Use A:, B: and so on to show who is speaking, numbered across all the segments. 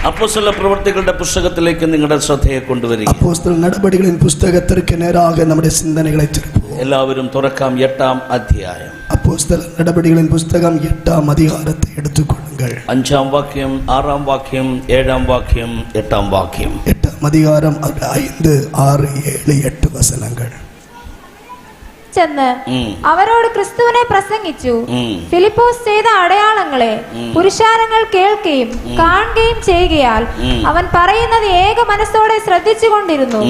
A: അപ്പോസ്തല പ്രവൃത്തികളുടെ പുസ്തകത്തിലേക്ക് നിങ്ങളുടെ ശ്രദ്ധയെ കൊണ്ടുവരിക.
B: അപ്പോസ്തല നടപടികളിൻ പുസ്തകത്തിற்கு நேராக நம்முடைய சிந்தனைகளை திருப்புவோம்.
A: എല്ലാവരും തുറക്കാം 8-ാം അധ്യായം.
B: അപ്പോസ്തല നടപടികളിൻ പുസ്തകം 8-ാം അധികാരത്തെ എടുത്തുകൊള്ളുங்கள்.
A: 5-ാം വാക്യം, 6-ാം വാക്യം, 7-ാം വാക്യം, 8-ാം വാക്യം.
B: 8-ാം അധികാരം 5, 6, 7, 8 വചനങ്ങൾ.
C: ചെന്ന് അവരോട് ക്രിസ്തുവിനെ പ്രസംഗിച്ചു. ഫിലിപ്പോസ് ചെയ്ത അടയാളങ്ങളെ പുരുഷാരങ്ങൾ കേൾക്കുകയും കാണുകയും ചെയ്യുകയാൽ അവൻ പറയുന്നത് ഏക മനസ്സോടെ ശ്രദ്ധിച്ചുകൊണ്ടിരുന്നു.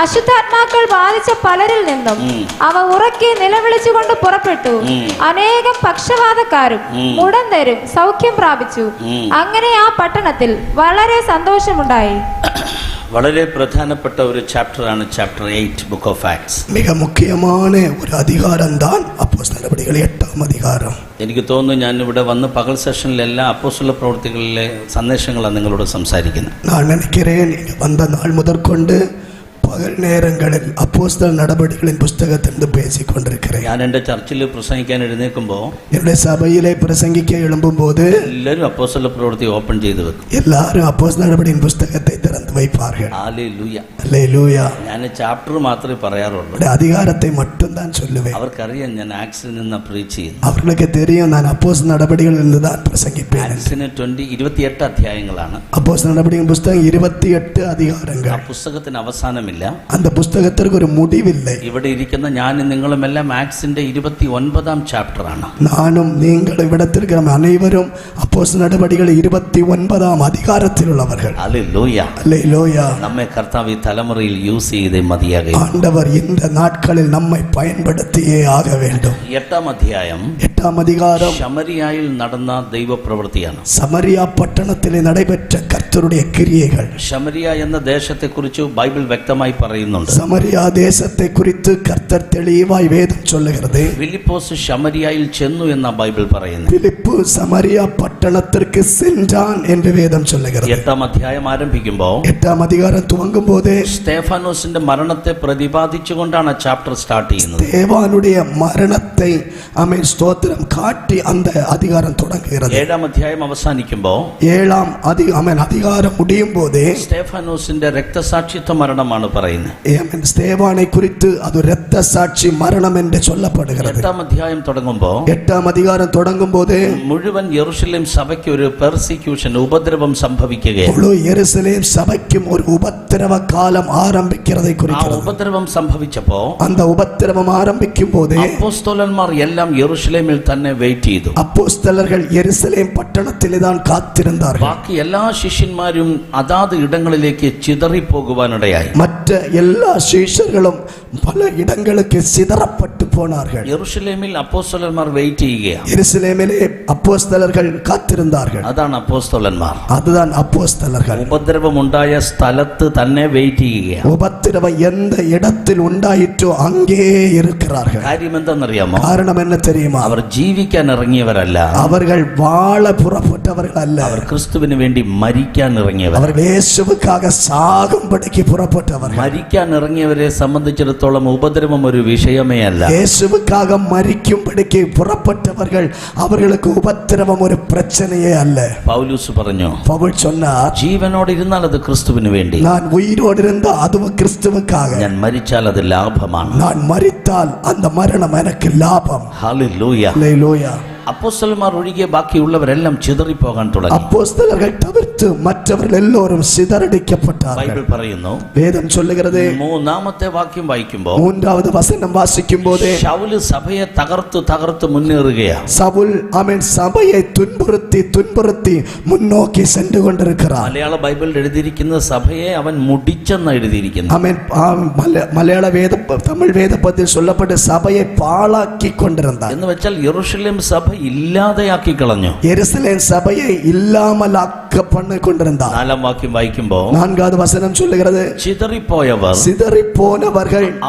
C: അശുദ്ധാത്മാക്കൾ ബാധിച്ച പലരിൽ നിന്നും അവ ഉറക്കി നിലവിളിച്ചുകൊണ്ട് പുറപ്പെട്ടു. അനേകം പക്ഷവാതക്കാരും മുടന്തരും സൗഖ്യം പ്രാപിച്ചു. അങ്ങനെ ആ പട്ടണത്തിൽ വളരെ സന്തോഷമുണ്ടായി.
A: വളരെ പ്രധാനപ്പെട്ട ഒരു ചാപ്റ്ററാണ് ചാപ്റ്റർ 8 ബുക്ക് ഓഫ് ആക്ട്സ്.
B: மிக முக்கியமான ஒரு அதிகாரம் தான் அப்போஸ்தல நடபடிகள் 8-ാം அதிகாரம்.
A: എനിക്ക് തോന്നുന്നു ഞാൻ ഇവിടെ വന്ന് പകൽ സെഷനിലെല്ലാം അപ്പോസ്തല പ്രവൃത്തികളിലെ സന്ദേശങ്ങളാണ് നിങ്ങളോട് സംസാരിക്കുന്നത്.
B: நான் நினைக்கிறேன் வந்த நாள் முதற்கொண்டு പകൽ നേരങ്ങളിൽ അപ്പോസ്തല നടപടികളിൻ പുസ്തകത്തിൽ പേശിക്കൊണ്ടിരിக்கிறேன்.
A: ഞാൻ എൻ്റെ ചർച്ചിൽ പ്രസംഗിക്കാൻ എഴുന്നേൽക്കുമ്പോൾ
B: என்னுடைய சபையிலே பிரசங்கிக்க எழும்பும்போது
A: എല്ലാവരും അപ്പോസ്തല പ്രവൃത്തി ഓപ്പൺ ചെയ്തു വെക്കും.
B: எல்லாரும் அப்போஸ்தல നടപടിயின் പുസ്തകத்தை திறந்து வைப்பார்கள்.
A: ഹല്ലേലൂയ.
B: ഹല്ലേലൂയ.
A: ഞാൻ ചാപ്റ്റർ മാത്രമേ പറയാറുള്ളൂ.
B: அதிகாரத்தை மட்டும் தான் சொல்லுவேன்.
A: അവർക്കറിയാം ഞാൻ ആക്സിൽ നിന്ന് പ്രീച്ച് ചെയ്യുന്നു.
B: അവർക്ക് தெரியும் நான் அப்போஸ்தല നടപടികളിൽ നിന്ന് தான் പ്രസംഗിப்பேன்.
A: ആക്സിന് 28 അധ്യായങ്ങളാണ്.
B: அப்போஸ்தല നടപടിயின் പുസ്തകം 28 அதிகாரங்கள்.
A: ആ പുസ്തകത്തിന് അവസാനമില്ല.
B: அந்த புஸ்தகத்திற்கு ஒரு முடிவில்லை.
A: ഇവിടെ ഇരിക്കുന്ന ഞാനും നിങ്ങളുമെല്ലാം ആക്സിന്റെ 29-ാം ചാപ്റ്ററാണ്.
B: நானும் நீங்கள் இவ்விடத்திற்கு அனைவரும் அப்போஸ்தல நடபடிகள் 29-ാം அதிகாரத்திலுள்ளவர்கள்.
A: ഹല്ലേലൂയ.
B: ഹല്ലേലൂയ.
A: നമ്മെ കർത്താവ് ഈ തലമുറയിൽ യൂസ് ചെയ്തേ മതിയാകും.
B: ஆண்டவர் இந்த நாட்களில் நம்மை பயன்படுத்தியே ஆக வேண்டும்.
A: 8-ാം അധ്യായം
B: 8-ാം அதிகாரம்
A: ശമരിയായിൽ നടന്ന ദൈവപ്രവൃത്തിയാണ്.
B: സമരിയ പട്ടണത്തിലെ നடைபெற்ற കർത്തരുടെ ക്രിയകൾ.
A: ശമരിയ എന്ന ദേശത്തെക്കുറിച്ച് ബൈബിൾ വ്യക്തമായി പറയുന്നുണ്ട്.
B: സമരിയ ദേശത്തെ കുറിച്ച് കർത്തർ തെളിവായി വേദം ചൊല്ലുகிறது.
A: ഫിലിപ്പോസ് ശമരിയായിൽ ചെന്നു എന്ന ബൈബിൾ പറയുന്നു.
B: ഫിലിപ്പ് സമരിയ പട്ടണത്തിற்கு சென்றான் என்று வேதம் சொல்லுகிறது.
A: 8-ാം അധ്യായം ആരംഭിക്കുമ്പോൾ
B: 8-ാം അധികാരം തുവങ്ങുമ്പോഴേ
A: സ്തേഫാനോസിന്റെ മരണത്തെ പ്രതിപാദിച്ചുകൊണ്ടാണ് ചാപ്റ്റർ സ്റ്റാർട്ട് ചെയ്യുന്നത്.
B: സ്തേഫാനുடைய മരണത്തെ ആമേൻ സ്തോത്രം കാട്ടി அந்த அதிகாரம் தொடங்குகிறது.
A: 7-ാം അധ്യായം അവസാനിക്കുമ്പോൾ
B: 7-ാം அதிகாரம் முடியும் போதே
A: സ്തേഫാനോസിന്റെ രക്തസാക്ഷിത്വ മരണമാണ് പറയുന്നത്.
B: ആമേൻ സ്തേഫാനെ കുറിച്ച് അത് രക്തസാക്ഷി മരണം എന്ന് சொல்லப்படுகிறது.
A: 8-ാം അധ്യായം തുടങ്ങുമ്പോൾ
B: 8-ാം അധികാരം തുടങ്ങുമ്പോഴേ
A: മുഴുവൻ യെരുശലേം സഭയ്ക്ക് ഒരു പെർസിക്യൂഷൻ ഉപദ്രവം സംഭവിക്കുകയാണ്.
B: മുഴു യെരുശലേം സഭയ്ക്കും ഒരു ഉപദ്രവ കാലം ആരംഭിക്കുന്നதை குறிக்கிறது.
A: ഉപദ്രവം സംഭവിച്ചപ്പോൾ
B: அந்த ഉപദ്രവം ആരംഭിക്കുമ്പോഴേ
A: അപ്പോസ്തലന്മാർ എല്ലാം യെരുശലേമിൽ തന്നെ വെയിറ്റ് ചെയ്തു.
B: അപ്പോസ്തലர்கள் യെരുശലേം പട്ടണത്തിൽ தான் കാത്തിരുந்தார்கள்.
A: ബാക്കി എല്ലാ ശിഷ്യന്മാരും അതാത് ഇടങ്ങളിലേക്ക് ചിതറിപ്പോകുവാനിടയായി.
B: മറ്റ് എല്ലാ ശിഷ്യர்களுം പല ഇടങ്ങൾക്ക് ചിതറപ്പെട്ടു പോனார்கள்.
A: യെരുശലേമിൽ അപ്പോസ്തലന്മാർ വെയിറ്റ് ചെയ്യുകയാണ്.
B: യെരുശലേമിലെ അപ്പോസ്തലர்கள் കാത്തിരുந்தார்கள்.
A: അതാണ് അപ്പോസ്തലന്മാർ.
B: அதுதான் அப்போஸ்தலர்கள்.
A: ഉപദ്രവം ഉണ്ടായ സ്ഥലത്ത് തന്നെ വെയിറ്റ് ചെയ്യുകയാണ്.
B: ഉപദ്രവം எந்த இடத்தில் ഉണ്ടായിട്ടോ അங்கே இருக்கிறார்கள்.
A: കാര്യം എന്തെന്നറിയാമോ?
B: കാരണം என்ன தெரியுமா?
A: അവർ ജീവിക്കാൻ ഇറങ്ങിയവരല്ല.
B: അവர்கள் വാള പുറപ്പെട്ടവരല്ല.
A: അവർ ക്രിസ്തുവിന് വേണ്ടി മരിക്കാൻ ഇറങ്ങിയവർ.
B: അവർ യേശുവുക്കാக സാകുംപടിക്ക് പുറപ്പെട്ടവർ.
A: മരിക്കാൻ ഇറങ്ങിയവരെ സംബന്ധിച്ചിടത്തോളം ഉപദ്രവം ഒരു വിഷയമേ അല്ല.
B: യേശുവുക്കാக മരിക്കുംപടിക്ക് പുറപ്പെട്ടവர்கள் അവർക്ക് ഉപദ്രവം ഒരു പ്രശ്നയേ അല്ല.
A: പൗലോസ് പറഞ്ഞു,
B: പൗൽ சொன்னார்,
A: ജീവനോട് ഇരുന്നാൽ അത് ക്രിസ്തുവിന് വേണ്ടി,
B: ഞാൻ ഉയിരോട് ഇരുന്നാൽ അതും ക്രിസ്തുവുക്കാக,
A: ഞാൻ മരിച്ചാൽ അത് ലാഭമാണ്,
B: ഞാൻ മരിത്താൽ அந்த മരണം എനിക്ക് ലാഭം.
A: ഹല്ലേലൂയ.
B: ഹല്ലേലൂയ.
A: അപ്പോസ്തലന്മാർ ഒഴികെ ബാക്കിയുള്ളവരെല്ലാം ചിതറിപ്പോകാൻ തുടങ്ങി.
B: അപ്പോസ്തലர்கள் തവിർത്ത് മറ്റവர்கள் എല്ലാവരും ചിതറടിക്കപ്പെട്ടാர்கள்.
A: ബൈബിൾ പറയുന്നു,
B: വേദം ചൊല്ലുகிறது,
A: 3-ാമത്തെ വാക്യം വായിക്കുമ്പോൾ
B: 3ാவது വചനം വാസിക്കുമ്പോഴേ
A: ശൗല് സഭയെ തകർത്ത് മുന്നേറുകയാണ്.
B: സൗൽ ആമേൻ സഭയെ തുൻപുറത്തി മുന്നോക്കി சென்று கொண்டிருக்கிறார்.
A: മലയാള ബൈബിളിൽ എഴുതിയിരിക്കുന്ന സഭയെ അവൻ മുടിച്ചെന്ന് എഴുതിയിരിക്കുന്നു.
B: ആമേൻ. മലയാള തമിഴ് വേദത്തിൽ சொல்லப்பட்ட സഭയെ പാളാക്കി കൊണ്ടിരുந்தார்.
A: എന്ന് വെച്ചാൽ യെരുശലേം സഭ ഇല്ലാതെയാക്കി കളഞ്ഞു.
B: യെരുശലേം സഭയെ ഇല്ലാമലാക്ക பண்ணிக்கொண்டிருந்தார்.
A: 4-ാം വാക്യം വായിക്കുമ്പോൾ
B: 4ാவது വചനം ചൊല്ലുகிறது,
A: ചിതറിപ്പോയവർ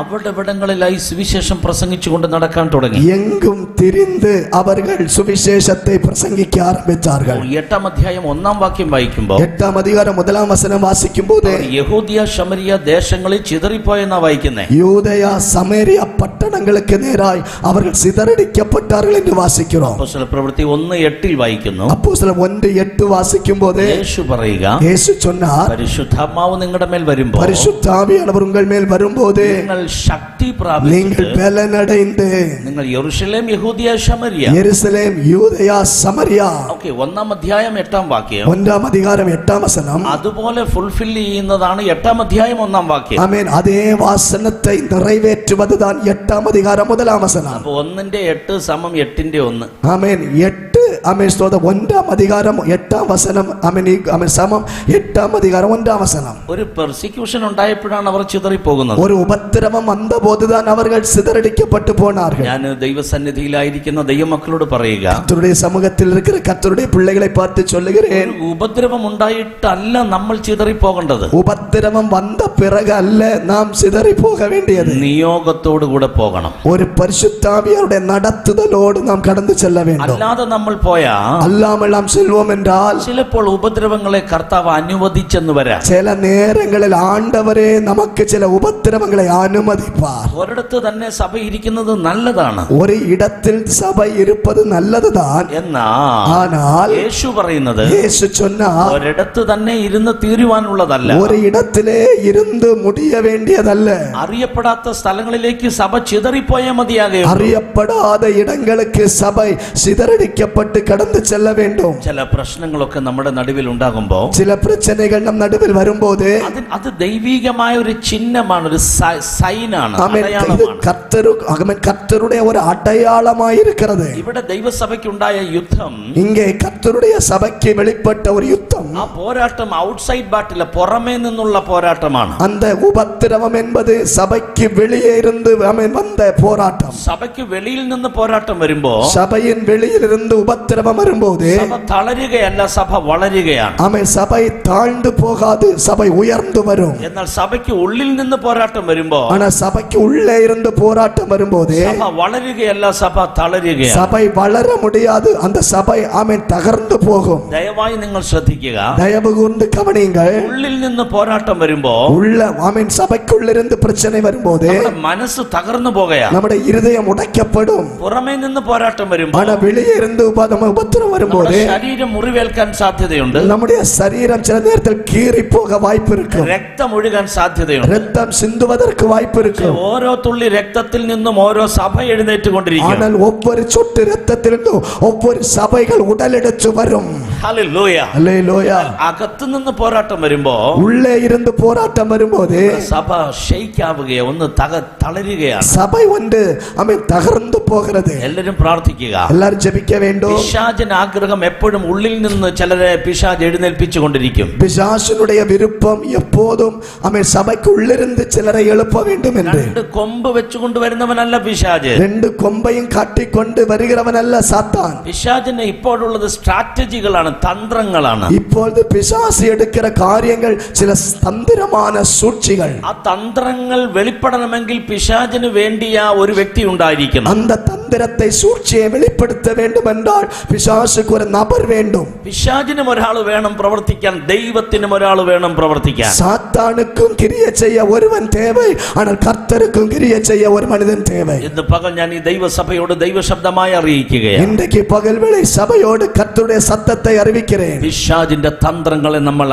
A: അവിടവിടങ്ങളിലായി സുവിശേഷം പ്രസംഗിച്ചുകൊണ്ട് നടക്കാൻ തുടങ്ങി.
B: എങ്കും തിരിந்து അവர்கள் സുവിശേഷത്തെ പ്രസംഗിക്കാൻ ആരംഭിച്ചാர்கள்.
A: 8-ാം അധ്യായം 1-ാം വാക്യം വായിക്കുമ്പോൾ
B: 8ാം അധികാരം 1ാം വചനം വാസിക്കുമ്പോൾ
A: യഹൂദിയ ശമരിയ ദേശങ്ങളിൽ ചിതറിപ്പോയെന്നാ വായിക്കുന്നത്.
B: യൂദയ സമരിയ പട്ടണങ്ങൾക്ക് നേരായി അവர்கள் சிதறடிக்கப்பட்டார்கள் என்று வாசிக்கிறோம்.
A: അപ്പോസ്തല പ്രവൃത്തി 1:8 വായിക്കുന്നു.
B: அப்போஸ்தலர் 1:8 வாசிக்கும் போது
A: യേശു പറയുക,
B: இயேசு சொன்னார்,
A: പരിശുദ്ധാത്മാവ് നിങ്ങളുടെ മേൽ വരുമ്പോൾ,
B: பரிசுத்த ஆவியானவர் உங்கள் மேல் வரும்போது
A: നിങ്ങൾ ശക്തി
B: நீங்கள்
A: പ്രാപിച്ചിട്ട്
B: பலனடைந்து
A: നിങ്ങൾ യെരൂശലേം, യഹൂദിയ, ശമരിയ.
B: எருசலேம், யூதேயா, சமரியா.
A: ഓക്കേ, 1-ാം അധ്യായം 8-ാം വാക്യം
B: 1-ാം அதிகாரம் 8-ാം വചനം
A: അതുപോലെ ഫുൾഫിൽ ചെയ്യുന്നതാണ് 8-ാം അധ്യായം 1-ാം വാക്യം.
B: ஆமென். அதே வாசனத்தை நிறைவேற்றுவதுதான் 8-ாம் அதிகாரம் 1-ാം വചനം.
A: അപ്പോൾ 1-ന്റെ 8 = 8-ന്റെ 1.
B: ஆமென். 8 ஆமென் ஸ்தோத்திரம். 1-ாம் அதிகாரம் 8-ாம் வசனம் ஆமென். ஆமென் சமம் 8-ாம் அதிகாரம் 1-ாம் வசனம்.
A: ഒരു പെർസിക്യൂഷൻ ഉണ്ടായപ്പോഴാണ് അവർ ചിതറിപ്പോകുന്നത്.
B: ஒரு உபத்திரவம் வந்தபோதுதான் அவர்கள் சிதறடிக்கப்பட்டு போனார்கள்.
A: ഞാൻ ദൈവസന്നിധിയിലായിരിക്കുന്ന ദൈവമക്കളോട് പറയുക,
B: கர்த்தருடைய சமூகத்தில் இருக்கிற கர்த்தருடைய பிள்ளைகளை பார்த்து சொல்லுகிறேன்,
A: ഉപദ്രവം ഉണ്ടായിട്ടല്ല നമ്മൾ ചിതറിപ്പോകേണ്ടത്.
B: உபத்திரவம் வந்த பிறகு அல்ல நாம் சிதறி போக வேண்டியது.
A: നിയോഗത്തോടു കൂടെ പോകണം.
B: ஒரு பரிசுத்த ஆவியாருடைய நடத்துதலோடு நாம் கடந்து செல்ல வேண்டும்.
A: അല്ലാതെ നമ്മൾ പോയാ
B: அல்லாமல் நாம் செல்வோம் என்றால்
A: ചിലപ്പോൾ ഉപദ്രവങ്ങളെ കർത്താവ് അനുവദിച്ചെന്ന് വരാം.
B: சில நேரங்களில் ஆண்டவரே நமக்கு சில உபத்திரவங்களை அனுமதிப்பார்.
A: ഒരിടത്ത് തന്നെ സഭ ഇരിക്കുന്നത് നല്ലതാണ്.
B: ஒரு இடத்தில் சபை இருப்பது நல்லதுதான்.
A: എന്നാൽ യേശു പറയുന്നത്
B: இயேசு சொன்னார்,
A: ഒരിടത്ത് തന്നെ ഇരുന്ന് തീരുവാനുള്ളതല്ല.
B: ஒரு இடத்திலே இருந்து முடிய வேண்டியதல்ல.
A: അറിയപ്പെടാത്ത സ്ഥലങ്ങളിലേക്ക് സഭ ചിതറിപ്പോയാൽ മതിയാകും.
B: அறியப்படாத இடங்களுக்கு சபை சிதறடிக்கப்பட்டு கடந்து செல்ல வேண்டும்.
A: ചില പ്രശ്നങ്ങളൊക്കെ നമ്മുടെ നടുവിൽ ഉണ്ടാകുമ്പോ,
B: சில பிரச்சனைகள் நம் நடுவில் வரும்போது
A: അത് ദൈവികമായ ഒരു ചിഹ്നമാണ്, ഒരു സൈനാണ്,
B: கர்த்தருடைய ஒரு அடையாளமாய் இருக்கிறது.
A: ഇവിടെ ദൈവസഭയ്ക്കുണ്ടായ യുദ്ധം,
B: இங்கே கர்த்தருடைய சபைக்கு வெளிப்பட்ட ஒரு யுத்தம்,
A: ആ പോരാട്ടം ഔട്ട്സൈഡ് ബാറ്റില്ല, പുറമേ നിന്നുള്ള പോരാട്ടമാണ്.
B: அந்த உபத்திரவம் என்பது சபைக்கு வெளியே இருந்து வந்த போராட்டம்.
A: സഭയ്ക്ക് വെളിയിൽ നിന്ന് പോരാട്ടം വരുമ്പോ,
B: சபையின் வெளியில் இருந்து உபத்திரவம் வரும்போது
A: സഭ തളരുകയല്ല, സഭ വളരുകയാണ്.
B: ஆமென். சபை தாழ்ந்து போகாது, சபை உயர்ந்து வரும்.
A: എന്നാൽ സഭയ്ക്ക് ഉള്ളിൽ നിന്ന് പോരാട്ടം വരുമ്പോ,
B: ஆனா சபைக்கு உள்ளே இருந்து போராட்டம் வரும்போது
A: സഭ വളരുകയല്ല, സഭ തളരുകയാണ്.
B: சபை வளர முடியாது, அந்த சபை ஆமென் தகர்ந்து போகும்.
A: ദയവായി നിങ്ങൾ ശ്രദ്ധിക്കുക,
B: தயவு கூர்ந்து கவனியுங்கள்.
A: ഉള്ളിൽ നിന്ന് പോരാട്ടം വരുമ്പോ,
B: உள்ள ஆமென் சபைக்குள்ளிருந்து பிரச்சனை வரும்போது
A: നമ്മുടെ മനസ്സ് തകർന്നു പോകയാ.
B: நம்முடைய இருதயம் உடைக்கப்படும்.
A: പുറമേ നിന്ന് പോരാട്ടം വരുമ്പോ,
B: ஆனா வெளியே இருந்து உபத்திரம் வரும்போது
A: നമ്മുടെ ശരീരം മുറിവേൽക്കാൻ സാധ്യതയുണ്ട്,
B: நம்முடைய சரீரம் சில நேரத்தில் கீறி போக வாய்ப்பு இருக்கும்,
A: രക്തം ഒഴുകാൻ സാധ്യതയുണ്ട്.
B: ரத்தம் சிந்துவதற்கு வாய்ப்பு இருக்கும்.
A: ഓരോ തുള്ളി രക്തത്തിൽ നിന്നും ഓരോ സഭ എഴുന്നേറ്റുകൊണ്ടിരിക്കും.
B: ஆனால் ஒவ்வொரு சொட்டு ரத்தத்திலிருந்தும் ஒவ்வொரு சபைகள் உடலெடுத்து வரும்.
A: ഹല്ലേലൂയ.
B: அல்லேலூயா.
A: അകത്തു നിന്ന് പോരാട്ടം വരുമ്പോ,
B: உள்ளே இருந்து போராட்டம் வரும்போது
A: സഭ ഷെയ്ക്ക് ആവുകയോ ഒന്ന് തളരുകയാണ്.
B: சபை ஒன்று ஆமென் தகர்ந்து போகிறது.
A: എല്ലാവരും പ്രാർത്ഥിക്കുക.
B: எல்லாரும் ஜெபிக்க வேண்டும்.
A: പിശാചിന് ആഗ്രഹം എപ്പോഴും ഉള്ളിൽ നിന്ന് ചിലരെ പിശാച് എഴുന്നേൽപ്പിച്ചു കൊണ്ടിരിക്കും.
B: பிசாசுனுடைய விருப்பம் எப்போதும் ஆமென் சபைக்கு உள்ளிருந்து சிலரை எழுப்ப வேண்டும் என்று.
A: രണ്ട് കൊമ്പ് വെച്ചുകൊണ്ട് വരുന്നവനല്ല പിശാച്.
B: ரெண்டு கொம்பையும் காட்டிக்கொண்டு வருகிறவன் அல்ல சாத்தான்.
A: പിശാചിന് ഇപ്പോഴുള്ളത് സ്ട്രാറ്റജികളാണ്, തന്ത്രങ്ങളാണ്.
B: இப்பொழுது பிசாசு எடுக்கிற காரியங்கள் சில தந்திரமான சூழ்ச்சிகள்.
A: ആ തന്ത്രങ്ങൾ വെളിപ്പെടണമെങ്കിൽ പിശാചിന് വേണ്ടിയ ഒരു വ്യക്തി ഉണ്ടായിരിക്കണം.
B: அந்த தந்திரத்தை சூழ்ச்சியை வெளிப்படுத்த வேண்டும் என்றால் பிசாசுக்கு ஒரு நபர் வேண்டும்.
A: പിശാചിനും ഒരാൾ വേണം പ്രവർത്തിക്കാൻ, ദൈവത്തിനും ഒരാൾ വേണം പ്രവർത്തിക്കാൻ.
B: சாத்தானுக்கும் கிரியை செய்ய ஒருவன் தேவை, ஆனால் கர்த்தருக்கும் கிரியை செய்ய ஒரு மனிதன் தேவை.
A: ഇന്ന് പകൽ ഞാൻ ഈ ദൈവസഭയോട് ദൈവശബ്ദമായി അറിയിക്കുകയാണ്.
B: இன்றைக்கு பகல் வேளை சபையோடு கர்த்தருடைய சத்தத்தை அறிவிக்கிறேன்.
A: പിശാചിന്റെ തന്ത്രങ്ങളെ നമ്മൾ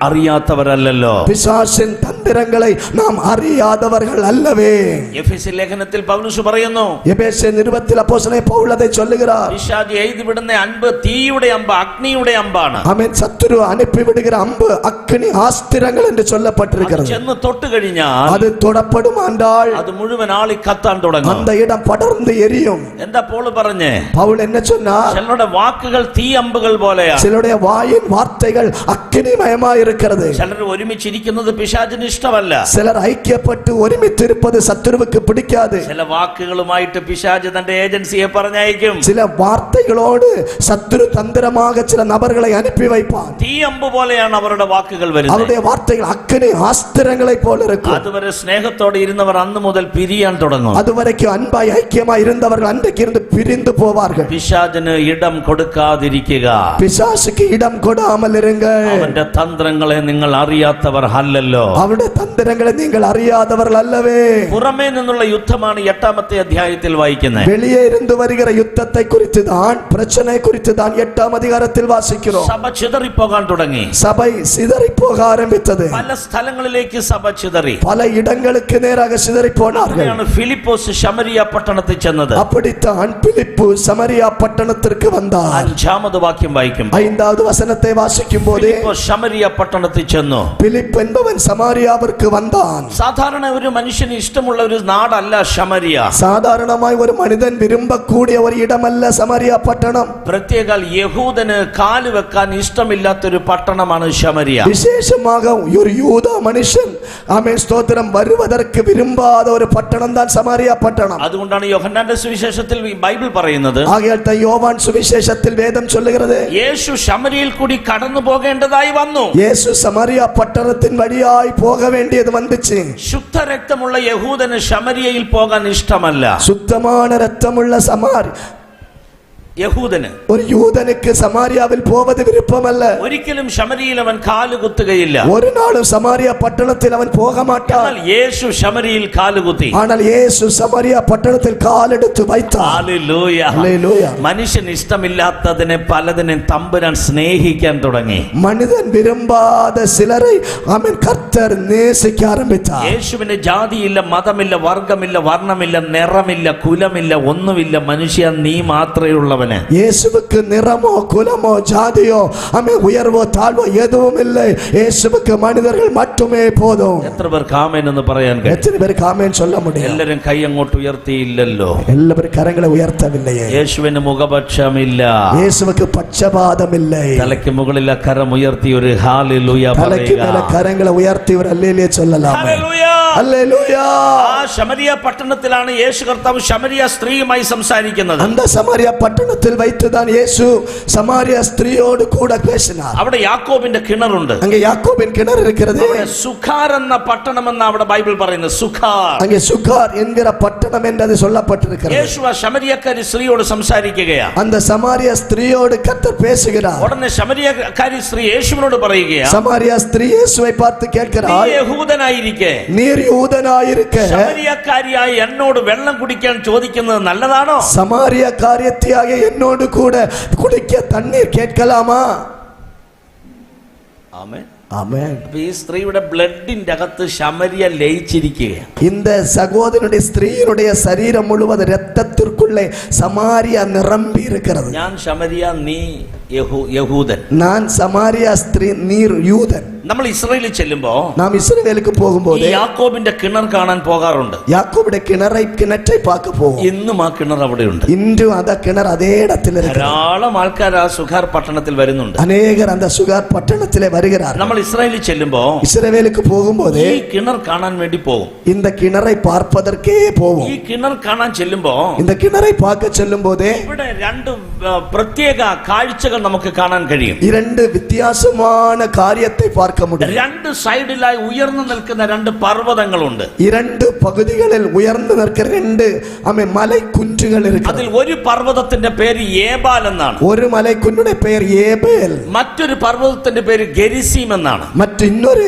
A: അറിയാത്തവരല്ലല്ലോ.
B: பிசாசின் தந்திரங்களை நாம் அறியாதவர்கள் அல்லவே.
A: എഫെസ്യ ലേഖനത്തിൽ പൗലോസ് പറയുന്നു,
B: எபேசியர் நிருபத்தில் அப்போஸ்தலன் பவுல் அதை சொல்லுகிறார்.
A: പിശാച് എഴുതിവിടുന്ന അമ്പ് തീയുടെ അമ്പ്, അഗ്നിയുടെ അമ്പാണ്.
B: ஆமென். சத்துரு அனுப்பி விடுகிற அம்பு அக்கினி ஆஸ்திரங்கள் என்று சொல்லப்பட்டிருக்கிறது.
A: ചെന്ന് തൊട്ട് കഴിഞ്ഞാൽ
B: அது தொடப்படும் ஆண்டால்
A: അത് മുഴുവൻ ആളി കത്താൻ തുടങ്ങും.
B: அந்த இடம் படர்ந்து எரியும்.
A: എന്താ പോള് പറഞ്ഞേ?
B: பவுல் என்ன சொன்னார்?
A: ചിലരുടെ വാക്കുകൾ തീ അമ്പുകൾ പോലെയാണ്.
B: சிலருடைய வாயின் வார்த்தைகள் அக்கினிமயமாய் இருக்கிறது.
A: ചിലർ ഒരുമിച്ചിരിക്കുന്നത് പിശാചിന് ഇഷ്ടമല്ല.
B: சிலர் ஐக்கியப்பட்டு ஒருமித்து இருப்பது சத்துருவுக்கு பிடிக்காது.
A: ചില വാക്കുകളുമായിട്ട് പിശാച് തന്റെ ഏജൻസിയെ പറഞ്ഞയക്കും.
B: சில വാർத்தைகளோடு சத்துரு தந்திரமாக சில நபர்களை அனுப்பி வைப்பான்.
A: തീ അമ്പ് പോലെയാണ് അവരുടെ വാക്കുകൾ വരുന്നത്.
B: அவருடைய வார்த்தைகள் அக்கினி ஆஸ்திரங்களை போல இருக்கும்.
A: അതുവരെ സ്നേഹത്തോടെ ഇരുന്നവർ അന്ന് മുതൽ പിരിയാൻ തുടങ്ങും.
B: அதுவரைக்கும் அன்பாய் ஐக்கியமாய் இருந்தவர்கள் அன்றைக்கு இருந்து பிரிந்து போவார்கள்.
A: പിശാചിന് ഇടം കൊടുക്കാതിരിക്കുക.
B: பிசாசுக்கு இடம் கொடாமல் இருங்கள்.
A: അവന്റെ തന്ത്രങ്ങളെ നിങ്ങൾ അറിയാത്തവർ അല്ലല്ലോ.
B: அவருடைய அவருடைய தந்திரங்களை நீங்கள் அறியாதவர்கள் அல்லவே.
D: പുറമേ നിന്നുള്ള യുദ്ധമാണ് 8ാമത്തെ അധ്യായത്തിൽ വായിക്കുന്നത്.
B: வெளியே இருந்து வருகிற யுத்தத்தை குறித்து தான், பிரச்சனை குறித்து தான் 8ஆம் அதிகாரத்தில் வாசிக்கிறோம்.
D: സഭ ചിതറിപ്പോകാൻ തുടങ്ങി.
B: சபை சிதறி போக ஆரம்பித்தது.
D: പല സ്ഥലങ്ങളിലേക്ക് സഭ ചിതറി.
B: பல இடங்களுக்கு நேராக சிதறி போனார்கள்.
D: അങ്ങനെയാണ് ഫിലിപ്പോസ് ശമരിയ പട്ടണത്തിൽ ചെന്നത്.
B: அப்படித்தான் பிலிப்பு சமரியா பட்டணத்திற்கு வந்தார்.
D: 5ാമത് വാക്യം വായിക്കും.
B: 5வது வசனத்தை வாசிக்கும் போது
D: ഫിലിപ്പോസ് ശമരിയ പട്ടണത്തിൽ ചെന്നു.
B: பிலிப் என்பவன் சமாரியாவிற்கு வந்தான்.
D: സാധാരണ ഒരു മനുഷ്യന് ഇഷ്ടമുള്ള ഒരു നാടല്ല ശമരിയ.
B: சாதாரணமாய் ஒரு மனிதன் விரும்பக்கூடிய ஒரு இடமல்ல சமாரியா பட்டணம்.
D: പ്രത്യേക യഹൂദന് കാല് വെക്കാൻ ഇഷ്ടമില്ലാത്തൊരു പട്ടണമാണ് ശമരിയ.
B: விசேஷமாக ஒரு யூதா மனுஷன் ஆமென் ஸ்தோத்திரம் வருவதற்கு விரும்பாத ஒரு பட்டணம் தான் சமாரியா பட்டணம்.
D: അതുകൊണ്ടാണ് യോഹന്നാന്റെ സുവിശേഷത്തിൽ ബൈബിൾ പറയുന്നത്,
B: ஆகையால் தான் யோவான் சுவிசேஷத்தில் வேதம் சொல்லுகிறது,
D: യേശു ശമരിയയിൽ കൂടി കടന്നു പോകേണ്ടതായി വന്നു.
B: இயேசு சமாரியா பட்டணத்தின் வழியாய் போக வேண்டியது வந்துச்சு.
D: ശുദ്ധരക്തമുള്ള യഹൂദന് ശമരിയയിൽ പോകാൻ ഇഷ്ടമല്ല.
B: சுத்தமான இரத்தமுள்ள
D: യഹൂദന്
B: ஒரு யூதனுக்கு சமாரியாவில் போவது விருப்பமல்ல.
D: ഒരിക്കലും ശമരിയയിൽ അവൻ കാലുകുത്തുകയില്ല.
B: ஒரு நாளும் சமாரியா பட்டணத்தில் அவன் போக மாட்டான்.
D: എന്നാൽ യേശു ശമരിയയിൽ കാലുകുത്തി.
B: ஆனால் இயேசு சமாரியா பட்டணத்தில் காலெடுத்து வைத்தார்.
D: ഹല്ലേലൂയ.
B: ஹல்லேலூயா.
D: മനുഷ്യന് ഇഷ്ടമില്ലാത്തതിനെ പലതിനെ തമ്പുരാൻ സ്നേഹിക്കാൻ തുടങ്ങി.
B: மனிதன் விரும்பாத சிலரை அவன் கர்த்தர் நேசிக்க ஆரம்பித்தார்.
D: യേശുവിന് ജാതിയില്ല, മതമില്ല, വർഗമില്ല, വർണ്ണമില്ല, നിറമില്ല, കുലമില്ല, ഒന്നുമില്ല. മനുഷ്യ നീ മാത്രമേ ഉള്ളവൻ.
B: இயேசுவுக்கு நிறமோ குலமோ ஜாதியோ உயர்வோ தாழ்வோ எதுவும் இல்லை. இயேசுவுக்கு மனிதர்கள் மட்டுமே போதும்.
D: എത്ര പേർക്ക് ആമേൻ എന്ന് പറയാൻ കഴിയും?
B: எத்தனை பேருக்கு ஆமென் சொல்ல முடியும்?
D: എല്ലാരും കൈ അങ്ങോട്ട് ഉയർത്തിയില്ലല്ലോ.
B: எல்லாரும் கரங்களை உயர்த்தவில்லையே.
D: യേശുവിന് മുഖപക്ഷമില്ല.
B: இயேசுவுக்கு பட்சபாதம் இல்லை.
D: തലയ്ക്ക് മുകളിൽ കരം ഉയർത്തി ഒരു ഹല്ലേലൂയ
B: தலைக்கு மேல
D: പറയുക.
B: கரங்களை உயர்த்தி ஒரு அல்லேலூயா சொல்லலாம்.
D: ഹല്ലേലൂയ.
B: அல்லேலூயா.
D: ആ ശമരിയ പട്ടണത്തിലാണ് യേശു കർത്താവ് ശമരിയ സ്ത്രീയുമായി സംസാരിക്കുന്നത്.
B: அந்த சமாரியா பட்டணத்தில் வைத்துதான் இயேசு சமாரியா ஸ்திரீயோடு கூட பேசினார்.
D: അവിടെ യാക്കോബിന്റെ കിണറുണ്ട്.
B: அங்கே யாக்கோபின் கிணறு இருக்கிறது.
D: അവിടെ സുഖാർ എന്ന പട്ടണം എന്ന അവിടെ ബൈബിൾ പറയുന്നത്. സുഖാർ.
B: அங்கே சுகார் என்கிற பட்டணம் என்று அது சொல்லப்பட்டிருக்கிறது.
D: യേശു ആ ശമരിയക്കാരി സ്ത്രീയോട് സംസാരിക്കുകയാണ്.
B: அந்த சமாரியா ஸ்திரீயோடு கர்த்தர் பேசுகிறார்.
D: ഉടനെ ശമരിയക്കാരി സ്ത്രീ യേശുവിനോട് പറയുകയാണ്,
B: சமாரியா ஸ்திரீ இயேசுவை பார்த்து
D: നീ
B: கேட்கிறாள்,
D: യഹൂദനായിരിക്കെ
B: நீர் யூதனாயிருக்க
D: ശമരിയക്കാരിയായി എന്നോട് വെള്ളം കുടിക്കാൻ ചോദിക്കുന്നത് നല്ലതാണോ?
B: சமாரியா காரியத்தியாக என்னோடு கூட குடிக்க தண்ணீர் கேட்கலாமா?
D: ആമേൻ.
B: ஆமென்.
D: അപ്പൊ ഈ സ്ത്രീയുടെ ബ്ലഡിന്റെ അകത്ത് ശമരിയ ലയിച്ചിരിക്കുകയാണ്.
B: இந்த சகோதரனுடைய ஸ்திரீயினுடைய சரீரம் முழுவதும் இரத்தத்திற்குள்ளே சமாரியா நிரம்பி இருக்கிறது.
D: ഞാൻ ശമരിയ, നീ യഹൂദൻ.
B: நான் சமாரியா ஸ்திரீ, நீர் யூதன்.
D: നമ്മൾ ഇസ്രായേലിൽ ചെല്ലുമ്പോ
B: நாம் இஸ்ரவேலுக்கு
D: ഈ
B: போகும்போது
D: യാക്കോബിന്റെ കിണർ കാണാൻ പോകാറുണ്ട്.
B: யாக்கோபுடைய கிணற்றை பார்க்க போவோம்.
D: ഇന്നും ആ കിണർ അവിടെ ഉണ്ട്.
B: இன்றும் அந்த கிணறு அதே இடத்தில் இருக்கிறது.
D: ധാരാളം ആൾക്കാർ ആ സുഖാർ പട്ടണത്തിൽ വരുന്നുണ്ട്.
B: அநேகர் அந்த சுகார் பட்டணத்திலே வருகிறார்.
D: നമ്മൾ ഇസ്രായേലിൽ ചെല്ലുമ്പോ
B: இஸ்ரவேலுக்கு போகும்போது
D: ഈ കിണർ കാണാൻ വേണ്ടി പോകും.
B: இந்த கிணறை பார்ப்பதற்கே போவோம்.
D: ഈ കിണർ കാണാൻ ചെല്ലുമ്പോ
B: இந்த கிணறை பார்க்க செல்லும் போதே
D: ഇവിടെ രണ്ട് പ്രത്യേക കാഴ്ചകൾ നമുക്ക് കാണാൻ കഴിയും.
B: இரண்டு வித்தியாசமான காரியத்தை பார்க்க முடியும்.
D: രണ്ട് സൈഡിലായി ഉയർന്നു നിൽക്കുന്ന രണ്ട് പർവ്വതങ്ങളുണ്ട്.
B: இரண்டு பகுதிகளில் உயர்ந்து நிற்கிற ரெண்டு மலை குன்றுகள்
D: അതിൽ
B: இருக்கிறது.
D: ഒരു പർവ്വതത്തിന്റെ പേര് ഏബാൽ എന്നാണ്.
B: ஒரு மலை குன்றுடைய பெயர் ஏபேல்.
D: മറ്റൊരു പർവ്വതത്തിന്റെ പേര് ഗെരിസീം എന്നാണ്.
B: மற்ற இன்னொரு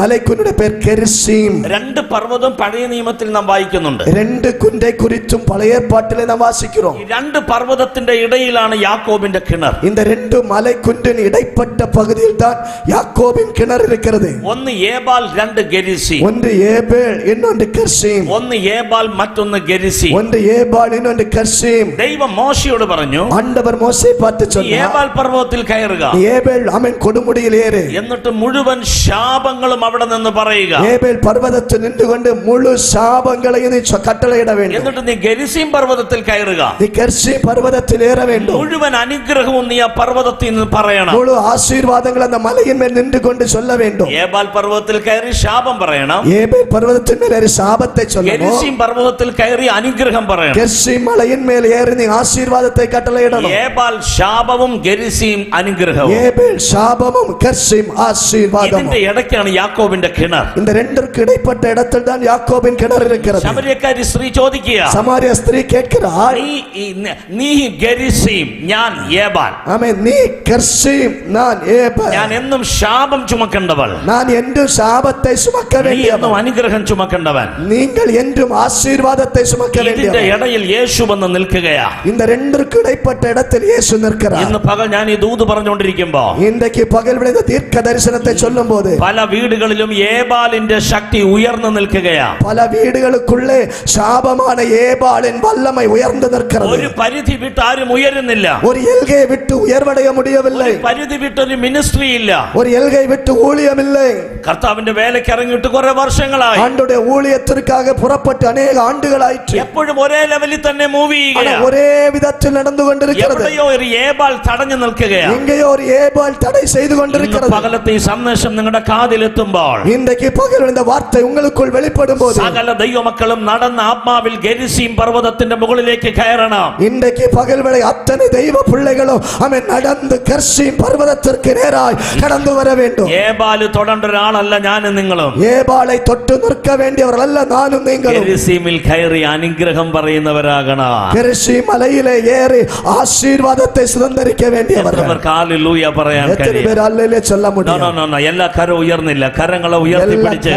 B: மலை குன்றுடைய பெயர் கெரிசீம்.
D: രണ്ട് പർവ്വതം പഴയ നിയമത്തിൽ നാം വായിക്കുന്നുണ്ട്.
B: ரெண்டு குன்றை குறித்தும் பழைய ஏற்பாட்டிலே நாம் வாசிக்கிறோம்.
D: ഈ രണ്ട് പർവ്വതത്തിന്റെ ഇടയിലാണ് യാക്കോബിന്റെ കിണർ.
B: இந்த ரெண்டு மலை குன்றின் இடைப்பட்ட பகுதியில் தான் யாக்கோபின் கிணறு இருக்கிறது.
D: ഒന്ന് ഏബാൽ, രണ്ട് ഗെരിസീം.
B: ஒன்று ஏபேல், இன்னொன்று கெர்சீம்.
D: ഒന്ന് ഏബാൽ, മറ്റൊന്ന് ഗെരിസീം.
B: ஒன்று ஏபால், இன்னொன்று கெர்சீம்.
D: ദൈവം മോശയോട് പറഞ്ഞു,
B: ஆண்டவர் மோசே பார்த்து
D: ഈ
B: சொன்னார்,
D: ഏബാൽ പർവ്വതത്തിൽ കയറുക,
B: ஏபேல் கொடுமுடியில் ஏறு,
D: എന്നിട്ട് മുഴുവൻ ശാപങ്ങളും അവിടെ നിന്ന് പറയുക.
B: ஏபேல் பர்வதத்தில் நின்று கொண்டு முழு சாபங்களையும் நீ கட்டளையிட வேண்டும்.
D: എന്നിട്ട് നീ ഗെരിസീം പർവ്വതത്തിൽ കയറുക,
B: நீ கெர்சீம் பர்வதத்தில் ஏற வேண்டும்.
D: മുഴുവൻ അനുഗ്രഹവും നീ ആ പർവ്വതത്തിൽ നിന്ന് പറയണം.
B: முழு ஆசீர்வாதங்கள் அந்த மலையின் மேல் நின்று கொண்டு சொல்ல வேண்டும்.
D: ഏബാൽ പർവ്വതത്തിൽ കയറി ശാപം പറയണം.
B: ஏபேல் பர்வதத்தின் மேல் ஏறி சாபத்தை சொல்லணும்.
D: ഗെരിസീം പർവ്വതത്തിൽ കയറി അനുഗ്രഹം പറയണം.
B: கெர்சீம் மலையின் மேல் ஏறி நீ ஆசீர்வாதத்தை கட்டளையிடணும்.
D: ഏബാൽ ശാപവും ഗെരിസീം അനുഗ്രഹവും.
B: ஏபேல் சாபமும் கெர்சீம் ஆசீர்வாதமும்.
D: ഇതിന്റെ ഇടയ്ക്കാണ് യാക്കോബിന്റെ കിണർ.
B: இந்த ரெண்டிற்கு இடைப்பட்ட இடத்தில் தான் யாக்கோபின் கிணறு இருக்கிறது.
D: ശമരിയക്കാരി സ്ത്രീ ചോദിക്കുക,
B: சமாரியா ஸ்திரீ கேட்கிறாள்,
D: നീ ഗെരിസീം, ഞാൻ ഏബാൽ.
B: ആമേൻ, നീ കർശീം, ഞാൻ ഏബൽ.
D: ഞാൻ എന്നും ശാപം ചുമക്കേണ്ടവൾ,
B: நான் என்றும் சாபத்தை சுமக்க
D: നീ എന്നും
B: வேண்டியவன்,
D: അനുഗ്രഹം ചുമക്കേണ്ടവൻ.
B: நீங்கள் என்றும் ஆசீர்வாதத்தை சுமக்க
D: ഇതിന്റെ
B: வேண்டியவன்.
D: ഇടയിൽ യേശു വന്ന് നിൽക്കുകയാ.
B: இந்த ரெண்டிற்கு இடைப்பட்ட இடத்தில் இயேசு நிற்கிறார்.
D: ഇന്ന് പകൽ ഞാൻ ഈ ദൂത് പറഞ്ഞുകൊണ്ടിരിക്കുമ്പോ
B: இன்றைக்கு பகல் விளைந்த தீர்க்க தரிசனத்தை சொல்லும் போது
D: പല വീടുകളിലും ഏബാലിന്റെ ശക്തി ഉയർന്നു നിൽക്കുകയാ.
B: பல வீடுகளுக்குள்ளே சாபமான ஏபாலின் வல்லமை உயர்ந்து நிற்கிறது.
D: ഒരു പരിധി വിട്ട് ആരും ഉയരുന്നില്ല.
B: ஒரு எல்கையை விட்டு உயர்வடைய முடியவில்லை.
D: പരിധി വിട്ടൊരു മിനിസ്ട്രി ഇല്ല.
B: ஒரு எல்கை விட்டு ஊழியம் இல்லை.
D: കർത്താവിന്റെ വേലയ്ക്ക് ഇറങ്ങിയിട്ട് കുറെ വർഷങ്ങളായി.
B: ஆண்டுடைய ஊழியத்திற்காக புறப்பட்டு அநேக ஆண்டுகளாயிற்று.
D: എപ്പോഴും ഒരേ ലെവലിൽ തന്നെ മൂവ് ചെയ്യുകയാണ്.
B: ஒரே விதத்தில் நடந்து கொண்டிருக்கிறது.
D: എവിടെയോ ഒരു ഏബാൽ തടഞ്ഞു നിൽക്കുകയാണ്.
B: எங்கேயோ ஒரு ஏபால் தடை செய்து கொண்டிருக்கிறது.
D: പകലത്തെ ഈ സന്ദേശം നിങ്ങളുടെ കാതിലെത്തുമ്പോൾ
B: இன்றைக்கு பகல் இந்த வார்த்தை உங்களுக்குள் வெளிப்படும் போது
D: സകല ദൈവമക്കളും നടന്ന ആത്മാവിൽ ഗെരിസീം പർവ്വതത്തിന്റെ മുകളിലേക്ക് കയറണം.
B: இன்றைக்கு பகல் வேளை அத்தனை தெய்வ பிள்ளைகளும் அவன் நடந்து கர்ஷீம் பர்வதத்திற்கு நேராய் கடந்து வர வேண்டும்.
D: ഏബാല് തൊടേണ്ട ഒരാളല്ല ഞാനും നിങ്ങളും.
B: ஏபாலை தொட்டு நிற்க வேண்டியவர்கள் அல்ல நானும் நீங்களும்.
D: ഗെരിസീമിൽ കയറി അനുഗ്രഹം പറയുന്നവരാകണം.
B: கர்ஷீம் மலையிலே ஏறி ஆசீர்வாதத்தை சுதந்தரிக்க வேண்டியவர்கள்.
D: ഹല്ലേലൂയ പറയാൻ
B: எத்தனை
D: കഴിയും?
B: பேர் அல்லேலூயா சொல்ல முடியும்?
D: എല്ലാ കരം ഉയർന്നില്ല. കരങ്ങളെ ഉയർത്തിപ്പിടിച്ച്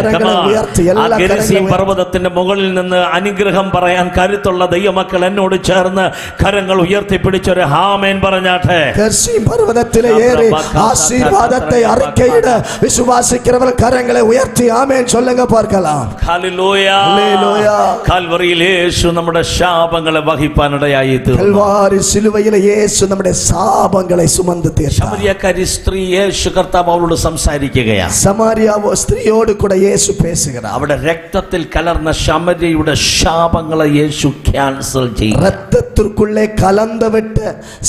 D: ഗെരിസീം പർവ്വതത്തിന്റെ മുകളിൽ നിന്ന് അനുഗ്രഹം പറയാൻ കരുത്തുള്ള ദൈവമക്കൾ എന്നോട് ചേർന്ന് കരങ്ങൾ ഉയർത്തിപ്പിടിച്ചൊരു ഹാമേൻ പറഞ്ഞാട്ടെ.
B: கர்ஷீம் பர்வதத்திலே ஏறி ஆசீர்வாதத்தை அறிக்கையிட விசுவாசிக்கிறவர்கள் கரங்களை உயர்த்தி ஆமென் சொல்லுங்க பார்க்கலாம்.
D: ഹല്ലേലൂയ.
B: ഹല്ലേലൂയ.
D: കാൽവറിയിൽ യേശു നമ്മുടെ ശാപങ്ങളെ വഹിപ്പാനിടയായി തീർന്നു.
B: கல்வாரி சிலுவையில் இயேசு நம்முடைய சாபங்களை சுமந்து தீர்த்தார்.
D: ശമരിയക്കാരി സ്ത്രീ യേശു കർത്താവ് അവളോട് സംസാരിക്കുകയാണ്.
B: சமாரியா ஸ்திரீயோடு கூட இயேசு பேசுகிறார்.
D: അവിടെ രക്തത്തിൽ കലർന്ന ശമരിയയുടെ ശാപങ്ങളെ യേശു ക്യാൻസൽ ചെയ്തു.
B: ரத்தத்திற்குள்ளே கலந்துவிட்ட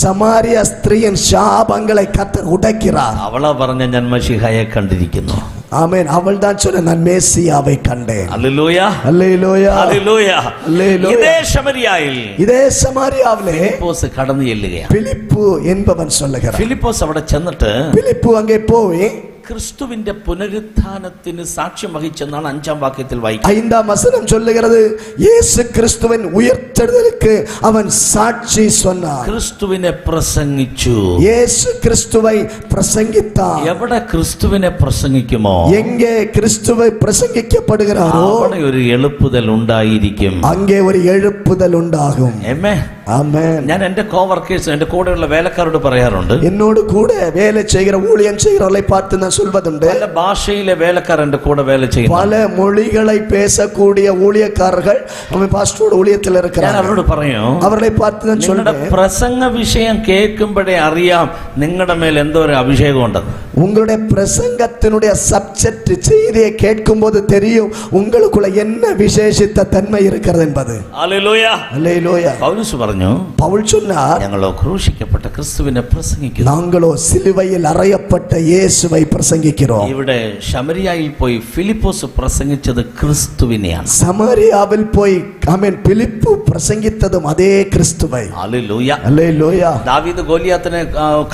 B: சமாரியா ஸ்திரீயின் சாபங்களை கர்த்தர் உடைக்கிறார்.
D: അവളെ പറഞ്ഞ ഞാൻ മശിഹയെ കണ്ടിരിക്കുന്നു.
B: ஆமென். அவள் தான் சொன்ன நான் மேசியாவை கண்டேன்.
D: ഹല്ലേലൂയ.
B: அல்லேலூயா.
D: ഹല്ലേലൂയ.
B: அல்லேலூயா.
D: ഇതേ ശമരിയായിൽ
B: இதே சமாரியாவிலே
D: ഫിലിപ്പോസ് കടന്നു ചെല്ലുകയാണ്.
B: பிலிப்பு என்பவன் சொல்லுகிறார்.
D: ഫിലിപ്പോസ് അവിടെ ചെന്നിട്ട്
B: பிலிப்பு அங்கே போய்
D: ക്രിസ്തുവിന്റെ പുനരുത്ഥാനത്തിന് സാക്ഷ്യം വഹിച്ചെന്നാണ് 5-ാം വാക്യത്തിൽ വായിക്കുന്നത്.
B: 5ஆம் வசனம் சொல்லுகிறது இயேசு கிறிஸ்துவின் உயிர்த்தெழுதலுக்கு அவன் சாட்சி சொன்னார்.
D: ക്രിസ്തുവിനെ പ്രസംഗിച്ചു.
B: இயேசு கிறிஸ்துவை பிரசங்கித்தார்.
D: എവിടെ ക്രിസ്തുവിനെ പ്രസംഗിക്കുമോ
B: எங்கே கிறிஸ்துவை பிரசங்கிக்கப்படுகிறாரோ
D: അവിടെ ഒരു എളുപ്പുതൽ ഉണ്ടായിരിക്കും.
B: அங்கே ஒரு எழுப்புதல் உண்டாகும்.
D: ആമേൻ.
B: ஆமென்.
D: ഞാൻ എന്റെ കോവർക്കേഴ്സ്, എന്റെ കൂടെയുള്ള വേലക്കാരോട് പറയാറുണ്ട്,
B: என்னோடு கூட வேலை செய்கிற ஊழியம் செய்கிறவர்களை பார்த்து நான் சொல்வதுண்டு,
D: പല ഭാഷയിലെ വേലക്കാർ എന്റെ കൂടെ വേല ചെയ്യുന്നു.
B: பல மொழிகளை பேசக்கூடிய ஊழியக்காரர்கள் அவன் பாஸ்டரோட ஊழியத்தில்
D: ഞാൻ
B: இருக்கிறார்கள்.
D: അവരോട് പറയും,
B: அவர்களை பார்த்து நான்
D: നിങ്ങളുടെ
B: சொல்றேன்,
D: പ്രസംഗ വിഷയം കേൾക്കുമ്പോഴേ അറിയാം നിങ്ങളുടെ മേൽ എന്തോ ഒരു അഭിഷേകം ഉണ്ടെന്ന്.
B: உங்களுடைய பிரசங்கத்தினுடைய சப்ஜெக்ட் செய்தியை கேட்கும் போது தெரியும் உங்களுக்குள்ள என்ன விசேஷித்த தன்மை இருக்கிறது என்பது.
D: ഹല്ലേലൂയ.
B: அல்லேலூயா.
D: പൗലോസ് പറഞ്ഞു,
B: பவுல் சொன்னார்,
D: ഞങ്ങളോ ക്രൂശിക്കപ്പെട്ട ക്രിസ്തുവിനെ പ്രസംഗിക്കുന്നു.
B: நாங்களோ சிலுவையில் அறையப்பட்ட இயேசுவை பிரசங்கிக்கிறோம்.
D: ഇവിടെ ശമരിയായിൽ പോയി ഫിലിപ്പോസ് പ്രസംഗിച്ചത് ക്രിസ്തുവിനെയാണ്.
B: சமாரியாவில் போய் ஆமென் பிலிப்பு பிரசங்கித்ததும் அதே கிறிஸ்துவை.
D: ഹല്ലേലൂയ.
B: அல்லேலூயா.
D: ദാവീദ് ഗോലിയാത്തിനെ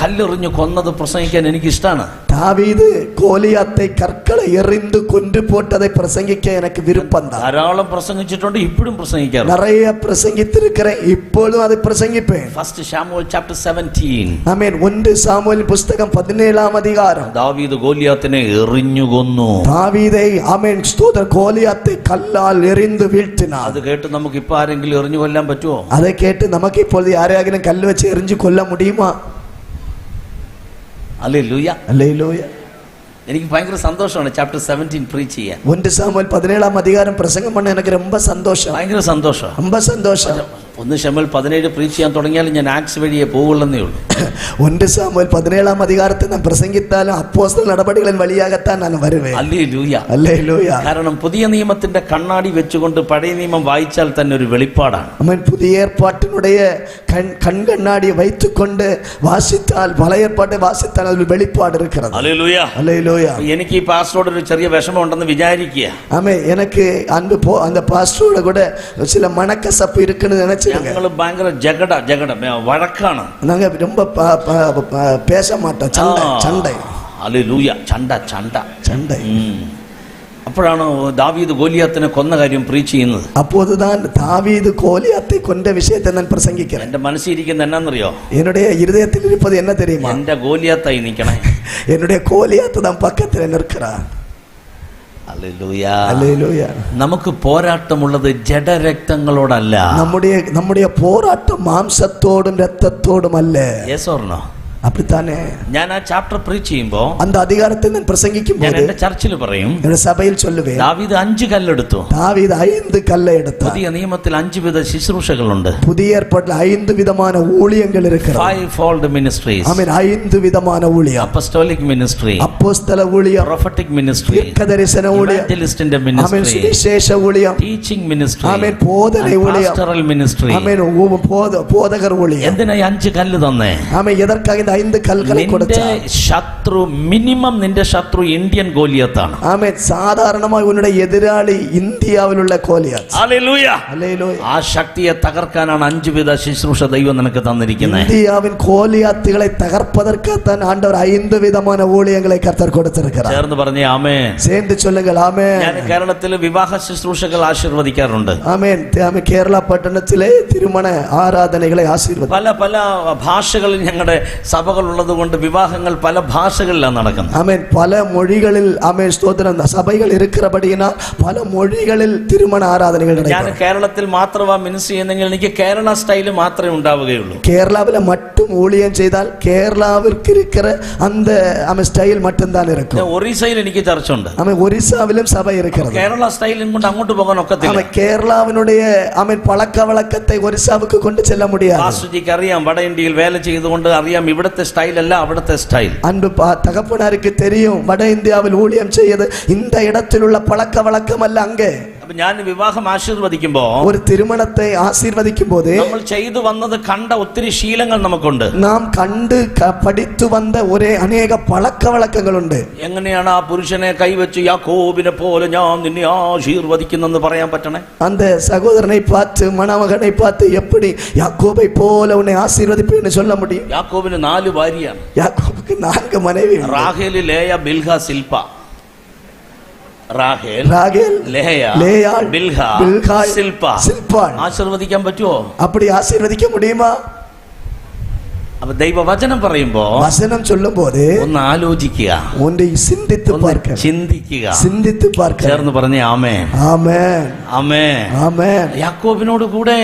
D: കല്ലെറിഞ്ഞു കൊന്നത് പ്രസംഗിക്കാൻ എനിക്ക് ഇഷ്ടമാണ്.
B: தாவீது கோலியாத்தை കற்களை எறிந்து கொன்று போட்டதை பிரசங்கிக்க எனக்கு விருப்பம் தான்.
D: ധാരാളം പ്രസംഗിച്ചിട്ടുണ്ട്, ഇപ്പോഴും പ്രസംഗിക്കാറ്.
B: நிறைய பிரசங்கித்திருக்கிறேன், இப்பொழுதும் அதை பிரசங்கிப்பேன்.
D: ഫസ്റ്റ് ശമൂവേൽ ചാപ്റ്റർ 17.
B: ஆமென். 1 சாமுவேல் புஸ்தகம் 17ஆம் அதிகாரம்.
D: ദാവീദ് ഗോലിയാത്തിനെ എറിഞ്ഞു കൊന്നു.
B: தாவீதை ஆமென் ஸ்தோத்திர கோலியாத்தை கல்லால் எறிந்து வீழ்த்தினார்.
D: അത് കേട്ട് നമുക്ക് ഇപ്പൊ ആരെങ്കിലും എറിഞ്ഞു കൊല്ലാൻ പറ്റുമോ?
B: அதை கேட்டு நமக்கு இப்பொழுது யாரையாகிலும் கல் வச்சு எறிஞ்சு கொல்ல முடியுமா?
D: ഹല്ലേലൂയ.
B: அல்லேலூயா.
D: എനിക്ക് ഭയങ്കര സന്തോഷമാണ് ചാപ്റ്റർ 17 പ്രീച്ച് ചെയ്യാൻ.
B: 1 சாமுவேல் 17ஆம் அதிகாரம் பிரசங்கம் பண்ண எனக்கு ரொம்ப சந்தோஷம்.
D: ഭയങ്കര സന്തോഷം.
B: ரொம்ப சந்தோஷம்.
D: 1 ശമൂവേൽ 17 പ്രീച്ച് ചെയ്യാൻ തുടങ്ങിയാലും ഞാൻ ആക്സ് വഴിയെ പോകുള്ളന്നേ ഉള്ളൂ.
B: 1 சாமுவேல் 17ஆம் அதிகாரத்தை நான் பிரசங்கித்தாலும் அப்போஸ்தலர் நடபடிகளின் வழியாகத்தான் நான் வருவேன்.
D: ഹല്ലേലൂയ.
B: அல்லேலூயா.
D: കാരണം പുതിയ നിയമത്തിന്റെ കണ്ണാടി വെച്ചുകൊണ്ട് പഴയ നിയമം വായിച്ചാൽ തന്നെ ഒരു വെളിപ്പാടാണ്.
B: அவன் புதிய ஏற்பாட்டினுடைய கண் கண்ணாடியை வைத்துக்கொண்டு வாசித்தால் பழைய ஏற்பாட்டை வாசித்தால் அதில் வெளிப்பாடு இருக்கிறது.
D: ഹല്ലേലൂയ.
B: அல்லேலூயா.
D: എനിക്ക് ഈ പാസ്റ്ററോട് ഒരു ചെറിയ വിഷമം ഉണ്ടെന്ന് വിചാരിക്കുക.
B: ஆமே, எனக்கு அன்பு அந்த பாஸ்டரோட கூட சில மனக்கசப்பு இருக்குன்னு நினைச்சு
D: ഞങ്ങൾ ഭയങ്കര വഴക്കാണ്.
B: நாங்க ரொம்ப பேச மாட்டோம். சண்டை.
D: ഹല്ലേലൂയ. ചണ്ട.
B: சண்டை.
A: അപ്പോഴാണ് ദാവീദ് ഗോലിയാത്തിനെ കൊന്ന കാര്യം പ്രീച്ച് ചെയ്യുന്നത്.
B: அப்போதுதான் தாவீது கோலியாத்தை கொன்ற விஷயத்தை நான் பிரசங்கிக்கிறேன்.
A: എന്റെ മനസ്സിരിക്കുന്ന എന്നാന്നറിയോ?
B: என்னுடைய இருதயத்தில் இருப்பது என்ன தெரியுமா?
A: എന്റെ ഗോലിയാത്തായി നിൽക്കണേ.
B: என்னுடைய கோலியாத்து தான் பக்கத்தில் நிற்கிறார்.
A: ഹല്ലേലൂയ.
B: ഹല്ലേലൂയ.
A: നമുക്ക് പോരാട്ടമുള്ളത് ജഡരക്തങ്ങളോടല്ല.
B: നമ്മുടെ പോരാട്ടം മാംസത്തോടും രക്തത്തോടും അല്ല.
A: Yes or no?
B: அப்படித்தானே.
A: ഞാൻ ആ ചാപ്റ്റർ പ്രീച്ച് ചെയ്യുമ്പോ,
B: அந்த அதிகாரத்தை நான் பிரசங்கிக்கும்போது,
A: ഞാൻ എന്റെ ചർച്ചിൽ പറയും,
B: എന്റെ സഭയിൽ சொல்லுவேன்,
A: ദാവീദ് 5 കല്ലെടുത്തു.
B: தாவீது 5 കല്ല് എടുത്തു.
A: പുതിയ നിയമത്തിൽ 5 വിധ ശുശ്രൂഷകളുണ്ട്.
B: புதிய ஏற்பாட்டில் 5 விதமான ஊழியங்கள் இருக்கிறது.
A: 5-fold ministries.
B: ஆமென். 5 விதமான ஊழியம்.
A: apostolic ministry,
B: அப்போஸ்தல ஊழியம்,
A: prophetic ministry,
B: தீர்க்கதரிசன ஊழியம்,
A: evangelistന്റെ ministry,
B: ஆமென், சுவிசேஷ ஊழியம்,
A: teaching ministry,
B: ஆமென், போதனை ஊழியம்,
A: pastoral ministry.
B: ஆமென், போதகர் ஊழியம்.
A: എന്തിനാ 5 കല്ല് തന്നേ?
B: ஆமென். എதற்காக இந்த 5 കല്ലുകൾ കൊടുത്താ?
A: ശത്രു മിനിമം, നിന്റെ ശത്രു ഇന്ത്യൻ ഗോലിയത്താണ്.
B: ஆமென். சாதாரணமாக உன்னுடைய எதிராளி இந்தியாவிலுள்ள கோலியாத்.
A: ഹല്ലേലൂയ.
B: ഹല്ലേലൂയ.
A: ആ ശക്തിയെ തകർക്കാനാണ് 5 വിധ ശുശ്രൂഷ ദൈവം നിനക്ക് തന്നിരിക്കുന്നത്.
B: இந்தியாவின் கோலியாத்துகளை தகர்ப்பதற்காகத்தான் ஆண்டவர் 5 விதமான ஊழியங்களை கர்த்தர் கொடுத்திருக்கிறார்.
A: ചേർന്ന് പറഞ്ഞേ ആമേൻ.
B: சேர்ந்து சொல்லுங்கள் ஆமென்.
A: ഞാൻ കേരളത്തിൽ വിവാഹ ശുശ്രൂഷകൾ ആശീർവദിക്കാറുണ്ട്.
B: ஆமென். കേരള പട്ടണത്തിലെ തിരുമണ ആരാധനകളെ ആശീർവദിക്കും.
A: പല പല ഭാഷകളിൽ ഞങ്ങളുടെ സഭകളുള്ളത് കൊണ്ട് വിവാഹങ്ങൾ പല ഭാഷകളിലാണ് നടക്കുന്നത്.
B: ആമേൻ. പല മൊഴികളിൽ ആമേൻ സ്തോത്രം സഭകൾ ഇരിക്കുന്നപടിയാൽ പല മൊഴികളിൽ തിരുമണ ആരാധനകൾ
A: ഞാൻ
B: നടക്കും.
A: കേരളത്തിൽ മാത്രമാ മിനിസ്റ്റർ ചെയ്യുന്നെങ്കിൽ എനിക്ക് കേരള സ്റ്റൈൽ മാത്രമേ ഉണ്ടാവുകയുള്ളൂ.
B: കേരളാവിലെ മറ്റും ஊழியம் ചെയ്താൽ കേരളാവിற்கு இருக்கிற அந்த ആമേൻ സ്റ്റൈൽ மட்டும்தான் இருக்கும்.
A: ഒറീസയിൽ എനിക്ക് ചർച്ച ഉണ്ട്.
B: ആമേൻ. ഒറീസാവിലും സഭ இருக்கிறது.
A: കേരള സ്റ്റൈലും കൊണ്ട് അങ്ങോട്ട് പോകാൻ ഒക്കത്തില്ല.
B: ആമേൻ. കേരളാവിനുடைய ആമേൻ പഴക്കവഴക്കത്തെ ഒറീസാവുക്ക് കൊണ്ട് ചെല്ല முடியாது.
A: പാസ്റ്റർജിക്ക് അറിയാം, വട ഇന്ത്യയിൽ വേല ചെയ്തുകൊണ്ട് അറിയാം ഇവിടുത്തെ സ്റ്റൈൽ അല്ല അവിടുത്തെ സ്റ്റൈൽ.
B: அன்பு தகப்பனாருக்கு தெரியும், வட இந்தியாவில் ஊழியம் செய்யது இந்த இடத்திலுள்ள பழக்க வழக்கம் அல்ல அங்கே.
A: അപ്പൊ ഞാൻ വിവാഹം ആശീർവദിക്കുമ്പോ,
B: ഒരു തിരുമണത്തെ ആശീർവദിക്കും പോത്
A: നമ്മൾ ചെയ്തു വന്നത് കണ്ട ഒത്തിരി ശീലങ്ങൾ നമുക്കുണ്ട്.
B: നാം കണ്ട് പഠിച്ചു വന്ന ഒരേ അനേക പഴക്ക വഴക്കങ്ങളുണ്ട്.
A: എങ്ങനെയാണ് ആ പുരുഷനെ കൈവച്ച് യാക്കോബിനെ പോലെ ഞാൻ നിന്നെ ആശീർവദിക്കുന്നെന്ന് പറയാൻ പറ്റണേ?
B: அந்த சகோதரனை பார்த்து மணமகனை பார்த்து எப்படி யாக்கோபை போல உன்னை ஆசீர்வதிப்பேன்னு சொல்ல முடியும்?
A: യാക്കോബിന് 4 ഭാര്യയാണ്.
B: யாக்கோபுக்கு 4 മனைவி.
A: റാഹേൽ, ലേയ, ബിൽഹ, സിൽപ. റാഹേൽ,
B: ലേയാൾ,
A: ബിൽഹ, സിൽപ. ആശീർവദിക്കാൻ പറ്റുമോ?
B: அப்படி ஆசீர்வதிக்க முடியுமா?
A: അപ്പൊ ദൈവവചനം പറയുമ്പോ,
B: വചനം ചൊല്ലുമ്പോൾ
A: ഒന്ന് ആലോചിക്കുക,
B: ഒന്ന് ചിന്തിத்து பார்க்க,
A: ചിന്തിക്കുക,
B: ചിന്തിத்து பார்க்க.
A: ചേർന്ന് പറഞ്ഞേ ആമേൻ.
B: ആമേൻ.
A: ആമേൻ.
B: ആമേൻ.
A: യാക്കോബിനോട് കൂടെ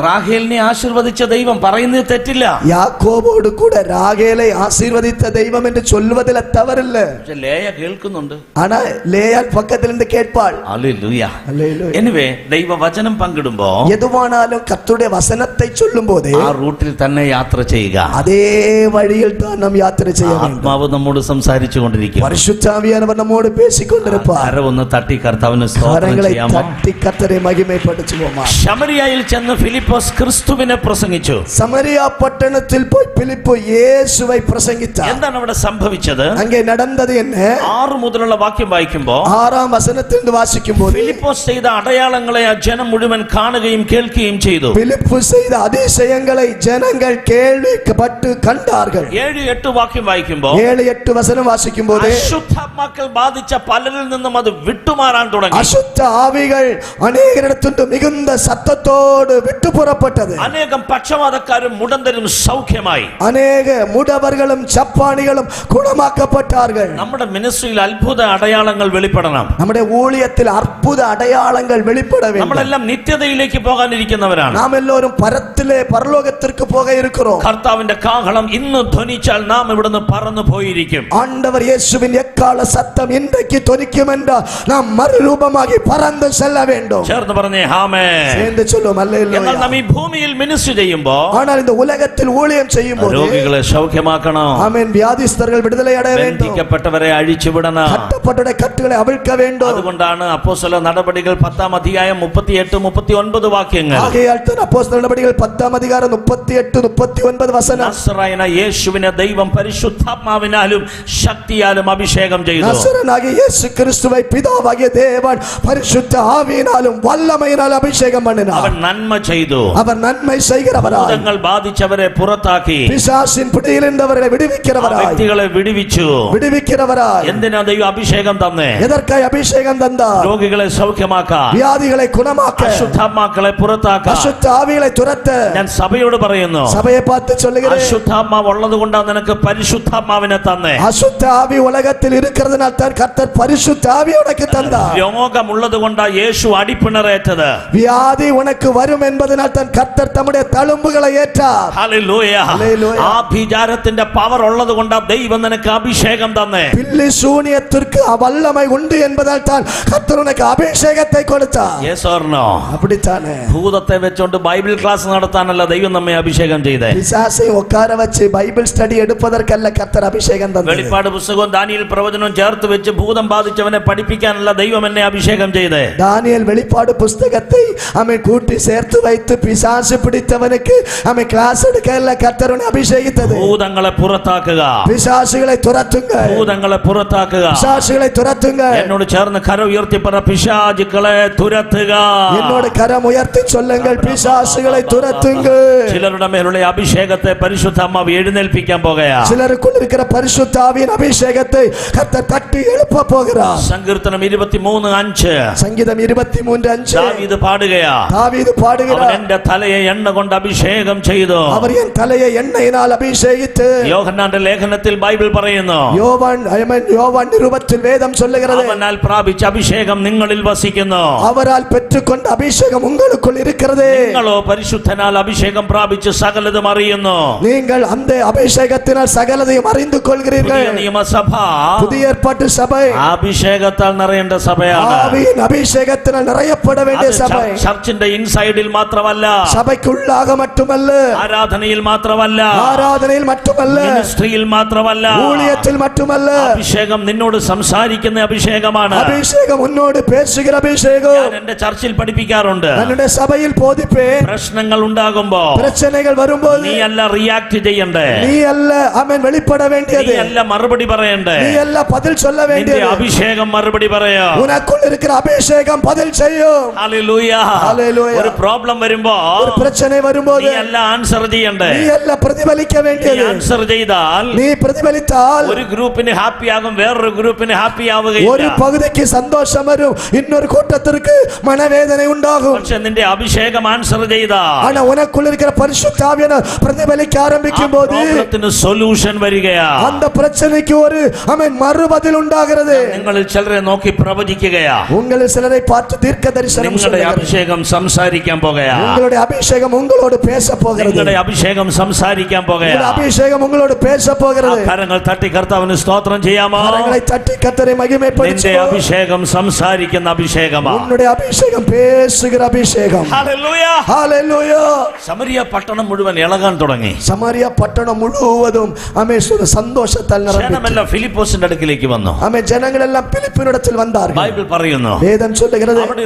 A: റാഹേലിനെ ആശീർവദിച്ച ദൈവം പറയുന്നത് തെറ്റില്ല.
B: യാക്കോബോട് കൂടെ റാഹേലെ ആശീർവദിച്ച ദൈവം എന്ന് ചൊല്ലുവതിൽ തവറില്ല.
A: പക്ഷെ ലേയ കേൾക്കുന്നുണ്ട്.
B: ആനാ ലേയാൽ പക്കത്തിൽ നിന്ന് കേൾപ്പാൾ.
A: ഹല്ലേലൂയ.
B: ഹല്ലേലൂയ.
A: എനിവേ ദൈവവചനം പങ്കിടുമ്പോ
B: എതുവാണാലും കർത്തരുടെ വചനത്തെ ചൊല്ലുമ്പോൾ
A: ആ റൂട്ടിൽ തന്നെ യാത്ര ചെയ്യുക.
B: അതേ വഴിയിൽ தான் നാം യാത്ര ചെയ്യണം.
A: ആത്മാവ് നമ്മോട് സംസാരിച്ചു കൊണ്ടിരിക്കും.
B: പരിശുദ്ധാവിയാനവർ നമ്മോട് പേശിക്കൊണ്ടിരിപ്പാർ.
A: ഒന്ന് തട്ടി കർത്താവിന് സ്തോത്രം ചെയ്യാമോ?
B: തട്ടി കർത്തരെ മഹിമപ്പെടുത്തു പോകാം.
A: ശമരിയയിൽ ചെന്ന് ഫിലിപ്പോസ് ക്രിസ്തുവിനെ പ്രസംഗിച്ചു.
B: സമരിയ പട്ടണത്തിൽ പോയി ഫിലിപ്പ് യേശുവെ പ്രസംഗിച്ചാർ.
A: എന്താണ് അവിടെ സംഭവിച്ചത്?
B: അங்கே നടന്നത് என்ன?
A: 6 മുതലുള്ള വാക്യം വായിക്കുമ്പോൾ,
B: 6-ാം വചനത്തിൽ നിന്ന് വായിക്കുമ്പോൾ,
A: ഫിലിപ്പോസ് ചെയ്ത അടയാളങ്ങളെ ആ ജനം മുഴുവൻ കാണുകയും കേൾക്കുകയും ചെയ്തു.
B: ഫിലിപ്പ് ചെയ്ത അതിശയങ്ങളെ ജനങ്ങൾ കേൾവിക്കപ്പെട്ടു കണ്ടാர்கள்.
A: 7-8 വാക്യം വായിക്കുമ്പോൾ,
B: 7-8 വചനം വായിക്കുമ്പോൾ,
A: അശുദ്ധാത്മാക്കൾ ബാധിച്ച പലരിൽ നിന്നും അത് വിട്ടുമാറാൻ തുടങ്ങി.
B: അശുദ്ധ ആവികൾ അനേകരിടത്തുനിന്ന് മികുന്ന സത്തത്തോട് വിട്ടുപുറപ്പെട്ടത്.
A: അനേകം പക്ഷവാതക്കാരും മുടന്തരും സൗഖ്യമായി.
B: അനേക മുടവர்களுം ചപ്പാണികളും ഗുണമാക്കപ്പെട്ടാர்கள்.
A: നമ്മുടെ മിനിസ്ട്രിയിൽ അത്ഭുത അടയാളങ്ങൾ വെളിപ്പെടണം.
B: നമ്മുടെ ഊഴിയത്തിൽ അത്ഭുത അടയാളങ്ങൾ വെളിപ്പെട வேண்டும்.
A: നമ്മളെല്ലാം നിത്യതയിലേക്ക് പോകാനിരിക്കുന്നവരാണ്.
B: നാം എല്ലാവരും പരത്തിലെ പരലോകത്തിற்கு പോക இருக்கிறோம்.
A: കർത്താവിന്റെ കാഹളം ഇന്ന് ധ്വനിച്ചാൽ നാം ഇവിടുന്ന് പറന്നു പോയിരിക്കും.
B: ஆண்டவர் இயேசுவின் எக்கால சத்தம் இன்றைக்கு தொனிக்குமென்றால் நாம் மறுரூபமாகி பறந்து செல்ல வேண்டும்.
A: ചേർന്ന് പറഞ്ഞേ ആമേൻ.
B: சேர்ந்து சொல்லுவோம் அல்லேலூயா.
A: എന്നാൽ നാം ഈ ഭൂമിയിൽ മിനിസ്ട്രി ചെയ്യുമ്പോൾ,
B: ஆனால் இந்த உலகத்தில் ஊழியம் செய்யும்போது
A: രോഗികളെ സൗഖ്യമാക്കണം.
B: ஆமென். வியாதிஸ்தர்கள் விடுதலை அடைய வேண்டும்.
A: ബന്ധിക്കപ്പെട്ടവരെ അഴിച്ചുവിടണം.
B: கட்டப்பட்டவருடைய കட்டுകളെ അവിழ்க்க வேண்டும்.
A: അതുകൊണ്ടാണ് അപ്പോസ്തല നടപടികൾ 10-ാം അധ്യായം 38-39 വാക്യങ്ങൾ.
B: ஆகையால் தான் அப்போஸ்தலர் நடபடிகள் 10-ாம் அதிகாரம் 38-39 വസനം.
D: നസ്രായന യേശുവിനെ ദൈവം പരിശുദ്ധാത്മാവിനാലും ശക്തിയാലും അഭിഷേകം ചെയ്തു.
B: നസ്രനാകിയ യേശു ക്രിസ്തുവை പിതാവാകിയ ദേവൻ പരിശുദ്ധ ആവിயினாலும் വല്ലമയിனாலும் അഭിഷേകം பண்ணினார்.
D: അവൻ നന്മ ചെയ്തു.
B: அவர் நன்மை செய்கிறவராய்,
D: ഭൂതങ്ങൾ ബാധിച്ചവരെ പുറത്താക്കി,
B: പിശാചിൻ പിടിയിൽ இருந்தவர்களை വിടുവിக்கிறவராய்,
D: വ്യക്തികളെ വിടുവിച്ചു.
B: വിടുവിக்கிறவராய்.
D: എന്തിനാ ദൈവം അഭിഷേകം തന്നെ?
B: എதற்காய் അഭിഷേകം തந்தார்?
D: രോഗികളെ സൗഖ്യമാക്കാൻ,
B: വ്യാധികളെ ഗുണമാക്കാൻ,
D: അശുദ്ധാത്മാക്കളെ പുറത്താക്കാൻ.
B: അശുദ്ധ ആവികളെ തുരത്ത
D: ഞാൻ സഭയോട് പറയുന്നു,
B: സഭയെ பார்த்து சொல்லுகிறேன்,
D: അശുദ്ധാത്മാവ് ഉള്ളത് കൊണ്ടാണ് നിനക്ക് പരിശുദ്ധാത്മാവിനെ തന്നെ.
B: അശുദ്ധ ആവി ഉലകത്തിൽ இருக்கிறதுனால தான் கர்த்தர் பரிசுத்த ஆவி உனக்கு தந்தார்.
D: രോഗമുള്ളത് കൊണ്ടാ യേശു അടിപ്പിണറേറ്റത്.
B: വ്യാധി உனக்கு வரும் என்பதனால் தான் கர்த்தர் தம்முடைய தழும்புகளை ஏற்றார்.
D: ഹല്ലേലൂയ.
B: ഹല്ലേലൂയ.
D: ആഭിചാരത്തിന്റെ പവർ ഉള്ളത് കൊണ്ടാ ദൈവം നിനക്ക് അഭിഷേകം തന്നെ.
B: பில்லி சூனியத்திற்கு வல்லமை உண்டு என்பதால் தான் கர்த்தர் உனக்கு அபிஷேகத்தை கொடுத்தார்.
D: Yes or no?
B: அப்படித்தானே?
D: ഭൂതത്തെ വെച്ചോണ്ട് ബൈബിൾ ക്ലാസ് നടത്താനല്ല ദൈവം നമ്മെ അഭിഷേകം ചെയ്തേ.
B: പിശാചை ഉட்கார வச்சு பைபிள் ஸ்டடி எடுப்பதற்கல்ல கர்த்தர் அபிஷேகம் தந்தார்.
D: വെളിപ്പാട് പുസ്തകവും ദാനിയേൽ പ്രവചനവും ചേർത്ത് വെച്ച് ഭൂതം ബാധിച്ചവനെ പഠിപ്പിക്കാനല്ല ദൈവം എന്നെ അഭിഷേകം ചെയ്തേ.
B: தானியேல் வெளிப்பாடு புஸ்தகத்தை அவன் கூட்டி சேர்த்து வைத்து பிசாசு பிடித்தவனுக்கு அவன் கிளாஸ் எடுக்கல கர்த்தர் உன்னை அபிஷேகித்தது.
D: ഭൂതങ്ങളെ പുറത്താക്കുക,
B: பிசாசுகளை துரத்துங்க,
D: ഭൂതങ്ങളെ പുറത്താക്കുക.
B: பிசாசுகளை துரத்துங்க.
D: എന്നോട് ചേർന്ന് കരം ഉയർത്തി പറ, പിശാചുക്കളെ തുരത്തുക.
B: என்னோட கரம் உயர்த்தி சொல்லுங்கள், பிசாசுகளை துரத்துங்க.
D: ചിലരുടെ മേലുള്ള അഭിഷേകത്തെ പരിശുദ്ധാത്മാവ് എഴുന്നേൽപ്പിക്കാൻ പോകുകയാ.
B: சிலருக்குள் இருக்கிற பரிசுத்த ஆவியின் அபிஷேகத்தை கர்த்தர் தட்டி எழுப்ப போகிறார்.
D: സങ്കീർത്തനം 23:5
B: சங்கீதம் 23:5
D: ദാവീദ് പാടുകയാ.
B: தாவீது
D: അവൻ
B: பாடுகிறார்,
D: എന്റെ തലയെ എണ്ണ കൊണ്ട് അഭിഷേകം ചെയ്തു.
B: அவர் என் தலையை எண்ணெயினால் அபிஷேகித்து.
D: യോഹന്നാന്റെ ലേഖനത്തിൽ ബൈബിൾ പറയുന്നു,
B: யோவான் நிருபத்தில் வேதம் சொல்லுகிறது,
D: അവനാൽ പ്രാപിച്ച അഭിഷേകം നിങ്ങളിൽ വസിക്കുന്നു.
B: அவரால் பெற்றுக்கொண்ட அபிஷேகம் உங்களுக்குள் இருக்கிறது.
D: നിങ്ങളോ പരിശുദ്ധനാൽ അഭിഷേകം പ്രാപിച്ച് സകലതും അറിയുന്നു.
B: நீங்கள் அந்த அபிஷேகத்தினால் சகலதையும் அறிந்து கொள்கிறீர்கள்.
D: പുതിയ നിയമസഭ
B: புதிய ஏற்பாட்டு சபை
D: അഭിഷേകത്താൽ നിറയേണ്ട സഭയാണ്.
B: ஆவியின் அபிஷேகத்தினால் நிறையப்பட வேண்டிய சபை.
D: ചർച്ചിന്റെ ഇൻസൈഡിൽ മാത്രമല്ല,
B: சபைக்குள்ளாக மட்டுமல்ல,
D: ആരാധനയിൽ മാത്രമല്ല,
B: ஆராதனையில் மட்டுமல்ல,
D: മിനിസ്ട്രിയിൽ മാത്രമല്ല,
B: ஊழியத்தில் மட்டுமல்ல.
D: അഭിഷേകം നിന്നോട് സംസാരിക്കുന്ന അഭിഷേകമാണ്.
B: அபிஷேகம் உன்னோடு பேசுகிற அபிஷேகம்.
D: ഞാൻ എന്റെ ചർച്ചിൽ പഠിപ്പിക്കാറുണ്ട്,
B: என்னுடைய சபையில் போதிப்பேன்.
D: പ്രശ്നങ്ങൾ ഉണ്ടാകുമ്പോ
B: பிரச்சனைகள் வரும்போது
D: നീ അല്ല റിയാക്ട് ചെയ്യണ്ടേ,
B: நீ அல்ல அவன் வெளிப்பட
D: നീ
B: வேண்டியது,
D: അല്ല മറുപടി പറയണ്ടേ,
B: நீ அல்ல பதில் சொல்ல
D: നിന്റെ
B: வேண்டியது.
D: അഭിഷേകം മറുപടി പറയാ.
B: உனக்குள் இருக்கிற அபிஷேகம் பதில் செய்யும்.
D: ഹല്ലേലൂയ.
B: ഹല്ലേലൂയ.
D: ഒരു പ്രോബ്ലം വരുമ്പോ
B: ஒரு பிரச்சனை வரும்போது
D: നീ അല്ല ആൻസർ ചെയ്യണ്ടേ,
B: நீ அல்ல பிரதிபலிக்க
D: നീ
B: வேண்டியது.
D: ആൻസർ ചെയ്താൽ
B: நீ பிரதிபலித்தால்
D: ഒരു ഗ്രൂപ്പിന് ഹാപ്പി ആകും, വേറൊരു ഗ്രൂപ്പിന് ഹാപ്പി
B: ஒரு
D: ആവുകയില്ല.
B: பகுதிக்கு சந்தோஷம் வரும், இன்னொரு கூட்டத்திற்கு மனவேதனை உண்டாகும்.
D: പക്ഷെ നിന്റെ അഭിഷേകം ആൻസർ ചെയ്താൽ
B: ஆனா உனக்குள் இருக்கிற பரிசுத்த ஆவியானவர் பிரதிபலிக்க ஆரம்பிக்கும் போது
D: പ്രോബ്ലത്തിന് സൊല്യൂഷൻ വരികയാ.
B: அந்த பிரச்சனைக்கு ஒரு மறுபதில் உண்டாகிறது.
D: നിങ്ങളിൽ ചിലരെ നോക്കി പ്രവചിക്കുകയാ.
B: உங்களில் சிலரை பார்த்து தீர்க்க தரிசனம்
D: നിങ്ങളുടെ
B: சொல்லுகிறது.
D: അഭിഷേകം സംസാരിക്കാൻ പോകുകയാ.
B: உங்களுடைய அபிஷேகம் உங்களோடு பேச போகிறது.
D: നിങ്ങളുടെ അഭിഷേകം സംസാരിക്കാൻ പോകുകയാ.
B: உங்களுடைய அபிஷேகம் உங்களோடு பேச போகிறது.
D: കരങ്ങൾ തട്ടി കർത്താവിന് സ്തോത്രം ചെയ്യാമോ?
B: கரங்களை தட்டி கர்த்தரை
D: നിന്റെ
B: மகிமைப்படுத்துவோம்.
D: അഭിഷേകം സംസാരിക്കുന്ന അഭിഷേകമാ.
B: உன்னுடைய அபிஷேகம் பேசுகிற அபிஷேகம்.
D: ഹല്ലേലൂയ.
B: ஹalleluya.
D: സമരിയ പട്ടണം മുഴുവൻ ഇളകാൻ തുടങ്ങി.
B: சமாரியா பட்டணம் முழுவதும் சந்தோஷத்தால் நிரம்பிற்று.
D: ജനമെല്ലാം ഫിലിപ്പോസിന്റെ അടുക്കിലേക്ക് വന്നു.
B: ஜனங்கள் எல்லாம் பிலிப்பினிடத்தில் வந்தார்கள்.
D: ബൈബിൾ പറയുന്നു,
B: வேதம் சொல்லுகிறது,
D: അവിടെ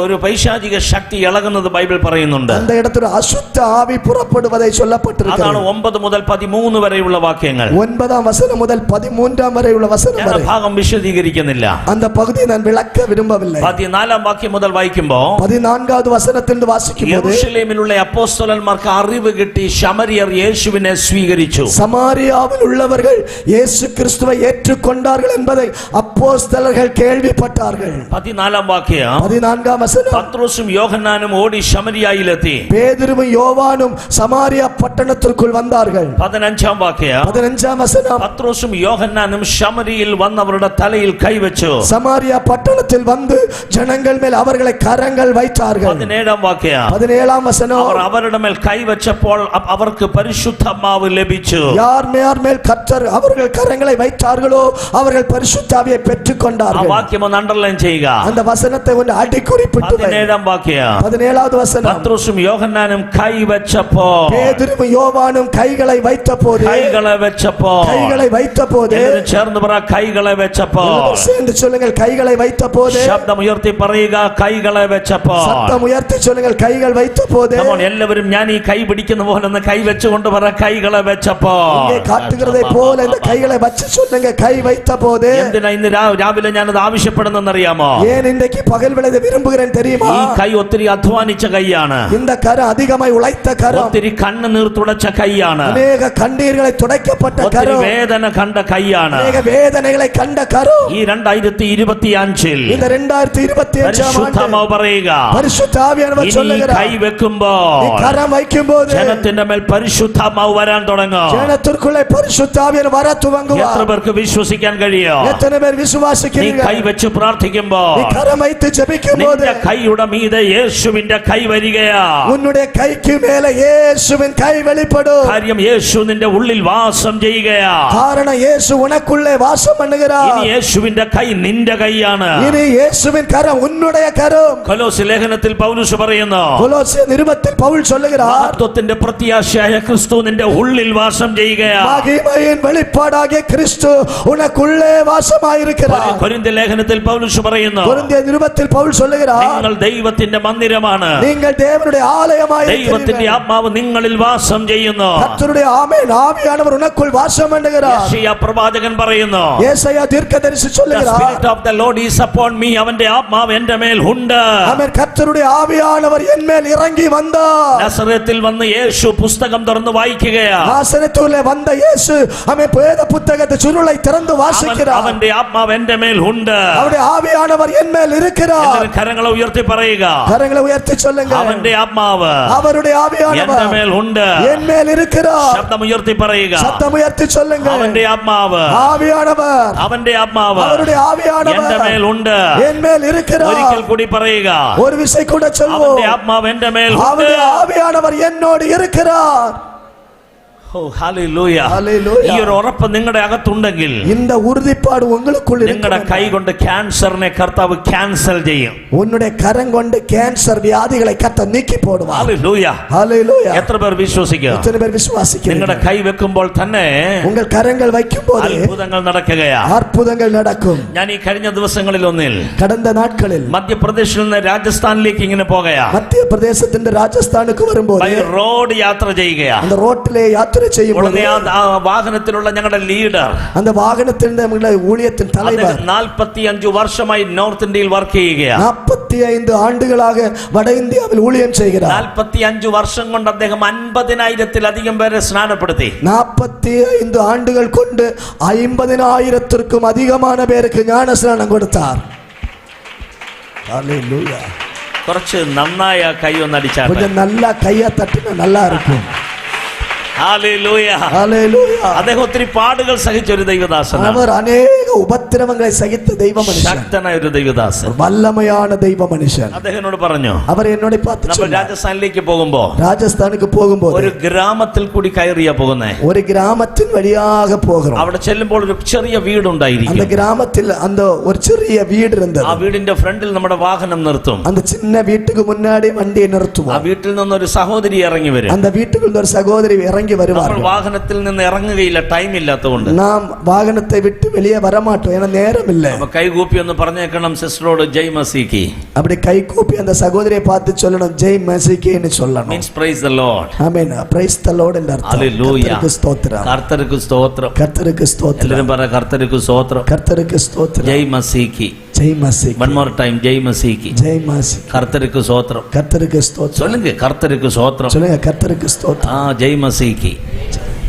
D: ഒരു പൈശാചിക ശക്തി ഇളകുന്നത് ബൈബിൾ പറയുന്നുണ്ട്.
B: அந்த இடத்துல அசுத்த ஆவி புறப்படுவதை
D: അതാണ്
B: சொல்லப்பட்டிருக்கிறது.
D: 9 മുതൽ 13 വരെയുള്ള വാക്യങ്ങൾ.
B: 9ஆம் வசனம் முதல் 13ஆம் வரை உள்ள வசனம்
D: ഞാൻ
B: வரை
D: ഭാഗം വിശദീകരിക്കുന്നില്ല.
B: அந்த பகுதியை நான் விளக்க விரும்பவில்லை.
D: 14 വാക്യം മുതൽ വായിക്കുമ്പോ
B: 14வது வசனத்திலிருந்து வாசிக்கும்போது,
D: യെരൂശലേമിലുള്ള അപ്പോസ്തലന്മാർക്ക് അറിവ് കിട്ടി, ശമരിയർ യേശുവിനെ സ്വീകരിച്ചു.
B: சமாரியாவில் உள்ளவர்கள் இயேசு கிறிஸ்துவை ஏற்றுக்கொண்டார்கள் என்பதை அப்போஸ்தலர்கள் கேள்விப்பட்டார்கள்.
D: 14 വാക്യം,
B: 14ஆம் வசனம்,
D: പത്രോസും യോഹന്നാനും ഓടി ശമരിയായിലെത്തി.
B: பேதுருவும் யோவானும் சமாரியா பட்டணத்திற்குள் வந்தார்கள்.
D: 15 വാക്യം,
B: 15ஆம் வசனம்,
D: പത്രോസും യോഹന്നാനും ശമരിയിൽ വന്നവരുടെ തലയിൽ കൈവച്ചു.
B: சமாரியா பட்டணத்தில் வந்து ஜனங்கள் மேல் அவர்களை கரங்கள் வைத்தார்கள்.
D: 17 വാക്യം,
B: 17ஆம் வசனம்,
D: അവർ അവരുടെ മേൽ കൈവച്ചപ്പോൾ അവർക്ക് പരിശുദ്ധാത്മാവ് ലഭിച്ചു.
B: யார் மேல் கர்த்தர் அவர்கள் கரங்களை வைத்தார்களோ அவர்கள் பரிசுத்த ஆவியை பெற்றுக்
D: ആ
B: கொண்டார்கள்.
D: വാക്യം ഒന്ന് അണ്ടർലൈൻ ചെയ്യുക.
B: அந்த வசனத்தை ஒன்று அடிக்குறிப்பிட்டு வை.
D: 17 വാക്യം,
B: 17வது வசனம்,
D: പത്രോസും യോഹന്നാനും കൈവച്ചപ്പോ,
B: பேதுருவும் யோவானும் கைகளை வைத்தபோது,
D: കൈകളെ വെച്ചപ്പോ,
B: கைகளை வைத்தபோது,
D: എല്ലാവരും ചേർന്ന് പറ, കൈകളെ വെച്ചപ്പോ.
B: எல்லாரும் சேர்ந்து சொல்லுங்கள், கைகளை வைத்தபோது.
D: ശബ്ദം ഉയർത്തി പറയുക, കൈകളെ വെച്ചപ്പോ.
B: சத்தம் உயர்த்தி சொல்லுங்கள், கைகள் வைத்தபோது.
D: എല്ലാവരും ഞാൻ ഈ കൈ പിടിക്കുന്ന പോലെ ഒന്ന് കൈ വെച്ചുകൊണ്ട് പറ കൈകളെ വെച്ചപ്പോ.
B: இங்கே காட்டுகிறதை போல இந்த கைகளை வச்சு சொல்லுங்க. கை வைத்த போது.
D: എന്തിനാ ഇന്ന് രാവിലെ ഞാനത് ആവശ്യപ്പെടുന്നെന്നറിയാമോ?
B: ஏன் இன்றைக்கு பகல் வேளையில விரும்புகிறேன் தெரியுமா?
D: ഈ കൈ ഒത്തിരി അധ്വാനിച്ച കൈയാണ്.
B: இந்த கரம் அதிகமாய் உழைத்த கரம்.
D: ഒത്തിരി കണ്ണുനീർ തുടച്ച കൈയാണ്.
B: அநேக கண்ணீர்களை துடைக்கப்பட்ட
D: ഒത്തിരി
B: கரம்.
D: വേദന കണ്ട കൈയാണ്.
B: அநேக வேதனைகளை கண்ட கரம்.
D: ഈ 2025
B: இந்த 2025
D: പരിശുദ്ധാത്മാവ് പറയുക,
B: பரிசுத்த ஆவியானவர்
D: ഇനി
B: சொல்லுகிறார்,
D: കൈ വെക്കുമ്പോ
B: நீ கரம் வைக்கும்போது
D: ജനത്തിന്റെ മേൽ പരിശുദ്ധാത്മാവ് വരാൻ തുടങ്ങും.
B: ஜனத்திற்குள்ளே பரிசுத்த ஆவியானவர் வர
D: എത്ര
B: துவங்குவார்.
D: പേർക്ക് വിശ്വസിക്കാൻ കഴിയോ?
B: எத்தனை பேர்
D: നീ
B: விசுவாசிக்கிறீர்கள்?
D: കൈ വെച്ച് പ്രാർത്ഥിക്കുമ്പോ
B: நீ கரம் வைத்து ஜெபிக்கும்போது
D: നിന്റെ കൈയുടെ മീതെ യേശുവിന്റെ കൈ വരികയാ.
B: உன்னுடைய கைக்கு மேல இயேசுவின் கை வெளிப்படும்.
D: കാര്യം യേശു നിന്റെ ഉള്ളിൽ വാസം ചെയ്യുകയാ.
B: காரணம் இயேசு உனக்குள்ளே வாசம் பண்ணுகிறார்.
D: ഇനി യേശുവിന്റെ കൈ നിന്റെ കൈയാണ്.
B: இனி இயேசுவின் கரம் உன்னுடைய கரம்.
D: കൊലോസ്യ ലേഖനത്തിൽ പൗലോസ് പറയുന്നു,
B: கொலோசிய நிருபத்தில் பவுல் சொல்லுகிறார்,
D: മഹത്വത്തിന്റെ പ്രത്യാശയായ ക്രിസ്തു നിന്റെ ഉള്ളിൽ വാസം ചെയ്യുകയാ.
B: மகிமையின் வெளிப்பாடாகிய கிறிஸ்து உனக்குள்ளே வாசமாயிருக்கிறார்.
D: കൊരിന്ത്യർ ലേഖനത്തിൽ പൗലോസ് പറയുന്നു,
B: கொரிந்திய நிருபத்தில் பவுல் சொல்லுகிறார்,
D: നിങ്ങൾ ദൈവത്തിന്റെ മന്ദിരമാണ്.
B: நீங்கள் தேவனுடைய
D: ദൈവത്തിന്റെ
B: ஆலயமாயிருக்கிறீர்கள்.
D: ആത്മാവ് നിങ്ങളിൽ വാസം ചെയ്യുന്നു.
B: கர்த்தருடைய ஆவியானவர் உனக்குள் வாசம் பண்ணுகிறார்.
D: യെശയ്യാ പ്രവാചകൻ പറയുന്നു,
B: ஏசாயா தீர்க்கதரிசி
D: The
B: சொல்லுகிறார்,
D: spirit of the Lord is upon me. അവന്റെ ആത്മാവ് എന്റെ മേൽ ഉണ്ട്.
B: ஆமென். கர்த்தருடைய ஆவியானவர் என் மேல் இறங்கி வந்தார்.
D: നസറേത്തിൽ വന്ന് യേശു പുസ്തകം തുറന്ന് വായിക്കുകയാ.
B: நாசரேத்திலே வந்த இயேசு ஆமென் வேத புத்தகத்தை சுருளை திறந்து வாசிக்கிறார்.
D: അവന്റെ ആത്മാവ് എന്റെ മേൽ ഉണ്ട്.
B: அவருடைய ஆவியானவர் என் மேல் இருக்கிறார்.
D: എല്ലാവരും കരങ്ങളെ ഉയർത്തി പറയുക,
B: கரங்களை உயர்த்தி சொல்லுங்க,
D: അവന്റെ ആത്മാവ്
B: அவருடைய
D: എന്റെ
B: ஆவியானவர்
D: മേൽ ഉണ്ട്.
B: என் மேல் இருக்கிறார்.
D: ശബ്ദം ഉയർത്തി പറയുക,
B: சத்தம் உயர்த்தி சொல்லுங்க,
D: അവന്റെ ആത്മാവ്
B: ஆவியானவர்
D: അവന്റെ ആത്മാവ്
B: அவருடைய
D: എന്റെ
B: ஆவியானவர்
D: മേൽ ഉണ്ട്.
B: என் மேல் இருக்கிறார்.
D: ഒരിക്കൽ കൂടി പറയുക,
B: ஒரு விசை கூட சொல்வோம்,
D: അവന്റെ ആത്മാവ് എന്റെ മേൽ ഉണ്ട്.
B: அவருடைய ஆவியானவர் என்னோடு இருக்கிறார்.
D: ഓ ഹല്ലേലൂയ.
B: ഹല്ലേലൂയ.
D: ഈ ഒരു ഉറപ്പ് നിങ്ങളുടെ അകത്തുണ്ടെങ്കിൽ
B: இந்த உறுதிப்பாடு உங்களுக்குள்
D: നിങ്ങളുടെ കൈ കൊണ്ട് ക്യാൻസറിനെ കർത്താവ് ക്യാൻസൽ ചെയ്യും.
B: உன்னுடைய கரம் கொண்டு கேன்சர் வியாதிகளை கர்த்தர் நீக்கி போடுவார்.
D: ഹല്ലേലൂയ.
B: ஹalleluya.
D: എത്ര പേർ വിശ്വസിക്കുക?
B: எத்தனை பேர் விசுவாசிக்கிறீர்கள்?
D: നിങ്ങളുടെ കൈ വെക്കുമ്പോൾ തന്നെ
B: உங்கள் கரங்கள் வைக்கும்போது
D: അത്ഭുതങ്ങൾ നടക്കുകയാ.
B: அற்புதங்கள் நடக்கும்.
D: ഞാൻ ഈ കഴിഞ്ഞ ദിവസങ്ങളിൽ ഒന്നിൽ
B: கடந்த நாட்களில்
D: മധ്യപ്രദേശിൽ നിന്ന് രാജസ്ഥാനിലേക്ക് ഇങ്ങനെ പോകയാ.
B: மத்திய பிரதேசத்தின் ராஜஸ்தானுக்கு வரும்போது
D: റോഡ് യാത്ര ചെയ്യുകയാ.
B: அந்த ரோட்டிலே யாத்திரை செய்யும்போது
D: ഉടനെ ആ വാഹനത്തിലുള്ള ഞങ്ങളുടെ ലീഡർ,
B: அந்த வாகனத்தில் நம்முடைய ஊழியத்தின் தலைவர்
D: 45 വർഷമായി നോർത്ത് ഇന്ത്യയിൽ വർക്ക് ചെയ്യുകയാണ്.
B: 45 ஆண்டுகளாக வட இந்தியாவில் ஊழியம் செய்கிறார்.
D: 45 വർഷം കൊണ്ട് അദ്ദേഹം 50,000-ത്തിലധികം പേരെ സ്നാനപ്പെടുത്തി.
B: 45 ஆண்டுகள் கொண்டு 50,000-த்திற்கும் அதிகமான பேருக்கு ஞானஸ்நானம் கொடுத்தார். ஹalleluya.
D: കുറച്ച് നന്നായ കൈ ഒന്നടിച്ചാട്ടെ.
B: கொஞ்சம் நல்லா கையை தட்டினா நல்லா இருக்கும்.
D: ഹല്ലേലൂയ.
B: ஹalleluya.
D: അദ്ദേഹം ഒത്തിരി പാടുകൾ സഹിച്ച ഒരു ദൈവദാസനാണ്.
B: அவர் அநேக உபத்திரவங்களை சகித்த தெய்வ மனுஷன்.
D: ശക്തനായ ഒരു ദൈവദാസൻ.
B: வல்லமையான தெய்வ மனுஷன்.
D: അദ്ദേഹം എന്നോട് പറഞ്ഞു,
B: அவர் என்னோட பார்த்து
D: നമ്മൾ
B: சொன்னார்,
D: രാജസ്ഥാനിലേക്ക് പോകുമ്പോ
B: ராஜஸ்தானுக்கு போகும்போது
D: ഒരു ഗ്രാമത്തിൽ കൂടി കയറിയാ പോകുന്നേ.
B: ஒரு கிராமத்தின் வழியாக போகிறோம்.
D: അവിടെ ചെല്ലുമ്പോൾ ഒരു ചെറിയ
B: அந்த
D: വീടുണ്ടായിരിക്കും.
B: கிராமத்தில் அந்த ஒரு சிறிய வீடு இருந்தது.
D: ആ വീടിന്റെ ഫ്രണ്ടിൽ നമ്മുടെ വാഹനം നിർത്തും.
B: அந்த சின்ன வீட்டுக்கு முன்னாடி வண்டியை
D: ആ
B: நிறுத்துவோம்.
D: വീട്ടിൽ നിന്നൊരു സഹോദരി ഇറങ്ങി വരും.
B: அந்த வீட்டுக்குள்ள ஒரு சகோதரி இறங்கி
D: നമ്മൾ
B: வருவார்கள்.
D: വാഹനത്തിൽ നിന്ന് ഇറങ്ങുകയില്ല, ടൈം ഇല്ലാത്തതുകൊണ്ട്.
B: நாம் വാഹനத்தை விட்டு வெளியே வர மாட்டோம், ஏன்னா நேரம் இல்லை.
D: അപ്പൊ കൈ കൂപ്പി ഒന്ന് പറഞ്ഞേക്കണം സിസ്റ്ററോട് ജയ് മസീക്ക്.
B: அப்படி கை கூப்பி அந்த சகோதரியை பார்த்து சொல்லணும், ஜெய் மசீகேன்னு சொல்லணும்.
D: Means praise the Lord.
B: Amen. Praise the Lord என்ற அர்த்தம்.
D: ഹല്ലേലൂയ.
B: கர்த்தருக்கு ஸ்தோத்திரம்.
D: കർത്തർക്ക് സ്തോത്രം.
B: கர்த்தருக்கு ஸ்தோத்திரம்.
D: എല്ലാവരും പറ കർത്തർക്ക് സ്തോത്രം.
B: கர்த்தருக்கு ஸ்தோத்திரம்.
D: ജയ് മസീക്ക്.
B: ஜெய் மசீக்.
D: വൺ മോർ ടൈം ജയ് മസീക്ക്.
B: ஜெய் மசீக்.
D: കർത്തർക്ക് സ്തോത്രം.
B: கர்த்தருக்கு ஸ்தோத்திரம்.
D: சொல்லுங்க கர்த்தருக்கு ஸ்தோத்திரம்.
B: சொல்லுங்க, கர்த்தருக்கு ஸ்தோத்திரம்.
D: ആ ജയ് മസീക്ക്.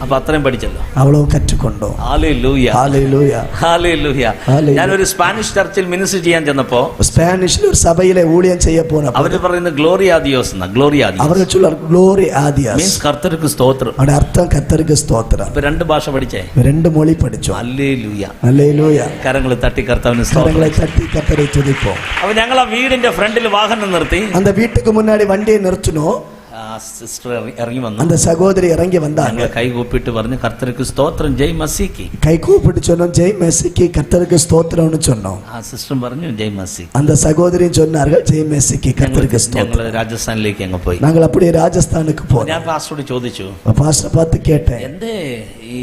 D: അപ്പൊ അത്രയും പഠിച്ചല്ലോ.
B: அவ்வளவு கற்றுக்கொண்டோம்.
D: ഹല്ലേലൂയ.
B: ஹalleluya.
D: ഹല്ലേലൂയ.
B: ഹല്ലേലൂയ.
D: ഞാനൊരു സ്പാനിഷ് ചർച്ചിൽ മിനിസ്റ്റർ ചെയ്യാൻ ചെന്നപ്പോ
B: ஸ்பானிஷ்ல ஒரு சபையிலே ஊழியம் செய்ய போனப்போ
D: അവര് പറയുന്നത് ഗ്ലോറിയാദിയോസ് എന്നാ. ഗ്ലോറിയാദിയോസ്
B: அவர்கள் சொல்றார் glory ஆதியாஸ்.
D: മീൻസ് കർത്തർക്ക് സ്തോത്രം.
B: அதோட அர்த்தம் கர்த்தருக்கு ஸ்தோத்திரம்.
D: ഇപ്പൊ രണ്ട് ഭാഷ പഠിച്ചേ.
B: ரெண்டு மொழி படிச்சோம்.
D: ഹല്ലേലൂയ.
B: ஹalleluya.
D: കരങ്ങൾ തട്ടി കർത്താവിന്
B: கரங்களை
D: സ്തോത്രം.
B: தட்டி கர்த்தரை துதிப்போம்.
D: അപ്പൊ ഞങ്ങൾ ആ വീടിന്റെ ഫ്രണ്ടിൽ വാഹനം നിർത്തി.
B: அந்த வீட்டுக்கு முன்னாடி வண்டியை நிறுத்தினோம்.
D: സിസ്റ്റർ ഇറങ്ങി വന്നു.
B: அந்த சகோதரி இறங்கி வந்தாங்க.
D: ഞങ്ങൾ കൈ കൂപ്പിട്ട് പറഞ്ഞു കർത്തർക്ക് സ്തോത്രം ജയ് മസീക്ക്.
B: கை கூப்பிட்டு சொன்னோம், ஜெய் மெஸ்ஸிக்கு கர்த்தருக்கு ஸ்தோத்திரம்னு சொன்னோம்.
D: ആ സിസ്റ്ററും പറഞ്ഞു ജയ് മസീക്ക്.
B: அந்த சகோதரியும் சொன்னார்கள், ஜெய் மெஸ்ஸிக்கு கர்த்தருக்கு
D: ഞങ്ങൾ
B: ஸ்தோத்திரம்.
D: രാജസ്ഥാനിലേക്ക് അങ്ങ് പോയി.
B: நாங்கள் அப்படியே ராஜஸ்தானுக்கு போனோம்.
D: ഞാൻ പാസ്റ്ററോട് ചോദിച്ചു,
B: பாஸ்டர் பார்த்து கேட்டேன்,
D: എന്തേ ഈ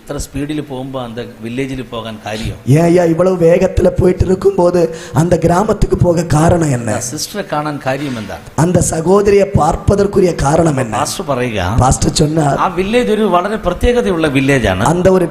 D: ഇത്ര സ്പീഡിൽ പോകുമ്പോ അന്ത വില്ലേജിൽ പോകാൻ കാര്യം?
B: ஏன் ஐயா இவ்வளவு வேகத்தில் பயணத்துல போயிட்டு இருக்கும்போது அந்த கிராமத்துக்கு போக காரணம் என்ன?
A: സിസ്റ്ററെ കാണാൻ കാര്യം എന്താണ്?
B: அந்த சகோதரியை பார்ப்பதற்குரிய காரணம் என்ன?
A: പാസ്റ്റർ പറയുക,
B: பாஸ்டர் சொன்னார்,
A: ആ വില്ലേജ് ഒരു വളരെ പ്രത്യേകതയുള്ള വില്ലേജ് ആണ്.
B: அந்த ஒரு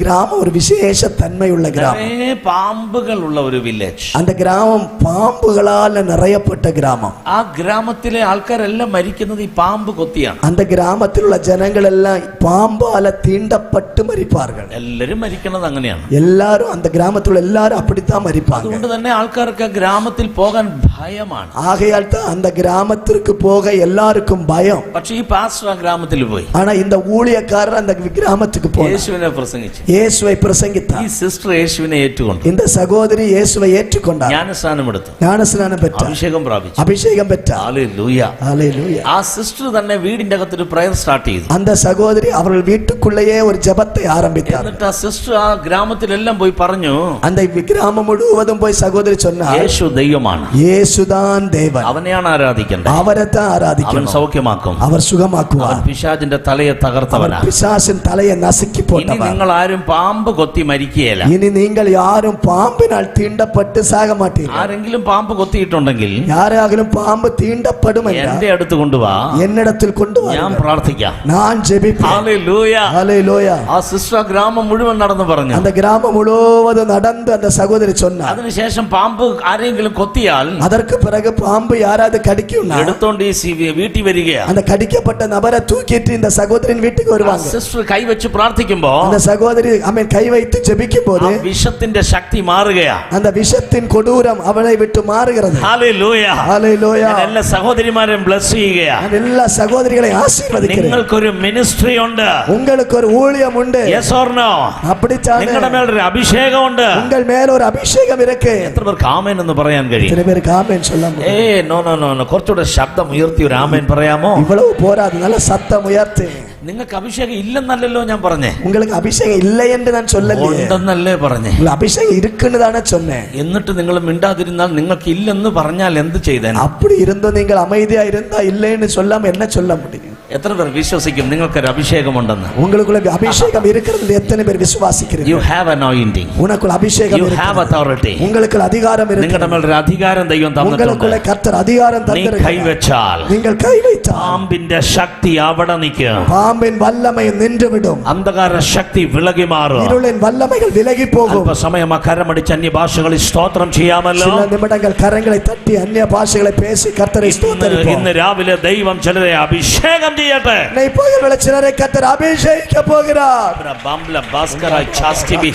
B: கிராமம் ஒரு விசேஷ தன்மையுள்ள கிராமம்.
A: നിറയെ പാമ്പുകൾ ഉള്ള ഒരു വില്ലേജ്.
B: அந்த கிராமம் பாம்புகளால் நிறையப்பட்ட கிராமம்.
A: ആ ഗ്രാമത്തിലെ ആൾക്കാരെല്ലാം മരിക്കുന്നത് ഈ പാമ്പ് കൊത്തിയാണ്.
B: அந்த கிராமத்தில் உள்ள ஜனங்கள் எல்லாம் பாம்பால தீண்டப்பட்டு மரிப்பார்கள்.
A: എല്ലാരും മരിക്കുന്നത് അങ്ങനെയാണ്.
B: எல்லாரும் அந்த கிராமத்துல எல்லாரும் அப்படித்தான் மரிப்பாங்க.
A: അതുകൊണ്ട് തന്നെ ആൾക്കാർക്ക് ആ ഗ്രാമത്തിൽ പോകാൻ ഭയമാണ്.
B: ஆகையால் தான் அந்த கிராமத்திற்கு போக எல்லாருக்கும் பயம்.
A: പക്ഷേ ഈ പാസ്റ്റർ ആ ഗ്രാമത്തിൽ പോയി.
B: ஆனா இந்த ஊழியக்காரர் அந்த கிராமத்துக்கு போய்
A: യേശുവിനെ പ്രസംഗിച്ചു.
B: இயேசுவை பிரசங்கித்தார்.
A: ഈ സിസ്റ്റർ യേശുവിനെ ഏറ്റുകൊണ്ടു.
B: இந்த சகோதரி இயேசுவை ஏற்றுக்கொண்டார்.
A: ജ്ഞാനസ്നാനം എടുത്തു.
B: ஞானஸ்நானம் பெற்றார்.
A: അഭിഷേകം പ്രാപിച്ചു.
B: அபிஷேகம் பெற்றார்.
A: ഹല്ലേലൂയ.
B: ஹல்லேலூயா.
A: ആ സിസ്റ്റർ തന്നെ വീടിന്റെ അകത്തൊരു പ്രയർ സ്റ്റാർട്ട് ചെയ്തു.
B: அந்த சகோதரி அவர்கள் வீட்டுக்குள்ளேயே ஒரு ஜெபத்தை ஆரம்பித்தார்.
A: എന്നിട്ട് ആ സിസ്റ്റർ ആ ഗ്രാമത്തിലെല്ലാം പോയി പറഞ്ഞു,
B: அந்த கிராமம் முழுவதும் போய் சகோதரி சொன்னார்,
A: യേശു ദൈവമാണ്,
B: இயேசுதான் தேவன்,
A: അവനെയാണ് ആരാധിക്കേണ്ടത്,
B: அவரைத்தான்
A: അവൻ
B: ஆராதிக்கணும்,
A: സൗഖ്യമാക്കും,
B: அவர் சுகமாக்குவார்,
A: അവൻ പിശാചിന്റെ തലയെ തകർത്തവനാ.
B: பிசாசின் தலையை நசுக்கி
A: ഇനി
B: போட்டவர்.
A: നിങ്ങൾ ആരും പാമ്പ് കൊത്തി മരിക്കുകയില്ല.
B: இனி நீங்கள் யாரும் பாம்பினால் தீண்டப்பட்டு சாக மாட்டீர்கள்.
A: ആരെങ്കിലും പാമ്പ് കൊത്തിയിട്ടുണ്ടെങ്കിൽ
B: யாராகிலும் பாம்பு தீண்டப்படும்
A: എന്റെ
B: என்றால்
A: അടുത്ത് കൊണ്ടുവാ,
B: என்னிடத்தில் கொண்டு
A: ഞാൻ
B: வாருங்கள்,
A: പ്രാർത്ഥിക്കാം.
B: நான் ஜெபிப்பேன்.
A: ഹല്ലേലൂയ.
B: ஹல்லேலூயா.
A: ആ സിസ്റ്റർ ആ ഗ്രാമം മുഴുവൻ നടന്നു പറഞ്ഞു.
B: அந்த கிராமம் முழுவதும் நடந்து அந்த சகோதரி சொன்னார்.
A: അതിനുശേഷം പാമ്പ് ആരെങ്കിലും കൊത്തിയാൽ
B: அதற்கு பிறகு பாம்பு யாராவது கடிக்கும்னா
A: എടുത്തോണ്ട് ഈ വീട്ടിൽ വരികയാ.
B: அந்த கடிக்கப்பட்ட நபரை தூக்கிட்டு இந்த சகோதரின் வீட்டுக்கு வருவாங்க.
A: സിസ്റ്റർ കൈവച്ച് പ്രാർത്ഥിക്കുമ്പോ
B: அந்த சகோதரி கை வைத்து ஜெபிக்கும் போது
A: ആ വിഷത്തിന്റെ ശക്തി മാറുകയാ.
B: அந்த விஷத்தின் கொடூரம் அவளை விட்டு மாறுகிறது.
A: ഹല്ലേലൂയ.
B: ஹல்லேலூயா.
A: ഞാൻ എല്ലാ സഹോദരിമാരെയും ബ്ലസ് ചെയ്യുകയാ.
B: நான் எல்லா சகோதரிகளையும் ஆசீர்வதிக்கிறேன்.
A: നിങ്ങൾക്കൊരു മിനിസ്ട്രി ഉണ്ട്.
B: உங்களுக்கு ஒரு ஊழியம் உண்டு.
A: Yes or no?
B: அப்படித்தானே?
A: നിങ്ങളുടെ മേൽ ഒരു അഭിഷേകം ഉണ്ട്.
B: உங்கள் மேல ஒரு அபிஷேகம் இருக்கு.
A: എത്ര പേർക്ക് ആമേൻ എന്ന് പറയാൻ കഴിയും?
B: எத்தனை பேருக்கு ஆமென் சொல்ல முடியும்?
A: നോ കുറച്ചുകൂടെ ശബ്ദം ഉയർത്തി ഒരു ആമേൻ പറയാമോ?
B: இவ்வளவு போராது, நல்ல சத்தம் உயர்த்து.
A: നിങ്ങൾക്ക് അഭിഷേകം ഇല്ലെന്നല്ലല്ലോ ഞാൻ പറഞ്ഞേ.
B: உங்களுக்கு அபிஷேகம் இல்லை என்று நான் சொல்லலையே,
A: ഉണ്ടെന്നല്ലേ പറഞ്ഞേ.
B: உங்களுக்கு அபிஷேகம் இருக்குன்னு தானே சொன்னேன்.
A: എന്നിട്ട് നിങ്ങൾ മിണ്ടാതിരുന്നാൽ നിങ്ങൾക്ക് ഇല്ലെന്ന് പറഞ്ഞാൽ എന്ത് ചെയ്തേനെ?
B: அப்படி இருந்தும் நீங்கள் அமைதியா இருந்தா இல்லைன்னு சொல்லாம என்ன சொல்ல முடியும்?
A: എത്ര പേർ വിശ്വസിക്കും നിങ്ങൾക്കൊരു അഭിഷേകമുണ്ടെന്ന്?
B: உங்களுக்குள்ள அபிஷேகம் இருக்கிறது எத்தனை பேர் விசுவாசிக்கிறீர்கள்?
A: You have anointing.
B: உனக்குள்ள அபிஷேகம்
A: You have
B: இருக்கிறது.
A: authority.
B: உங்களுக்கு அதிகாரம்
A: നിങ്ങളുടെ
B: இருக்கிறது.
A: മേൽ ഒരു അധികാരം ദൈവം
B: உங்களுக்குள்ள
A: തന്നിട്ടുണ്ട്.
B: கர்த்தர் அதிகாரம்
A: നീ
B: தந்திருக்கிறார்.
A: കൈവച്ചാൽ
B: நீங்கள் கை வைத்தால்
A: പാമ്പിന്റെ ശക്തി അവിടെ നിൽക്കും.
B: பாம்பின் வல்லமை நின்றுவிடும்.
A: അന്ധകാര ശക്തി വിളകി മാറും.
B: இருளின் வல்லமைகள் விலகி போகும்.
A: അല്പസമയം ആ കരമടിച്ച് അന്യഭാഷകളിൽ സ്തോത്രം ചെയ്യാമല്ലോ.
B: சில நிமிடங்கள் கரங்களை தட்டி அந்நிய பாஷைகளை பேசி கர்த்தரை ஸ்தோத்திரிப்போம்.
A: ഇന്ന് രാവിലെ ദൈവം ചിലരെ അഭിഷേകം ചെയ്യട്ടെ.
B: இப்போது சிலரை கர்த்தர் அபிஷேகிக்க போகிறார்.
A: ബംബ്ല ഭാസ്കര ചാസ്റ്റിബി.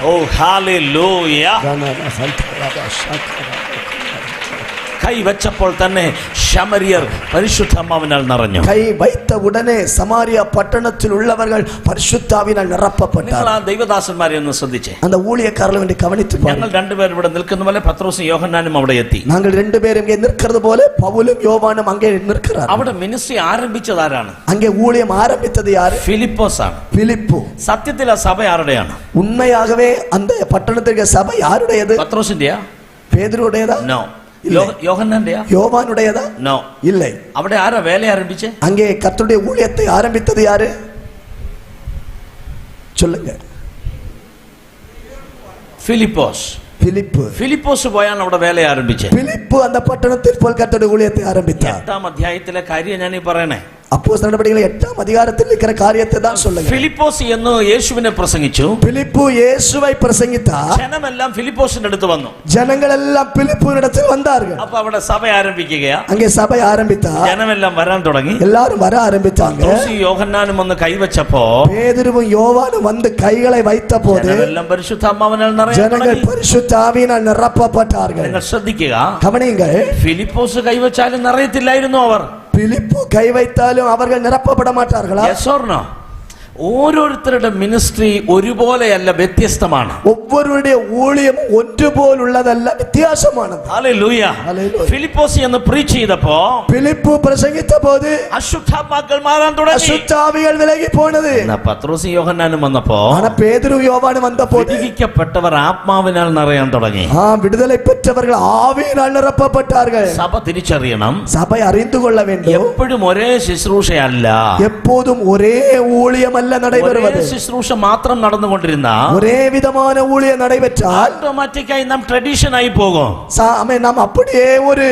A: ഓ ഹല്ലേലൂയ. കൈ വെച്ചപ്പോൾ തന്നെ ശമരിയർ പരിശുദ്ധാത്മാവിനാൽ നിറഞ്ഞു.
B: കൈ வைத்த உடனே சமாரியா பட்டணத்தில் உள்ளவர்கள் பரிசுத்தாவினால்
A: നിങ്ങൾ
B: நிரப்பப்பட்டார்கள்.
A: ആ ദൈവദാസന്മാരെ ഒന്ന് ശ്രദ്ധിച്ചേ.
B: அந்த ஊழியக்காரர்கள் வேண்டி கவனித்து
A: ഞങ്ങൾ
B: பாருங்கள்.
A: രണ്ടുപേരും ഇവിടെ നിൽക്കുന്ന പോലെ പത്രോസും യോഹന്നാനും അവിടെ എത്തി.
B: நாங்கள் ரெண்டு பேரும் இங்கே நிற்கிறது போல பவுலும் யோவானும் அங்கே நிற்கிறார்.
A: അവിടെ മിനിസ്ട്രി ആരംഭിച്ചത് ആരാണ്?
B: அங்கே ஊழியம் ஆரம்பித்தது யாரு?
A: ഫിലിപ്പോസ് ആണ്.
B: பிலிப்பு.
A: സത്യത്തിൽ ആ സഭ ആരുടെയാണ്?
B: உண்மையாகவே அந்த பட்டணத்திற்கு சபை யாருடையது?
A: പത്രോസിന്റെയാ?
B: பேதுருடையதா?
A: നോ.
B: ഇല്ല.
A: യോഹന്നാന്റെയാ?
B: யோவானுடையதா?
A: നോ.
B: இல்லை.
A: അവിടെ ആരാ വേല ആരംഭിച്ചേ?
B: அங்கே கர்த்தருடைய ஊழியத்தை ஆரம்பித்தது யாரு? சொல்லுங்க.
A: ഫിലിപ്പോസ്.
B: பிலிப்பு.
A: ഫിലിപ്പോസ് പോയാണ് അവിടെ വേല ആരംഭിച്ചേ.
B: பிலிப்பு அந்த பட்டணத்தில் போல் கர்த்தருடைய ஊழியத்தை ஆரம்பித்தார்.
A: 8-ാം അധ്യായത്തിലെ കാര്യം ഞാൻ ഈ പറയണേ.
B: அப்போஸ்தலர் நடபடிகள் 8ஆம் அதிகாரத்தில் இருக்கிற காரியத்தை தான் சொல்லுங்க.
A: ഫിലിപ്പോസ് എന്ന് യേശുവിനെ പ്രസംഗിച്ചു.
B: பிலிப்பு இயேசுவை பிரசங்கித்தார்.
A: ജനമെല്ലാം ഫിലിപ്പോസിന്റെ അടുത്ത് വന്നു.
B: ஜனங்கள் எல்லாம் பிலிப்புவினிடத்தில் வந்தார்கள்.
A: അപ്പൊ അവിടെ സഭ ആരംഭിക്കുകയാ.
B: அங்கே சபை ஆரம்பித்தார்.
A: ജനമെല്ലാം വരാൻ തുടങ്ങി.
B: எல்லாரும் வர ஆரம்பித்தாங்க.
A: പത്രോസും യോഹന്നാനും വന്ന് കൈവച്ചപ്പോ
B: பேதுருவும் யோவானும் வந்து கைகளை வைத்த போது
A: ജനമെല്ലാം പരിശുദ്ധാത്മാവിനാൽ നിറയാൻ
B: ஜனங்கள்
A: തുടങ്ങി.
B: பரிசுத்த ஆவியினால் நிரப்பப்பட்டார்கள்.
A: നിങ്ങൾ ശ്രദ്ധിക്കുക,
B: கவனியுங்கள்.
A: ഫിലിപ്പോസ് കൈവച്ചാലും നിറയത്തില്ലായിരുന്നു അവർ.
B: பிலிப்பு கை வைத்தாலும் அவர்கள் நிரப்பப்பட மாட்டார்களா?
A: Yes or no? ഓരോരുത്തരുടെ മിനിസ്ട്രി ഒരുപോലെയല്ല, വ്യത്യസ്തമാണ്.
B: ஒவ்வொருடைய ஊழியம் ஒன்று போல் உள்ளதல்ல, வித்தியாசமானது.
A: ഹല്ലേലൂയ.
B: ഹല്ലേലൂയ.
A: ഫിലിപ്പോസ് എന്ന് പ്രീച്ച് ചെയ്തപ്പോ
B: பிலிப்பு பிரசங்கித்த போது
A: അശുദ്ധാത്മാക്കൾ മാറാൻ തുടങ്ങി.
B: அசுத்த ஆவிகள் விலகி போனது.
A: പത്രോസും യോഹന്നാനും വന്നപ്പോ
B: ஆனா பேதுரு யோவானும் வந்த போது
A: വിധിക്കപ്പെട്ടവർ ആത്മാവിനാൽ നിറയാൻ തുടങ്ങി.
B: விடுதலை பெற்றவர்கள் ஆவியினால் நிரப்பப்பட்டார்கள்.
A: സഭ തിരിച്ചറിയണം,
B: சபை அறிந்து கொள்ள வேண்டும்,
A: എപ്പോഴും ഒരേ ശുശ്രൂഷയല്ല,
B: எப்போதும் ஒரே ஊழியம் அல்ல. ஊழியமல்ல நடைபெறுவது.
D: ശുശ്രൂഷ മാത്രം നടന്നുകൊണ്ടിരുന്ന
B: ஒரே விதமான ஊழியம் நடைபெற்றால்
D: ഓട്ടോമാറ്റിക്കായി നാം ട്രഡീഷൻ ആയി പോകും.
B: நாம் அப்படியே ஒரு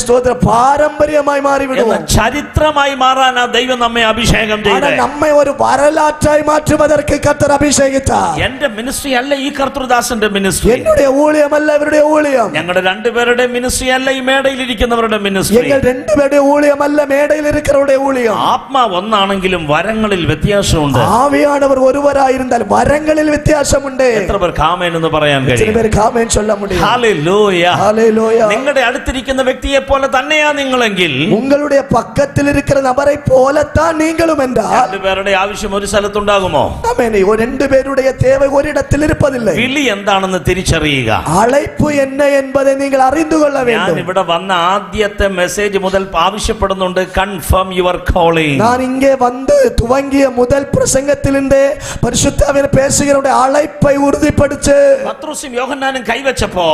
B: ஸ்தோத்திர பாரம்பரியமாய் மாறிவிடுவோம்.
D: ചരിത്രമായി മാറാനാ ദൈവം നമ്മെ അഭിഷേകം ചെയ്തത്.
B: നമ്മെ ഒരു வரலாற்றாய் மாற்றுவதற்கு கர்த்தர் அபிஷேகித்தார்.
D: എന്റെ മിനിസ്ട്രി അല്ല ഈ കർത്തൃദാസന്റെ മിനിസ്ട്രി.
B: என்னுடைய ஊழியம் அல்ல இவருடைய ஊழியம்.
D: ഞങ്ങളുടെ രണ്ടുപേരുടെ മിനിസ്ട്രി അല്ല ഈ മേടയിൽ ഇരിക്കുന്നവരുടെ മിനിസ്ട്രി.
B: எங்கள் രണ്ടുപേരുടെ ஊழியம் அல்ல மேடையில் இருக்கிறவருடைய ஊழியம்.
D: ആത്മാവ് ഒന്നാണെങ്കിലും വരങ്ങളിൽ വ്യത്യാസമുണ്ട്.
B: ആവിയാനവർ ഒരുവരായിരുന്നാൽ വരങ്ങളിൽ വ്യത്യാസമുണ്ട്.
D: എത്ര പേർക്ക് ആമേൻ എന്ന് പറയാൻ കഴിയും?
B: എത്ര പേർക്ക് ആമേൻ ചൊല്ല முடியும்?
D: Hallelujah
B: hallelujah.
D: നിങ്ങളുടെ അടുത്തിരിക്കുന്ന വ്യക്തിയെ പോലെ തന്നെയാ നിങ്ങളെങ്കിൽ,
B: ഉങ്ങളുടെ പക്കത്തിൽ ഇരിക്കുന്ന നബரை പോലെത്താൻ നീങ്ങളും என்றால்,
D: രണ്ടുപേരുടെ ആവശ്യം ഒരു സ്ഥലത്തുണ്ടാകുമോ?
B: ആമേൻ. രണ്ടുപേരുടെ தேவை ഒരിടത്തിൽ ഇരിപ്പതില്ല.
D: വിളി എന്താണെന്ന് തിരിച്ചറിയുക.
B: അழைப்பு என்ன என்பதை നിങ്ങൾ അറിந்து കൊള്ള வேண்டும்.
D: ഞാൻ ഇവിടെ വന്ന ആദ്യത്തെ മെസ്സേജ് മുതൽ ആവശ്യപ്പെടുന്നുണ്ട്, കൺഫേം യുവർ കോളിംഗ്.
B: நான் இங்கே வந்து துவங்கிய முதல் பிரசங்கத்திலிருந்தே பரிசுத்தாவின் பேசுகிறவருடைய அழைப்பை உறுதிப்படுத்து.
D: പത്രോസും യോഹന്നാനും കൈവച്ചപ്പോ,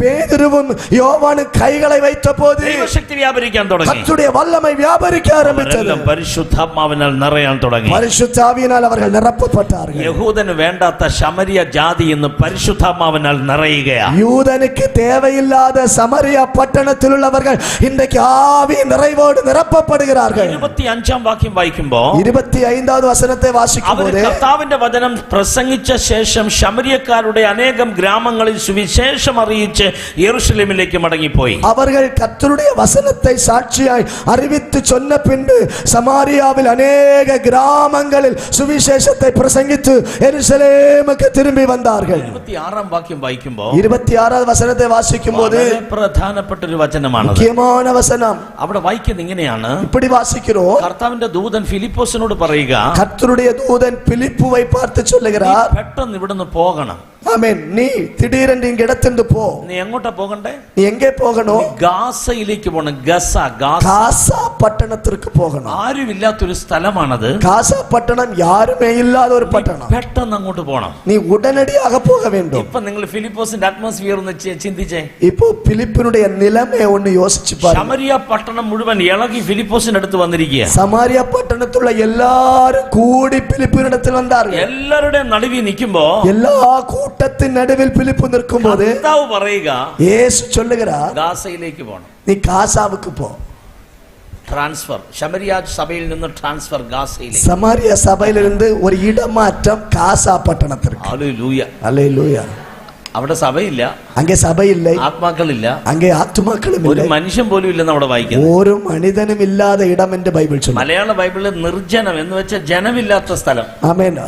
B: பேதுருவும் யோவானும் கைகளை வைத்தபோது
D: ദൈവശക്തി വ്യാപരിക്കാൻ തുടങ്ങി.
B: கர்த்தருடைய வல்லமை வியாபரிக்க ஆரம்பித்தது.
D: പരിശുദ്ധാത്മാവിനാൽ നിറയാൻ തുടങ്ങി.
B: பரிசுத்தாவியினால் அவர்கள் நிரப்பப்பட்டார்கள்.
D: യഹൂദന് വേണ്ടാത്ത ശമരിയ ജാതി എന്ന് പരിശുദ്ധാത്മാവിനാൽ നിറയുകയാണ്.
B: யூதனுக்கு தேவையில்லாத சமரியா பட்டணத்தில் உள்ளவர்கள் இன்றைக்கு ஆவி நிறைவோடு நிரப்பப்படுகிறார்கள்.
D: 25 വാക്യം വായിക്കുമ്പോ,
B: 25வது വചനത്തെ വാസിക്കുമ്പോൾ,
D: കർത്താവിന്റെ വചനം പ്രസംഗിച്ച ശേഷം ശമരിയക്കാരുടെ അനേകം ഗ്രാമങ്ങളിൽ സുവിശേഷം അറിയിച്ച് യെരൂശലേമിലേക്ക് മടങ്ങിപ്പോയി.
B: அவர்கள் கர்த்தருடைய வசனத்தை சாட்சியாய் அறிவித்து சொன்ன பின்பு சமாரியாவில் அநேக கிராமங்களில் சுவிசேஷத்தை பிரசங்கித்து எருசலேமுக்கு திரும்பி வந்தார்கள்.
D: 26 വാക്യം വായിക്കുമ്പോ,
B: 26வது வசனத்தை வாசிக்கும்போது
D: പ്രധാനപ്പെട്ട ഒരു വചനമാണ്.
B: முக்கியமான வசனம்.
D: അവിടെ വായിക്കുന്നത് ഇങ്ങനെയാണ്.
B: இப்படி வாசிக்கிறோம்.
D: കർത്താവിന്റെ ദൂതൻ ഫിലിപ്പോസിനോട് പറയുക,
B: கர்த்தருடைய தூதன் பிலிப்புவை பார்த்து சொல்லுகிறார்,
D: പെട്ടെന്ന് ഇവിടുന്ന് പോകണം.
B: ஆமென். நீ திடீரென்று இங்க இடத்திலிருந்து போ.
D: നീ എങ്ങോട്ടാ പോകണ്ടേ?
B: நீ எங்கே போகணும்?
D: ഗാസയിലേക്ക് പോകണം. ഗസ
B: காசா பட்டணத்திற்கு போகணும்.
D: ആരുമില്ലാത്തൊരു സ്ഥലമാണത്.
B: காசா பட்டணம் யாருமே இல்லாத ஒரு பட்டணம்.
D: പെട്ടെന്ന് അങ്ങോട്ട് പോകണം.
B: நீ உடனடியாக போக வேண்டும்.
D: ഇപ്പൊ നിങ്ങൾ ഫിലിപ്പോസിന്റെ അറ്റ്മോസ്ഫിയർ ഒന്ന് ചിന്തിച്ചേ.
B: இப்போ பிலிப்பினுடைய நிலைமை ஒன்னு யோசிச்சு பாருங்க.
D: ശമരിയ പട്ടണം മുഴുവൻ ഇളകി ഫിലിപ്പോസിന്റെ അടുത്ത് വന്നിരിക്കുക.
B: சமாரியா பட்டணத்துள்ள எல்லாரும் கூடி பிலிப்பினிடத்தில் வந்தார்கள்.
D: എല്ലാവരുടെയും നടുവിൽ നിൽക്കുമ്പോ,
B: எல்லா கூட்டத்தின் நடுவில் பிலிப்பு நிற்கும்போது
D: കർത്താവ് പറയുക,
B: இயேசு சொல்லுகிறார்,
D: ഗാസയിലേക്ക് പോകണം.
B: நீ காசாவுக்கு போ.
D: ട്രാൻസ്ഫർ. ശമരിയ സഭയിൽ നിന്ന് ട്രാൻസ്ഫർ ഗാസയിലേക്ക്.
B: சமாரியா சபையிலிருந்து ஒரு இடமாற்றம் காசா பட்டணத்திற்கு.
D: ഹല്ലേലൂയ.
B: அல்லேலூயா.
D: അവിടെ സഭയില്ല,
B: அங்கே சபை இல்லை,
D: ആത്മാക്കളില്ല,
B: அங்கே ஆத்துமாக்களும்
D: ഒരു
B: இல்லை,
D: മനുഷ്യൻ പോലും ഇല്ലെന്ന് അവിടെ വായിക്കുന്നത്.
B: ஒரு மனிதனும் இல்லாத இடம் என்று பைபிள் சொல்லுது.
D: മലയാള ബൈബിളിൽ നിർജ്ജനം എന്ന് വെച്ചാൽ ജനമില്ലാത്ത സ്ഥലം.
B: ஆமென்.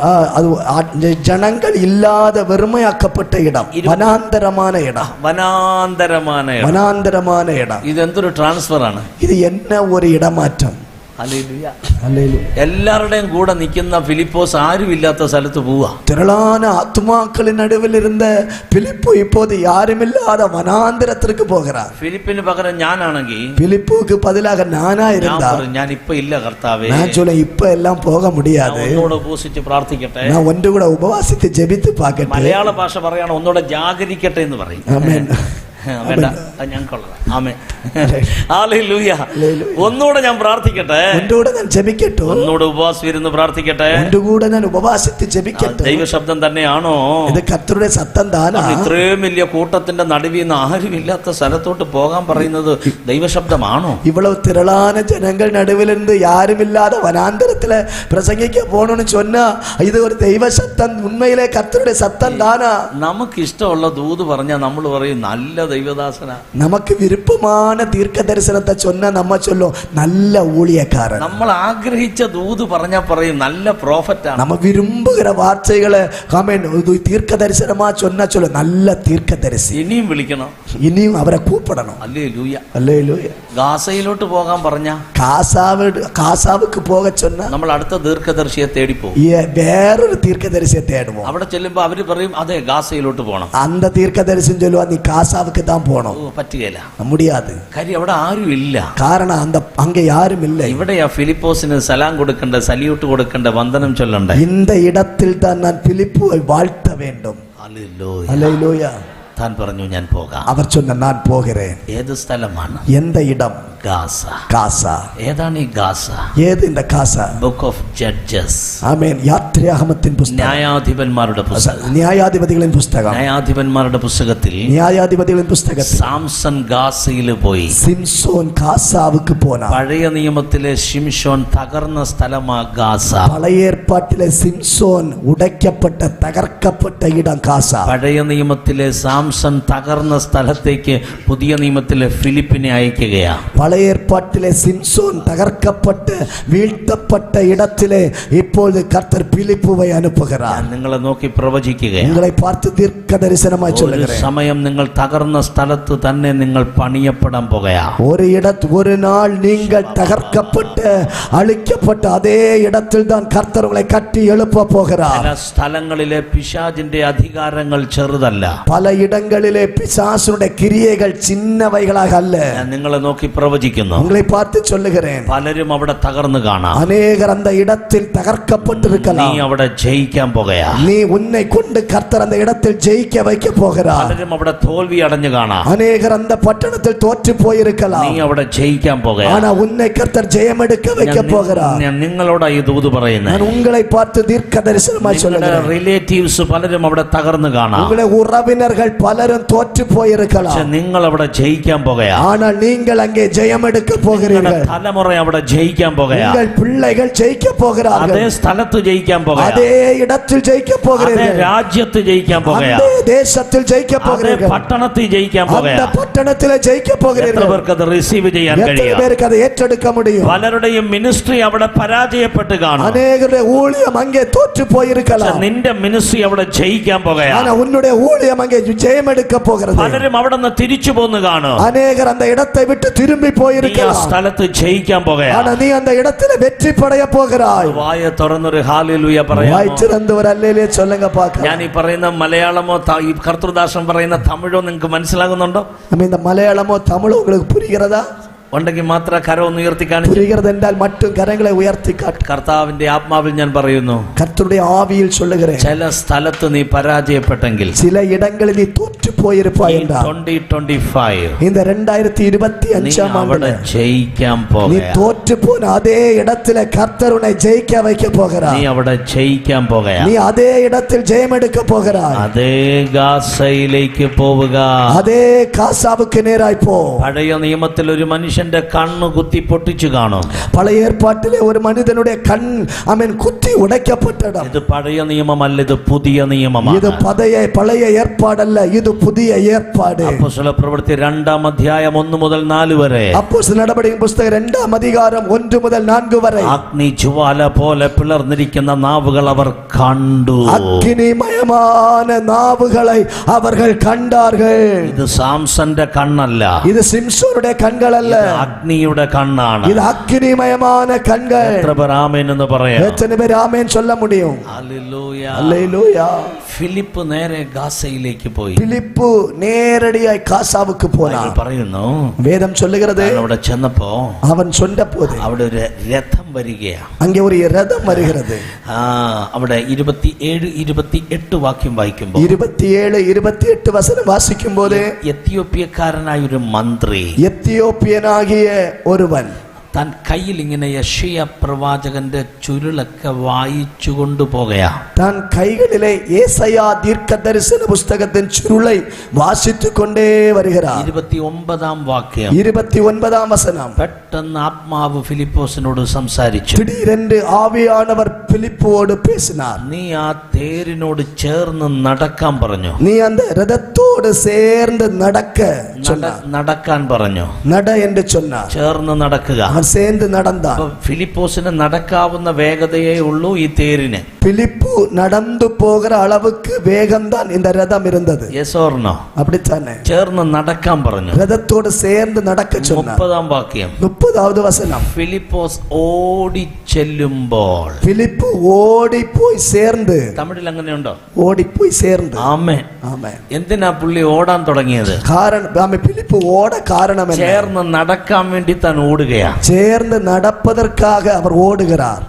B: அது ஜனங்கள் இல்லாத வெறுமையாக்கப்பட்ட இடம், வனாந்தரமான இடம்.
D: വനാന്തരமான ഇടം.
B: வனாந்தரமான இடம்.
D: ഇതെന്തൊരു ട്രാൻസ്ഫർ ആണ്.
B: இது என்ன ஒரு இடமாற்றம்.
D: ഹല്ലേലൂയ.
B: அல்லேலூயா.
D: എല്ലാവരുടെയും കൂടെ നിൽക്കുന്ന ഫിലിപ്പോസ് ആരുമില്ലാത്ത സ്ഥലത്ത് പോവാ.
B: திரளான ஆத்துமாக்களின் நடுவில் இருந்த பிலிப்பு இப்போது யாருமில்லாத வனாந்திரத்திற்கு போகிறார்.
D: ഫിലിപ്പിന് പകരം ഞാനാണെങ്കിൽ
B: பிலிப்புக்கு பதிலாக நானா
D: ഞാൻ
B: இருந்தா,
D: പറയും, ഞാൻ ഇപ്പൊ ഇല്ല കർത്താവേ,
B: நான் சொல்ல இப்ப எல்லாம் போக
D: ഞാൻ
B: முடியாது,
D: ഒന്നുകൂടെ ഉപവസിച്ച് പ്രാർത്ഥിക്കട്ടെ.
B: நான் ஒன்று கூட உபவாசித்து ஜெபித்து பார்க்கട്ടെ.
D: മലയാള ഭാഷ പറയാണ്, ഒന്നുകൂടെ ജാഗരിക്കട്ടെ എന്ന് പറയും.
B: ஆமென்.
D: വേണ്ട, അത് ഞാൻ കൊള്ളാം. ആമേൻ. ഹല്ലേലൂയ. ഒന്നുകൂടെ ഞാൻ പ്രാർത്ഥിക്കട്ടെ,
B: ഒന്നുകൂടെ ഞാൻ ജപിക്കട്ടെ,
D: ഒന്നുകൂടെ ഉപവാസം ഇരുന്ന് പ്രാർത്ഥിക്കട്ടെ.
B: ഒന്നുകൂടെ ഞാൻ ഉപവാസിച്ച് ജപിക്കട്ടെ.
D: ദൈവശബ്ദം തന്നെയാണോ?
B: ഇത് കർത്തരുടെ സത്തം താനാ.
D: ഇത്രയും വലിയ കൂട്ടത്തിന്റെ നടുവിൽ നിന്ന് ആരുമില്ലാത്ത സ്ഥലത്തോട്ട് പോകാൻ പറയുന്നത് ദൈവശബ്ദമാണോ?
B: இவ்வளவு திரளான ஜனங்கள் நடுவிலிருந்து யாருமில்லாத வனாந்தரத்துல பிரசங்கிக்க போகணும்னு சொன்னா இது ஒரு தெய்வ சத்தம். உண்மையிலே கர்த்தருடைய சத்தம் தானா?
D: നമുക്ക് ഇഷ്ടമുള്ള ദൂത് പറഞ്ഞാൽ നമ്മൾ പറയും നല്ല ദൈവദാസനാ.
B: நமக்கு விருப்பமான தீர்க்க தரிசனத்தை சொன்னா நம்ம சொல்லும் நல்ல ஊழியக்காரன்.
D: നമ്മൾ ആഗ്രഹിച്ച ദൂത് പറഞ്ഞാൽ പറയും നല്ല പ്രോഫറ്റാണ്.
B: நம்ம விரும்புகிற வார்த்தைகளை தீர்க்க தரிசனமா சொன்னா சொல்ல நல்ல தீர்க்க தரிசி.
D: ഇനിയും വിളിക്കണം,
B: இனியும் அவரை கூப்பிடணும்.
D: ഹല്ലേലൂയ.
B: அல்லேலூயா.
D: ഗാസയിലോട്ട് പോകാൻ പറഞ്ഞ
B: காசாவுக்கு போக சொன்னா
D: നമ്മൾ അടുത്ത ദീർഘദർശിയെ തേടിപ്പോകും.
B: வேறொரு தீர்க்க தரிசியை தேடுவோம்.
D: അവിടെ ചെല്ലുമ്പോ അവര് പറയും അതെ ഗാസയിലോട്ട് പോകണം.
B: அந்த தீர்க்க தரிசனம் சொல்லுவா நீ காசாவுக்கு தான் போகணும்.
D: പറ്റുകയില്ല,
B: முடியாது.
D: കാര്യം അവിടെ ആരും ഇല്ല.
B: காரணம் அங்க யாரும் இல்லை.
D: ഇവിടെയാ ഫിലിപ്പോസിന് സലാം കൊടുക്കണ്ട, സല്യൂട്ട് കൊടുക്കണ്ട, വന്ദനം ചൊല്ലണ്ട.
B: இந்த இடத்தில் தான் நான் பிலிப்புவை வாழ்த்த வேண்டும்.
D: ഹല്ലേലൂയ.
B: அல்லேலூயா.
D: താൻ പറഞ്ഞു ഞാൻ പോകാം.
B: அவர் சொன்ன நான் போகிறேன்.
D: ഏത് സ്ഥലമാണ്?
B: எந்த இடம்?
A: ഗാസ.
B: ഗാസ.
A: ഏതാണ് ഈ ഗാസ?
B: ഏത് இந்த ഗാസ?
A: Book of Judges.
B: ആമേൻ. യാത്രാഗമത്തിൻ പുസ്തകം.
A: ന്യായാധിപന്മാരുടെ പുസ്തകം.
B: ന്യായാധിപതികളിൻ പുസ്തകം.
A: ന്യായാധിപന്മാരുടെ പുസ്തകത്തിൽ
B: ന്യായാധിപതികളിൻ പുസ്തകത്തിൽ
A: സാംസൺ ഗാസയിൽ പോയി.
B: സിംസോൻ ഗാസാവുക്ക് പോനാ.
A: പഴയ നിയമത്തിലെ ശിംശോൻ തകർന്ന സ്ഥലമാ ഗാസ.
B: പഴയ ഏർപ്പാട്ടിലെ സിംസോൻ ഉടയ്ക്കപ്പെട്ട തകർക്കപ്പെട്ട ഇടം ഗാസ.
A: പഴയ നിയമത്തിലെ സാംസൺ തകർന്ന സ്ഥലത്തേക്ക് പുതിയ നിയമത്തിലെ ഫിലിപ്പിനെ അയക്കുകയാ.
B: പഴയ ഏർപ്പാട്ടിലെ സിംസോൻ തകർക്കപ്പെട്ട് വീഴ്ത്തപ്പെട്ട ഇടത്തിലെ இப்பொழுது கர்த்தர் பிலிப்புவை அனுப்புகிறார்.
A: ഞാൻ നിങ്ങളെ നോക്കി പ്രവചിക്കുകയാണ്.
B: உங்களை பார்த்து தீர்க்க தரிசனமாய் சொல்லுகிறேன்.
A: സമയം നിങ്ങൾ തകർന്ന സ്ഥലത്ത് തന്നെ നിങ്ങൾ പണിയപ്പെടാൻ പോകുകയാ.
B: ஒரு நாள் நீங்கள் தகர்க்கப்பட்டு அழிக்கப்பட்ட அதே இடத்தில் தான் கர்த்தர் உங்களை கட்டி எழுப்ப போகிறார்.
A: പല സ്ഥലങ്ങളിലെ പിശാചിന്റെ അധികാരങ്ങൾ ചെറുതല്ല.
B: പല ഇടങ്ങളിലെ പിശാചുடைய கிரியைகள் சின்னவைகளாக அல்ல.
A: ഞാൻ നിങ്ങളെ നോക്കി പ്രവചിക്കുന്നു.
B: உங்களை பார்த்து சொல்லுகிறேன்.
A: പലരും അവിടെ തകർന്നു കാണാം.
B: അനേകർ அந்த இடத்தில் தகர்க்கப்பட்டிருக்கலாம்.
A: നീ അവിടെ ജയിക്കാൻ പോകുകയാ.
B: நீ உன்னை கொண்டு கர்த்தர் அந்த இடத்தில் ஜெயிக்க வைக்க போகிறார்.
A: പലരും അവിടെ തോൽവി അടഞ്ഞു കാണാം.
B: அநேகர் அந்த பட்டணத்தில் தோற்று போயிருக்கலாம்.
A: നീ അവിടെ ജയിക്കാൻ പോകുകയാ.
B: ஆனா உன்னை கர்த்தர் ஜெயமெடுக்க வைக்க போகிறார்.
A: ഞാൻ നിങ്ങളോട് ഈ ദൂത് പറയുന്നത്.
B: நான் உங்களை பார்த்து தீர்க்க தரிசனமாய் சொல்லுகிறேன்.
A: റിലേറ്റീവ്സ് പലരും അവിടെ തകർന്നു കാണാം.
B: உங்களுடைய உறவினர்கள் பலரும் தோற்று போயிருக்கலாம்.
A: നിങ്ങൾ അവിടെ ജയിക്കാൻ പോകുകയാ.
B: ஆனால் நீங்கள் அங்கே ஜெயமெடுக்க போகிறீர்கள்.
A: തലമുറ അവിടെ ജയിക്കാൻ പോകുകയാ.
B: உங்கள் பிள்ளைகள் ஜெயிக்க போகிறார்கள்.
A: അതേ സ്ഥലത്ത് ജയിക്കാൻ പോകുകയാ.
B: அதே இடத்தில் ஜெயிக்க
A: അതേ
B: போகிறீர்கள்.
A: രാജ്യത്ത് ജയിക്കാൻ പോകുകയാ.
B: அதே தேசத்தில் ஜெயிக்க
A: അതേ
B: போகிறீர்கள்.
A: പട്ടണത്തിൽ ജയിക്കാൻ പോകുകയാ.
B: அந்த பட்டணத்திலே ஜெயிக்க
A: എത്ര
B: போகிறீர்கள்.
A: പേർക്ക് അത് റിസീവ് ചെയ്യാൻ
B: எத்தனை
A: കഴിയും?
B: பேருக்கு அதை ஏற்றெடுக்க முடியும்?
A: പലരുടെയും മിനിസ്ട്രി അവിടെ പരാജയപ്പെട്ട് കാണും.
B: அநேகருடைய ஊழியம் அங்கே தோற்று போயிருக்கலாம்.
A: നിന്റെ മിനിസ്ട്രി അവിടെ ജയിക്കാൻ പോകുകയാ.
B: ஆனா உன்னுடைய ஊழியம் அங்கே ஜெயம் எடுக்க போகிறது.
A: പലരും അവിടെ നിന്ന് തിരിച്ചു പോന്ന് കാണും.
B: அநேகர் அந்த இடத்தை விட்டு திரும்பி
A: നീ ആ
B: போயிருக்கலாம்.
A: സ്ഥലത്ത് ജയിക്കാൻ പോകുകയാ.
B: ஆனா நீ அந்த இடத்துல வெற்றி படைய போகிறாய்.
A: വായ തുറന്നൊരു ഹാലേലൂയ പറയാമോ?
B: வாய் திறந்து ஒரு அல்லேலூயா சொல்லுங்க பார்க்கலாம்.
A: ഞാൻ ഈ പറയുന്ന മലയാളമോ ഈ കർത്തൃദാസൻ പറയുന്ന തമിഴോ നിങ്ങൾക്ക് മനസ്സിലാകുന്നുണ്ടോ?
B: நம்ம இந்த மலையாளமோ தமிழோ உங்களுக்கு புரிகிறதா?
A: ഉണ്ടെങ്കിൽ മാത്രം കരം ഒന്ന് ഉയർത്തി കാണിച്ചു.
B: புரிகிறது என்றால் மட்டும் கரங்களை உயர்த்தி காட்டு.
A: കർത്താവിന്റെ ആത്മാവിൽ ഞാൻ പറയുന്നു,
B: கர்த்தருடைய ஆவியில் சொல்லுகிறேன்.
A: ചില സ്ഥലത്ത് നീ പരാജയപ്പെട്ടെങ്കിൽ
B: சில இடங்களில் நீ தோற்று போயிருப்பாய் என்றால்
A: 2025
B: இந்த 2025
A: അവിടെ
B: ஆண்டு
A: ജയിക്കാൻ
B: நீ
A: പോകുക.
B: தோற்று போன அதே இடத்துல கர்த்தர் உன்னை ஜெயிக்க வைக்க போகிறார்.
A: നീ അവിടെ ജയിക്കാൻ പോകുക.
B: நீ அதே இடத்தில் ஜெயம் எடுக்க போகிறாய்.
A: അതേ ഗാസയിലേക്ക് പോവുക.
B: அதே காசாவுக்கு நேராய் போ.
A: പഴയ നിയമത്തിൽ ഒരു മനുഷ്യന്റെ കണ്ണ് കുത്തി പൊട്ടിച്ചു കാണും.
B: பழைய ஏற்பாட்டிலே ஒரு மனிதனுடைய கண் அவன் குத்தி உடைக்கப்பட்டடம்.
A: ഇത് പഴയ നിയമമല്ല, ഇത് പുതിയ നിയമമാണ്.
B: இது பழைய ஏற்பாடல்ல, இது புதிய ஏற்பாடு.
A: അപ്പോസ്തല പ്രവൃത്തി 2-ാം അധ്യായം 1 മുതൽ 4 വരെ.
B: அப்போஸ்தலர் நடபடியின் புத்தகம் 2-ஆம் அதிகாரம் 1 முதல் 4 വരെ.
A: അഗ്നി ജ്വാല പോലെ പിളർന്നിരിക്കുന്ന നാവുകൾ അവർ കണ്ടു.
B: அக்கினிமயமான நாவுகளை அவர்கள் கண்டார்கள்.
A: ഇത് സാംസന്റെ കണ്ണല്ല,
B: இது சிம்சோனுடைய கண்கள் அல்ல,
A: അഗ്നിയുടെ കണ്ണാണ്.
B: இது அக்கினிமயமான கண்கள்.
A: എത്ര പേർ ആമേൻ എന്ന് പറയാം?
B: எத்தனை பேர் ஆமென் சொல்ல முடியும்?
A: ഹല്ലേലൂയ.
B: அல்லேலூயா.
A: ഫിലിപ്പ് നേരെ ഗാസയിലേക്ക് പോയി.
B: பிலிப்பு நேரடியாய் காசாவுக்கு
A: ബൈബിൾ
B: போனான்.
A: പറയുന്നു,
B: வேதம் சொல்லுகிறது
A: അവിടെ ചെന്നപ്പോ
B: அவன் சொன்னபோது
A: അവിടെ ഒരു രഥം വരികയാ.
B: அங்கே ஒரு ரதம் வருகிறது.
A: അവിടെ 27-28 വാക്യം വായിക്കുമ്പോൾ
B: 27 28 വചനം വാസിക്കുമ്പോൾ
A: എത്യോപ്യക്കാരനായ ഒരു മന്ത്രി
B: എത്യോപ്യനാകിയ ഒരുവൻ
A: താൻ കയ്യിൽ ഇങ്ങനെ യെശയ്യാ പ്രവാചകന്റെ ചുരുളൊക്കെ വായിച്ചു കൊണ്ടുപോകയാ.
B: താൻ കൈകളിലെ യേശയ്യാ ദീർഘദർശന പുസ്തകത്തിൻ ചുരുളை വാസിച്ചു കൊണ്ടേ വരുகிறார்.
A: 29-ാം വാക്യം,
B: 29-ஆம் വചനം.
A: പെട്ടെന്ന് ആത്മാവ് ഫിലിപ്പോസിനോട് സംസാരിച്ചു.
B: திடீரென்று ஆவியானவர் பிலிப்போடு பேசினார்.
A: നീ ആ തേരിനോട് ചേർന്ന് നടക്കാൻ പറഞ്ഞു.
B: நீ அந்த ரதத்தோடு சேர்ந்து நடக்க சொன்னார்.
A: നടക്കാൻ പറഞ്ഞു.
B: நட என்று சொன்னார்.
A: ചേർന്ന് നടക്കുക.
B: அவன் சேர்ந்து நடந்தான்.
A: അപ്പൊ ഫിലിപ്പോസിന് നടക്കാവുന്ന വേഗതയേ ഉള്ളൂ ഈ തേരിന്.
B: பிலிப்பு நடந்து போகிற அளவுக்கு வேகம்தான் இந்த ரதம் இருந்தது.
A: Yes or no?
B: அப்படித்தானே?
A: ചേർന്ന് നടക്കാൻ പറഞ്ഞു.
B: ரதத்தோடு சேர்ந்து நடக்க சொன்னார்.
A: 30-ാം വാക്യം,
B: 30வது வசனம்.
A: ഫിലിപ്പോസ് ഓടി ചെല്ലുമ്പോൾ.
B: பிலிப்பு ஓடி போய் சேர்ந்து.
A: തമിഴിൽ അങ്ങനെയുണ്ടോ?
B: ஓடி போய் சேர்ந்து.
A: ആമേൻ.
B: ஆமென்.
A: എന്തിനാ പുള്ളി ഓടാൻ തുടങ്ങിയത്?
B: காரணம் பிலிப்பு ஓட காரணம் என்ன?
A: ചേർന്ന് നടക്കാൻ വേണ്ടി താൻ ഓടുകയാ.
B: சேர்ந்து நடப்பதற்காக அவர் ஓடுகிறார்.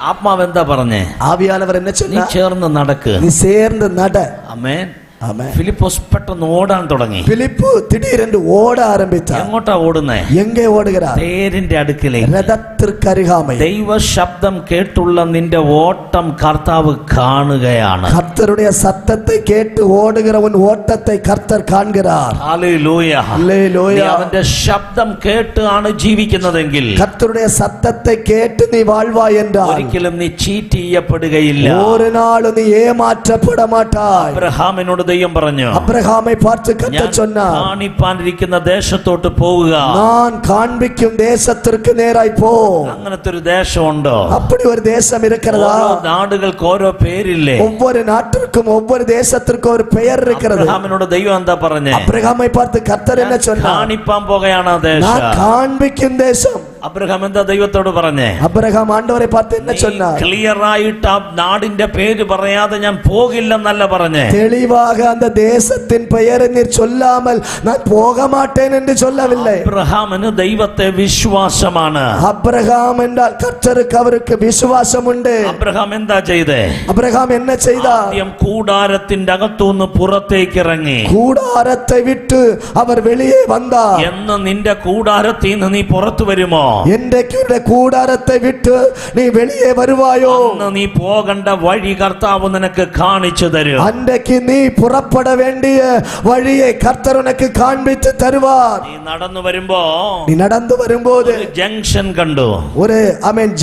A: ആത്മാവ് എന്താ പറഞ്ഞേ?
B: ஆவியானவர் என்ன
A: നീ
B: சொன்னார்?
A: ചേർന്ന് നടക്ക്.
B: நீ சேர்ந்து நட.
A: ആമേൻ.
B: ആമേൻ.
D: ഫിലിപ്പോസ് പെട്ടെന്ന് ഓടാൻ തുടങ്ങി.
B: ഫിലിപ്പ് திடீரென்று ஓட ஆரம்பித்தார்.
D: എങ്ങോട്ടാ ഓടുന്നേ?
B: എங்கே ഓടുகிறார்?
D: തേരിന്റെ അടുക്കിലേക്ക്.
B: രഥത്തിற்கு അരികാമയിൽ.
D: ദൈവ ശബ്ദം കേട്ടുള്ള നിന്റെ ഓട്ടം കർത്താവ് കാണുകയാണ്.
B: கர்த்தருடைய சத்தத்தை கேட்டு ஓடுகிற உன் ஓட்டத்தை கர்த்தர் காண்கிறார்.
D: ഹല്ലേലൂയ.
B: ഹല്ലേലൂയ.
D: നീ അവന്റെ ശബ്ദം കേട്ട് ആണ് ജീവിക്കുന്നതെങ്കിൽ
B: கர்த்தருடைய சத்தத்தை கேட்டு நீ வாழ்வாய் என்றால்
D: ഒരിക്കലും നീ ചീറ്റ് ചെയ്യപ്പെടുകയില്ല.
B: ஒரு நாள் நீ ஏமாற்றப்பட மாட்டாய்.
D: അബ്രഹാമിനോട് ദൈവം പറഞ്ഞു,
B: അബ്രഹാമെ பார்த்து கர்த்தர் சொன்னார்,
D: കാണിപ്പാനിരിക്കുന്ന ദേശത്തോട്ട് പോവുക.
B: நான் காண்பிக்கும் தேசத்திற்கு நேராய் போ.
D: അങ്ങനത്തെ ഒരു ദേശമുണ്ടോ?
B: அப்படி ஒரு தேசம் இருக்கிறதா?
D: ഓരോ നാടുകൾക്ക് ഓരോ പേരില്ലേ?
B: ஒவ்வொரு நாட்டிற்கும் ஒவ்வொரு தேசத்திற்கும் ஒரு பெயர் இருக்கிறது.
D: അബ്രഹാമിനോട് ദൈവം എന്താ പറഞ്ഞേ?
B: അബ്രഹാമെ பார்த்து கர்த்தர் என்ன சொன்னார்?
D: കാണിപ്പാൻ പോകുകയാണ് ആ ദേശം.
B: நான் காண்பிக்கும் தேசம்.
D: അബ്രഹാം എന്താ ദൈവത്തോട് പറഞ്ഞേ?
B: അബ്രഹാം ആണ്ടവരെ பார்த்து என்ன சொன்னார்?
D: ക്ലിയർ ആയിട്ട് ആ നാടിന്റെ പേര് പറയാതെ ഞാൻ പോകില്ലെന്നല്ല പറഞ്ഞേ.
B: தெளிவாக அந்த தேசத்தின் பெயரை நீர் சொல்லாமல் நான் போக மாட்டேன் என்று சொல்லவில்லை.
D: അബ്രഹാമിന് ദൈവത്തെ വിശ്വാസമാണ്.
B: അബ്രഹാം എന്നാൽ കർത്തருக்கு അവർക്ക് വിശ്വാസം ഉണ്ട്.
D: അബ്രഹാം എന്താ ചെയ്തേ?
B: അബ്രഹാം என்ன செய்தார்?
D: ആദ്യം കൂടാരത്തിന്റെ അകത്തുനിന്ന് പുറത്തേക്ക് ഇറങ്ങി.
B: കൂടാരത്തെ വിട്ട് അവർ വെളിയെ വந்தார்.
D: എന്ന് നിന്റെ കൂടാരത്തിൽ നിന്ന് നീ പുറത്തു വരുമോ?
B: എന്റെ കൂടാരത്തെ വിട്ട് നീ വെളിയെ വരുവായോ?
D: അന്ന് നീ പോകേണ്ട വഴി കർത്താവ് നിനക്ക് കാണിച്ചു തരും.
B: അன்றைக்கு നീ പുറപ്പെട വേണ്ടിയ വഴിയെ കർത്തർ ഉനക്ക് കാണിച്ചു തരുവാർ.
D: നീ നടന്നു വരുമ്പോ
B: നീ നടന്നു വരുമ്പോൾ
D: ജംഗ്ഷൻ കണ്ടു.
B: ഒരു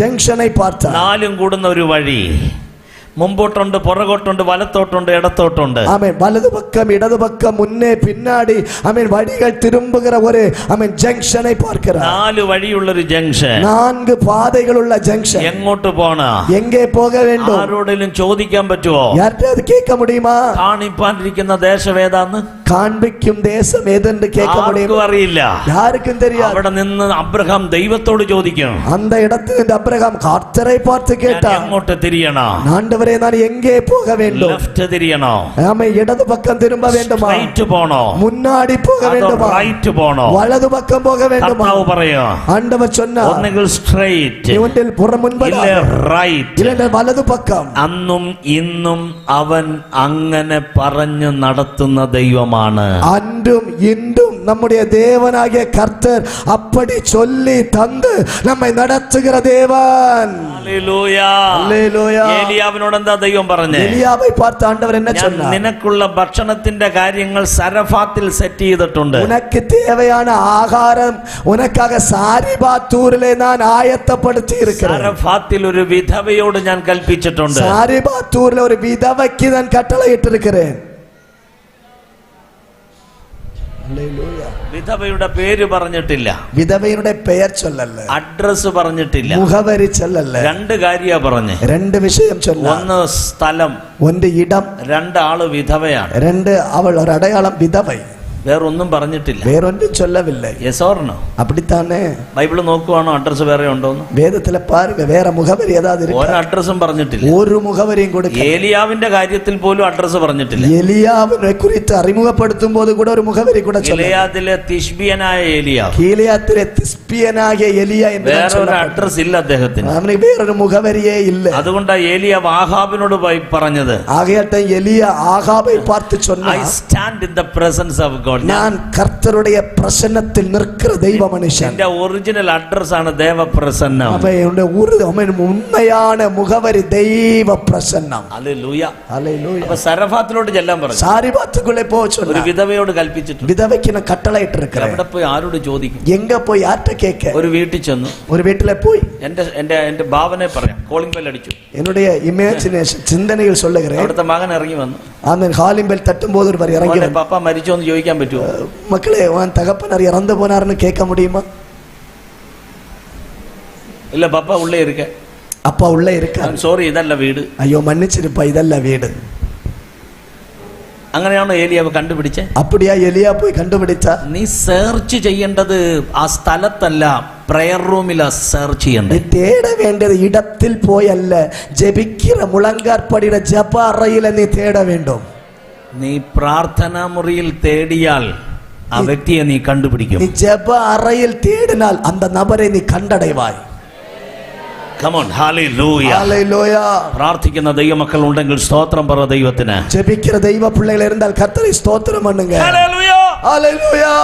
B: ജംഗ്ഷനെ பார்த்தார்.
D: നാലും കൂടുന്ന ഒരു വഴി. മുമ്പോട്ടുണ്ട്, പുറകോട്ടുണ്ട്, വലത്തോട്ടുണ്ട്, ഇടത്തോട്ടുണ്ട്.
B: വലതു പക്കം ഇടതു പക്കം മുന്നേ പിന്നാടി വഴികൾ തിരുമ്പുകിற ഒരു ജംഗ്ഷനെ பார்க்கிறார்.
D: 4 വഴിയുള്ളൊരു ജംഗ്ഷൻ.
B: 4 പാതകളുള്ള ജംഗ്ഷൻ.
D: എങ്ങോട്ട് പോണ?
B: എங்கே പോക வேண்டும்?
D: ആരോടെങ്കിലും ചോദിക്കാൻ പറ്റുമോ?
B: யார்கிட்ட கேட்க முடியுமா?
D: കാണിപ്പാനിരിക്കുന്ന ദേശം ഏതാന്ന്?
B: കാണിക്കും ദേശം ഏതെന്ന് കേൾക്ക முடியுமா?
D: അറിയില്ല.
B: யாருக்கும் தெரியாது.
D: അവിടെ നിന്ന് അബ്രഹാം ദൈവത്തോട് ചോദിക്കും.
B: அந்த இடத்தில் നിന്ന് അബ്രഹാം കർത്തരെ பார்த்து കേട്ടാ,
D: എങ്ങോട്ട് തിരിയണോ?
B: ആണ്ടവരേ ഞാൻ എங்கே പോക வேண்டும்?
D: ലെഫ്റ്റ് തിരിയണോ?
B: ഇടതു പക്കം തിരുമ്പ വേണ്ടുമാ?
D: റൈറ്റ് പോണോ?
B: മുന്നാടി പോക വേണ്ടുമാ?
D: റൈറ്റ് പോണോ?
B: വലതു പക്കം പോക വേണ്ടുമാ?
D: കർത്താവ് പറയോ?
B: ആണ്ടവർ சொன்னார்,
D: ഒന്നുകിൽ സ്ട്രൈറ്റ്,
B: ഇവന്റെ മുൻപല്ല
D: റൈറ്റ്,
B: ഇല്ല വലതു പക്കം.
D: അന്നും ഇന്നും അവൻ അങ്ങനെ പറഞ്ഞു നടത്തുന്ന ദൈവമാണ്.
B: അന്നും ഇന്നും നമ്മുടെ ദേവനാകിയ കർത്തർ അപ്പടി ചൊല്ലി തന്ന് നമ്മെ നടത്തുകിற ദേവൻ.
D: ഹല്ലേലൂയ.
B: ഹല്ലേലൂയ.
D: ഏലിയാവിനോട് എന്താ ദൈവം പറഞ്ഞേ?
B: എലിയാവെ பார்த்து ആണ്ടവർ என்ன சொன்னார்?
D: നിനക്കുള്ള ഭക്ഷണത്തിന്റെ കാര്യങ്ങൾ സരഫാത്തിൽ സെറ്റ് ചെയ്തിട്ടുണ്ട്.
B: ഉനക്ക് தேவையான ആഹാരം ഉനക്കാக സാരിബാത്തൂരിലെ ഞാൻ ആയത്തപ്പെടുത്തി ഇരിக்கிறேன்.
D: സരഫാത്തിൽ ഒരു വിധവയോട് ഞാൻ കൽപ്പിച്ചിട്ടുണ്ട്.
B: സാരിബാത്തൂരിലെ ഒരു വിധവയ്ക്ക് ഞാൻ കട്ടളയിട്ടിരിக்கிறேன்.
D: വിധവയുടെ പേര് പറഞ്ഞിട്ടില്ല,
B: വിധവയുടെ പേർ ചൊല്ലല്ല,
D: അഡ്രസ് പറഞ്ഞിട്ടില്ല,
B: മുഖവരി ചൊല്ലല്ല.
D: 2 കാര്യ പറഞ്ഞേ.
B: 2 വിഷയം ചൊല്ല.
D: 1 സ്ഥലം,
B: 1 ഇടം,
D: 2 ആള് വിധവയാണ്,
B: 2 അവൾ ഒരു അടയാളം വിധവൈ.
D: വേറൊന്നും പറഞ്ഞിട്ടില്ല.
B: വേറൊന്നും ചൊല്ലവില്ല.
D: Yes or no?
B: அப்படித்தானே?
D: ബൈബിൾ നോക്കുവാണോ അഡ്രസ് വേറെ ഉണ്ടോന്ന്?
B: വേദത്തിലെ പാരുക വേറെ മുഖവരി ഏതാത്?
D: ഒരു അഡ്രസ്സും പറഞ്ഞിട്ടില്ല.
B: ഒരു മുഖവരിയും കൊടുക്കില്ല.
D: ഏലിയാവിന്റെ കാര്യത്തിൽ പോലും അഡ്രസ് പറഞ്ഞിട്ടില്ല.
B: എലിയാവിനെ കുറിച്ച് അറിമുഖപ്പെടുത്തുമ്പോൾ കൂടെ ഒരു മുഖവരി കൂടെ
D: ഗിലെയാദിലെ തിശ്ബിയനായ ഏലിയാവ്,
B: ഗിലെയാദിലെ തിശ്ബിയനായ എലിയ എന്ന്
D: വേറൊരു അഡ്രസ് ഇല്ല അദ്ദേഹത്തിന്.
B: അവന് വേറൊരു മുഖവരിയേ ഇല്ല.
D: അതുകൊണ്ടാണ് ഏലിയാവ് ആഹാബിനോട് പറഞ്ഞത്,
B: ആകയാട്ടെ എലിയ ആഹാബை பார்த்து சொன்னார்,
D: I stand in the presence of God.
B: ഞാൻ കർത്തരുடைய പ്രസന്നത്തിൽ നിൽക്കുന്ന ദൈവ മനുഷ്യൻ.
D: എന്റെ ഒറിജിനൽ അഡ്രസ് ആണ് ദേവപ്രസന്നം.
B: ഉണ്മയാണ് മുഖവരി ദൈവ പ്രസന്നം.
D: ഹല്ലേലൂയ.
B: ഹല്ലേലൂയ.
D: അപ്പൊ സരഫാത്തിലോട്ട് ചെല്ലാൻ പറഞ്ഞു.
B: സാരിബാത്തുക്കുള്ളേ പോ சொன்னார்.
D: ഒരു വിധവയോട് കൽപ്പിച്ചിട്ടുണ്ട്.
B: വിധവയ്ക്ക് ഞാൻ കട്ടളയിട്ട് ഇരിக்கிறேன்.
D: അവിടെ പോയി ആരോട് ചോദിക്കും?
B: എങ്ക പോയി ആർட்ட കേൾക്ക?
D: ഒരു വീട്ടിൽ ചെന്നു.
B: ഒരു വീട്ടിലെ പോയി
D: എന്റെ ഭാവനെ പറയാം. കോളിംഗ് ബെൽ അടിച്ചു.
B: என்னுடைய ഇമാജിനേഷൻ ചിന്തനയിൽ சொல்லுகிறேன்.
D: അവിടുത്തെ മകൻ ഇറങ്ങി വന്നു.
B: അവൻ കാലിംഗ് ബെൽ തട്ടുമ്പോൾ ഒരു ഇറങ്ങി വന്നു.
D: പപ്പ മരിച്ചോ എന്ന് ചോദിക്കാൻ പറ്റുമോ?
B: മക്കളെ അവൻ തകപ്പനാർ ഇറന്നു പോനാർന്ന് കേൾക്ക முடியுமா?
D: ഇല്ല, പപ്പ ഉള്ളേ ഇരിക്ക.
B: അപ്പ ഉള്ളേ ഇരിക്ക.
D: സോറി, ഇതല്ല വീട്.
B: അയ്യോ മன்னிச்சிருப்பா, ഇതല്ല വീട്.
D: അങ്ങനെയാണോ ഏലിയാവ് കണ്ടുപിടിച്ചേ?
B: അപ്പടിയാ എലിയ പോയി കണ്ടുപിടിച്ച?
D: നീ സെർച്ച് ചെയ്യേണ്ടത് ആ സ്ഥലത്തല്ല, പ്രയർ റൂമിലാ സെർച്ച് ചെയ്യേണ്ടത്.
B: നീ തേട വേണ്ടത് ഇടത്തിൽ പോയല്ല, ജപിക്കിற മുളങ്കാർപ്പടിയുടെ ജപ അറയിലെ നീ തേട വേണ്ടും.
D: നീ പ്രാർത്ഥനാ മുറിയിൽ തേടിയാൽ ആ വ്യക്തിയെ നീ കണ്ടുപിടിക്കും.
B: നീ ജപ അറയിൽ തേടിനാൽ അന്ത നബരെ നീ കണ്ടടയുവായി.
D: Come on, hallelujah.
B: Hallelujah.
D: പ്രാർത്ഥിക്കുന്ന ദൈവമക്കൾ ഉണ്ടെങ്കിൽ സ്തോത്രം പറ ദൈവത്തിന്.
B: ஜெபிக்கிற தெய்வ பிள்ளைகள் இருந்தால் கர்த்தரை ஸ்தோத்திரம் பண்ணுங்க.
D: Hallelujah.
B: Hallelujah.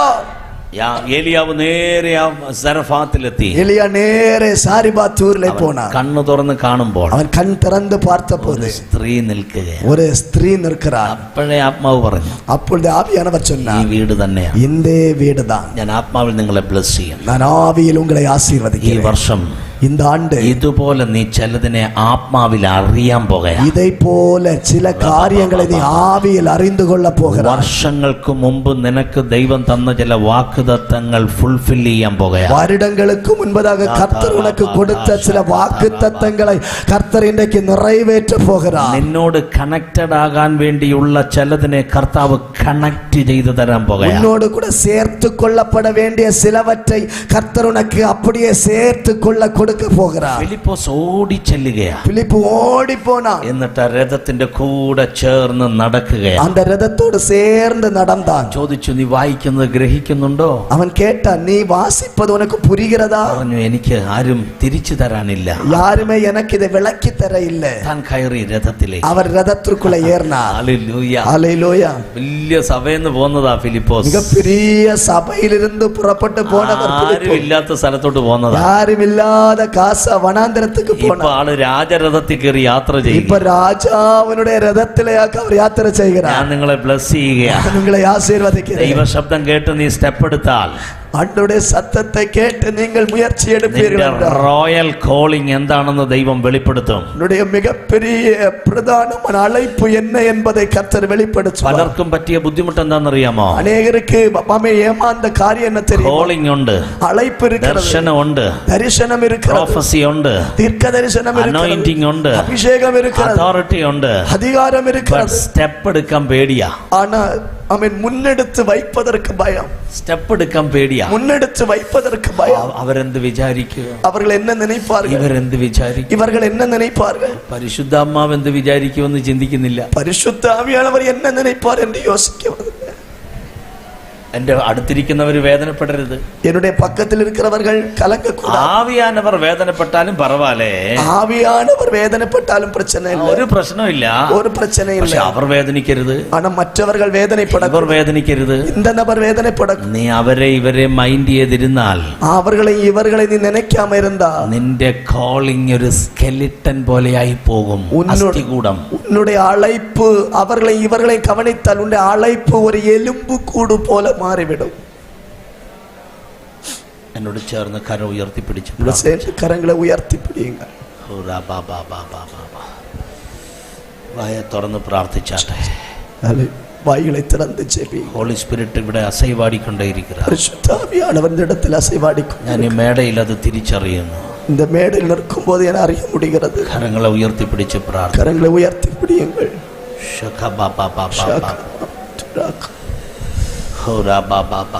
D: ഏലിയാവ് നേരെ സരഫാത്തിലെത്തി.
B: എലിയ നേരെ സാരിബാത്തൂരിലേക്ക് പോനാ.
D: കണ്ണു തുറന്ന് കാണുമ്പോൾ
B: അവൻ കൺ തുറന്ന് பார்த்தபோது
D: സ്ത്രീ നിൽക്കുകയാണ്.
B: ഒരു സ്ത്രീ നിൽക്കുകയാണ്.
D: അപ്പോഴേ ആത്മാവ് പറഞ്ഞു,
B: അപ്പോൾ ആവിയാനവർ சொன்னார்,
D: ഈ വീട് തന്നെയാണ്,
B: இந்த வீடுதான்.
D: ഞാൻ ആത്മാവിൽ നിങ്ങളെ ബ്ലെസ് ചെയ്യും.
B: ഞാൻ ആവിയിൽ ഉങ്ങളെ ആശീർവദിക്കും.
D: ഈ വർഷം
B: இந்த ஆண்டு
D: ഇതുപോലെ നീ ചിലതിനെ ആത്മാവിൽ അറിയാൻ പോകുകയാണ്.
B: ഇതേ പോലെ ചില കാര്യങ്ങളെ നീ ആവിയിൽ അറിந்து കൊള്ള പോകുക.
D: വർഷങ്ങൾക്ക് മുമ്പ് നിനക്ക് ദൈവം തന്ന ചില വാഗ്ദത്തങ്ങൾ ഫുൾഫിൽ ചെയ്യാൻ പോകുകയാണ്.
B: வருடங்களுக்கு முன்பதாக கர்த்தர் உனக்கு கொடுத்த சில வாக்குத்தத்தங்களை கர்த்தர் இன்றைக்கு நிறைவேற்ற போகிறார்.
D: നിന്നോട് കണക്റ്റഡ് ആകാൻ വേണ്ടിയുള്ള ചിലതിനെ കർത്താവ് കണക്ട് ചെയ്തു തരാൻ പോകുകയാണ്.
B: உன்னோடு கூட சேர்த்து கொள்ளப்பட வேண்டிய சிலவற்றை கர்த்தர் உனக்கு அப்படியே சேர்த்து கொள்ள கொடுக்க போகிறார்.
D: ഫിലിപ്പോസ് ഓടി ചെല്ലുകയാണ്.
B: பிலிப்பு ஓடி போனான்.
D: എന്നിട്ട് രഥത്തിന്റെ കൂടെ ചേർന്ന് നടക്കുകയാണ്.
B: அந்த ரதத்தோடு சேர்ந்து நடந்தான்.
D: ചോദിച്ചു, നീ വായിക്കുന്നത് ഗ്രഹിക്കുന്നുണ്ടോ?
B: அவன் கேட்டான், நீ வாசிப்பது உனக்கு புரிகிறதா?
D: പറഞ്ഞു, എനിക്ക് ആരും തിരിച്ചു തരാനില്ല.
B: யாருமே எனக்கு இதை விளக்கி தர இல்ல.
D: താൻ കയറി രഥത്തിലേക്ക്.
B: அவர் ரதத்திற்குள்ள ஏறினார்.
D: ഹല്ലേലൂയ.
B: ஹல்லேலூயா.
D: വലിയ സഭയെന്ന് പോന്നതാ ഫിലിപ്പോസ്.
B: மிகப்பெரிய சபையிலிருந்து புறப்பட்டு போனவர்
D: ആരും
B: பிலிப்பு.
D: ഇല്ലാത്ത സ്ഥലത്തോട്ട് പോന്നതാ.
B: யாரும் ഇല്ലാத കാസ വനാന്തരத்துக்கு
D: ഇപ്പൊ
B: போனார்.
D: ആള് രാജരഥത്തിൽ കയറി യാത്ര
B: இப்ப
D: ചെയ്യും.
B: രാജാവിനുடைய രഥത്തിലേക്ക് അവർ യാത്ര
D: ഞാൻ
B: ചെയ്യുകയാണ്.
D: നിങ്ങളെ ബ്ലസ് ചെയ്യുകയാണ്.
B: ഞാൻ നിങ്ങളെ ആശീർവദിக்கிறேன்.
D: ദൈവശബ്ദം കേട്ട് നീ സ്റ്റെപ്പ് എടുത്താൽ
B: ஆண்டவருடைய சத்தத்தை கேட்டு நீங்கள் முயற்சி எடுப்பீர்கள்
D: നിന്റെ
B: என்றால்
D: റോയൽ കോളിംഗ് എന്താണെന്ന് ദൈവം വെളിപ്പെടുത്തും.
B: உன்னுடைய மிகப்பெரிய பிரதானமான அழைப்பு என்ன என்பதை கர்த்தர் வெளிப்படுத்துவார்.
D: പലർക്കും പറ്റിയ ബുദ്ധിമുട്ട് എന്താണെന്നറിയാമോ?
B: அநேகருக்கு மாமே ஏமாந்த காரியம் என்ன தெரியும்?
D: കോളിംഗ് ഉണ്ട്,
B: அழைப்பு இருக்கிறது,
D: ദർശനം ഉണ്ട്,
B: தரிசனம் இருக்கிறது,
D: പ്രോഫസി ഉണ്ട്,
B: தீர்க்க தரிசனம் இருக்கிறது,
D: അനോയിന്റിംഗ് ഉണ്ട്,
B: அபிஷேகம் இருக்கிறது,
D: അതോറിറ്റി ഉണ്ട്.
B: அதிகாரம் இருக்கிறது.
D: സ്റ്റെപ്പ് എടുക്കാൻ പേടിയാ.
B: ஆனா அவன் முன்னெடுத்து வைப்பதற்கு பயம்.
D: സ്റ്റെപ്പ് എടുക്കാൻ പേടിയാ.
B: முன்னெடுத்து வைப்பதற்கு பயம்.
D: അവരെന്ത് വിചാരിക്കുക?
B: அவர்கள் என்ன நினைப்பார்கள்?
D: ഇവരെന്ത് വിചാരിക്കും?
B: இவர்கள் என்ன நினைப்பார்கள்?
D: പരിശുദ്ധാത്മാവ് എന്ത് വിചാരിക്കുമെന്ന് ചിന്തിക്കുന്നില്ല.
B: பரிசுத்த ஆவியானவர் என்ன நினைப்பார் என்று யோசிக்க.
D: എന്റെ അടുത്തിരിക്കുന്നവർ വേദനപ്പെടരുത്.
B: என்னுடைய பக்கத்தில் இருக்கிறவர்கள் கலங்கக்கூடாது.
D: ആവിയാനവർ വേദനപ്പെട്ടാലും പറവാലേ.
B: ஆவியானவர் வேதனைப்பட்டாலும் பிரச்சனை இல்லை,
D: ഒരു പ്രശ്നമില്ല.
B: ஒரு பிரச்சனை இல்லை.
D: പക്ഷെ അവർ വേദനിക്കരുത്.
B: ஆனா மற்றவர்கள் வேதனைப்பட,
D: ഇവർ വേദനിക്കരുത്.
B: இந்த நபர் வேதனைப்பட.
D: നീ അവരെ ഇവരെ മൈൻഡ് ചെയ്തിരുന്നാൽ,
B: அவர்களை ഇവர்களை നീ நினைக்காம இருந்தா,
D: നിന്റെ കോളിംഗ് ഒരു സ്കെലിട്ടൻ പോലെയായി പോകും. അസ്ഥികൂടം.
B: உன்னுடைய அழைப்பு அவர்களை இவர்களை கவனித்தால் உன்னுடைய அழைப்பு ஒரு எலும்பு கூடு போல மாறிவிடும்.
D: എന്നോട് ചേർന്ന് കരം ഉയർത്തിപ്പിടിച്ചു
B: കരങ്ങളെ ഉയർത്തി പിടിയുക.
D: വായ തുറന്ന് പ്രാർത്ഥിച്ചാട്ടെ.
B: വായികളെ திறந்து ஜெபி.
D: ഹോളി സ്പിരിറ്റ് ഇവിടെ അസൈവാടിക്കൊണ്ടേയിരിക്കുന്നു.
B: പരിശുദ്ധ ആവിയാനവരുടെ ഇടത്തിൽ അസൈവാടിക്കുന്നു.
D: ഞാൻ ഈ മേടയിൽ അത് തിരിച്ചറിയുന്നു.
B: இந்த மேடையில் நிற்கும் போது என அறிய முடிகிறது.
D: കരങ്ങളെ ഉയർത്തിപ്പിടിച്ച് പ്രാർത്ഥന.
B: കരങ്ങളെ ഉയർത്തി പിടിയുங்கள்.
D: ഹോരാ ബാബാ ബാബാ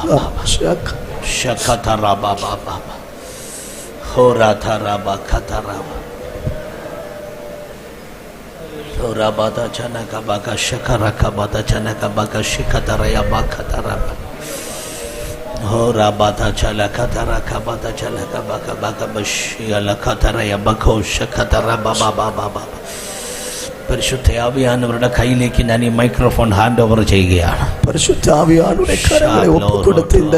D: ശകതറാ ബാബാ ബാബാ ഹോരാ തറാ ബകതറാ ഹോരാ ബാദാ ചനക ബക ശകറ കബദ ചനക ബക ശികതറയ ബകതറാ ഹോരാ ബാദാ ചലക തറ കബദ ചലക ബക ബക ബശിയല കതറയ ബകോ ശകതറ ബാബാ ബാബാ. പരിശുദ്ധ ആവിയാനവരുടെ കയ്യിലേക്ക് ഞാൻ ഈ മൈക്രോഫോൺ ഹാൻഡ് ഓവർ ചെയ്യുകയാണ്.
B: പരിശുദ്ധ ആവിയാനവരുടെ കരങ്ങളെ ഒപ്പുകൊടുത്ത് இந்த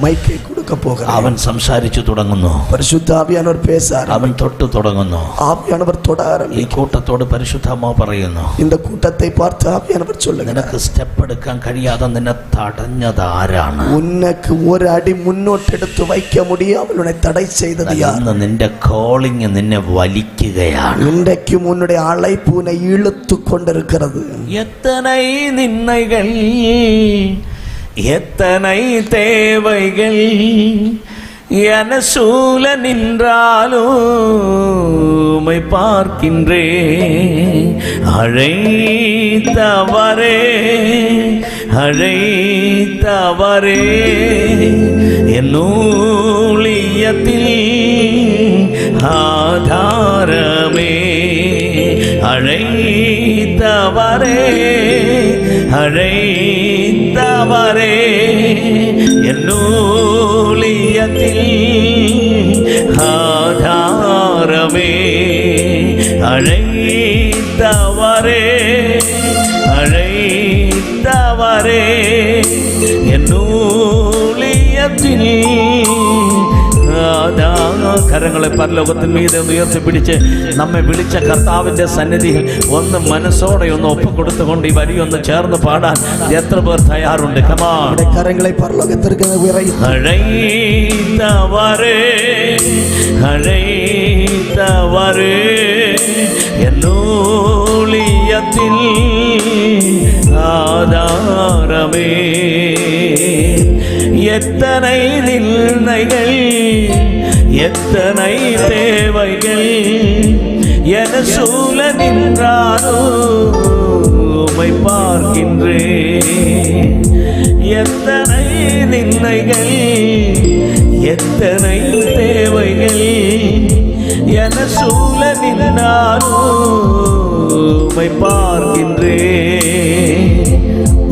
B: மைக்கை கொடுக்க போகிறார்.
D: അവൻ സംസാരിച്ചു തുടങ്ങുന്നു.
B: പരിശുദ്ധ ആവിയാനവർ பேசார்.
D: അവൻ തൊട്ട് തുടങ്ങുന്നു.
B: ആവിയാനവർ തൊട
D: ഈ
B: ആരംഭിക്കും.
D: കൂട്ടത്തോട് പരിശുദ്ധാത്മാവ് പറയുന്നു,
B: இந்த கூட்டத்தை பார்த்து ஆவியானவர் சொல்லுகிறார்,
D: നിനക്ക് സ്റ്റെപ്പ് എടുക്കാൻ കഴിയാതെ നിന്നെ തടഞ്ഞത് ആരാണ്?
B: உனக்கு ஒரு அடி முன்னோட்டெடுத்து வைக்க முடியாமல் உன்னை தடை செய்தது யார்?
D: ഇന്ന് നിന്റെ കോളിംഗ് നിന്നെ വലിക്കുകയാണ്.
B: இன்றைக்கும் உன்னுடைய அழைப்பு உன்னை இழுத்து கொண்டிருக்கிறது.
D: എത്തனை നിന്നൈകൾ, எத்தனை தேவைகள் என சூழ நின்றாலும் உம்மை பார்க்கின்றேன். அழைத்தவரே அழைத்தவரே என் ஊழியத்தில் ஆதாரமே. அழைத்தவரே அழைத்தவரே என் ஊழியத்தில் அழைத்தவரே அழைத்தவரே என் ஊழியத்தில் കരങ്ങളെ പരലോകത്തിൻ മീതെ ഒന്ന് ഉയർത്തിപ്പിടിച്ച് നമ്മെ വിളിച്ച കർത്താവിന്റെ സന്നിധിയിൽ ഒന്ന് മനസ്സോടെ ഒന്ന് ഒപ്പുകൊടുത്തുകൊണ്ട് ഈ വരിയൊന്ന് ചേർന്ന് പാടാൻ എത്ര പേർ തയ്യാറുണ്ട്?
B: കരങ്ങളെ പരലോകത്തിற்கு
D: അழைத்தவரേ അழைத்தவரേ എൻ ஊழியത്തിൽ ஆதாரமே எத்தனை நிந்தைகள் எத்தனை தேவைகள் என சூழ நின்றாரோ உம்மை பார்க்கின்றேன். எத்தனை நிந்தைகள் எத்தனை தேவைகள் என சூழ நின்றாரோ உம்மை பார்க்கின்றேன்.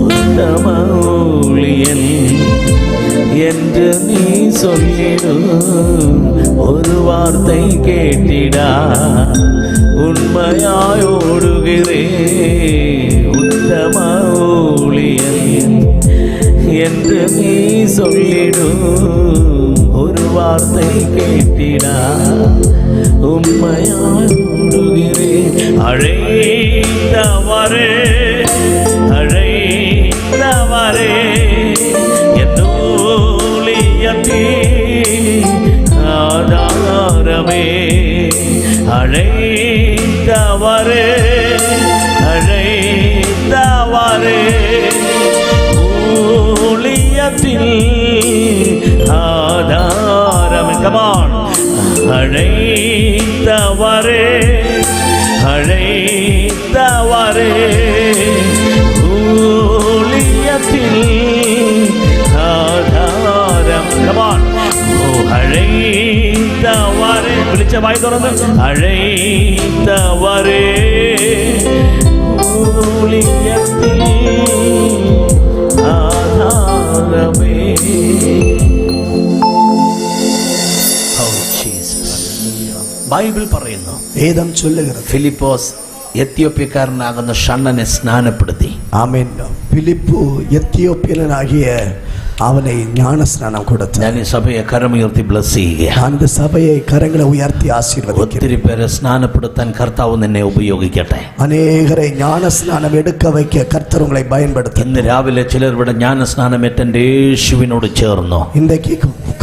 D: உத்தம ஊழியன் என்று நீ சொல்லிடும் ஒரு வார்த்தை கேட்டிடா உண்மையாய் ஓடுகிறேன். உத்தம ஊழியன் என்று நீ சொல்லிடும் ஒரு வார்த்தை கேட்டிடா உண்மையாய் ஓடுகிறேன். அழைத்தவரே அழைத்தவரே ஆதாரமே அழைத்தவரே அழைத்தவரே ஊழியத்தில் ஆதாரமே. கமான் அழைத்தவரே அழைத்தவரே ஊழியத்தில் ஆதாரம். கமான் அழைத்தவரே വിളിച്ച വായി തുറന്ന് അழைத்தവരേ ഊഴിയത്തിൽ ആധാരമേ. ബൈബിൾ പറയുന്നു,
B: വേദം ചൊല്ലുகிறது,
A: ഫിലിപ്പോസ് എത്യോപ്യക്കാരനാകുന്ന ഷണ്ണനെ സ്നാനപ്പെടുത്തി.
B: ആമേൻ. ഫിലിപ്പ് എത്യോപ്യനാകിയ അവനെ ജ്ഞാനസ്നാനം കൊടുത്തു.
A: ഞാൻ ഈ സഭയെ കരമുയർത്തി ബ്ലസ് ചെയ്യുകയാണ്.
B: ഞാൻ സഭയെ കരങ്ങളെ ഉയർത്തി ആശീർവദിക്കുന്നു.
A: ഒത്തിരി പേരെ സ്നാനപ്പെടുത്താൻ കർത്താവ് നിന്നെ ഉപയോഗിക്കട്ടെ.
B: അനേകരെ ജ്ഞാനസ്നാനം എടുക്ക വയ്ക്ക കർത്തർ ഉങ്ങളെ பயன்படுத்த.
A: ഇന്ന് രാവിലെ ചിലർ ഇവിടെ ജ്ഞാനസ്നാനം ഏറ്റെൻ്റെ യേശുവിനോട് ചേർന്നു.
B: ഇന്നേക്ക്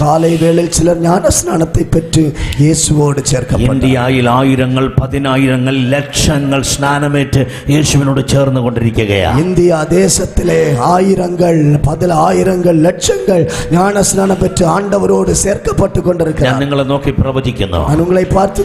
B: കാலை വേളയിൽ ചിലർ ജ്ഞാനസ്നാനത്തെ പറ്റി യേശുവോട് ചേർക്കപ്പെട്ടു.
A: ഇന്ത്യയിൽ ആയിരങ്ങൾ പതിനായിരങ്ങൾ ലക്ഷങ്ങൾ സ്നാനമേറ്റ് യേശുവിനോട് ചേർന്നുകൊണ്ടിരിക്കുകയാണ്.
B: ഇന്ത്യ ദേശത്തിലെ ആയിരങ്ങൾ പതിനായിരങ്ങൾ ലക്ഷങ്ങൾ ജ്ഞാനസ്നാനം പെറ്റ് ആണ്ടവരോട് ചേർക്കപ്പെട്ടു കൊണ്ടിരിക്കുക.
A: ഞാൻ നിങ്ങളെ നോക്കി പ്രവചിക്കുന്നു,
B: ഉങ്ങളെ പാർത്ത്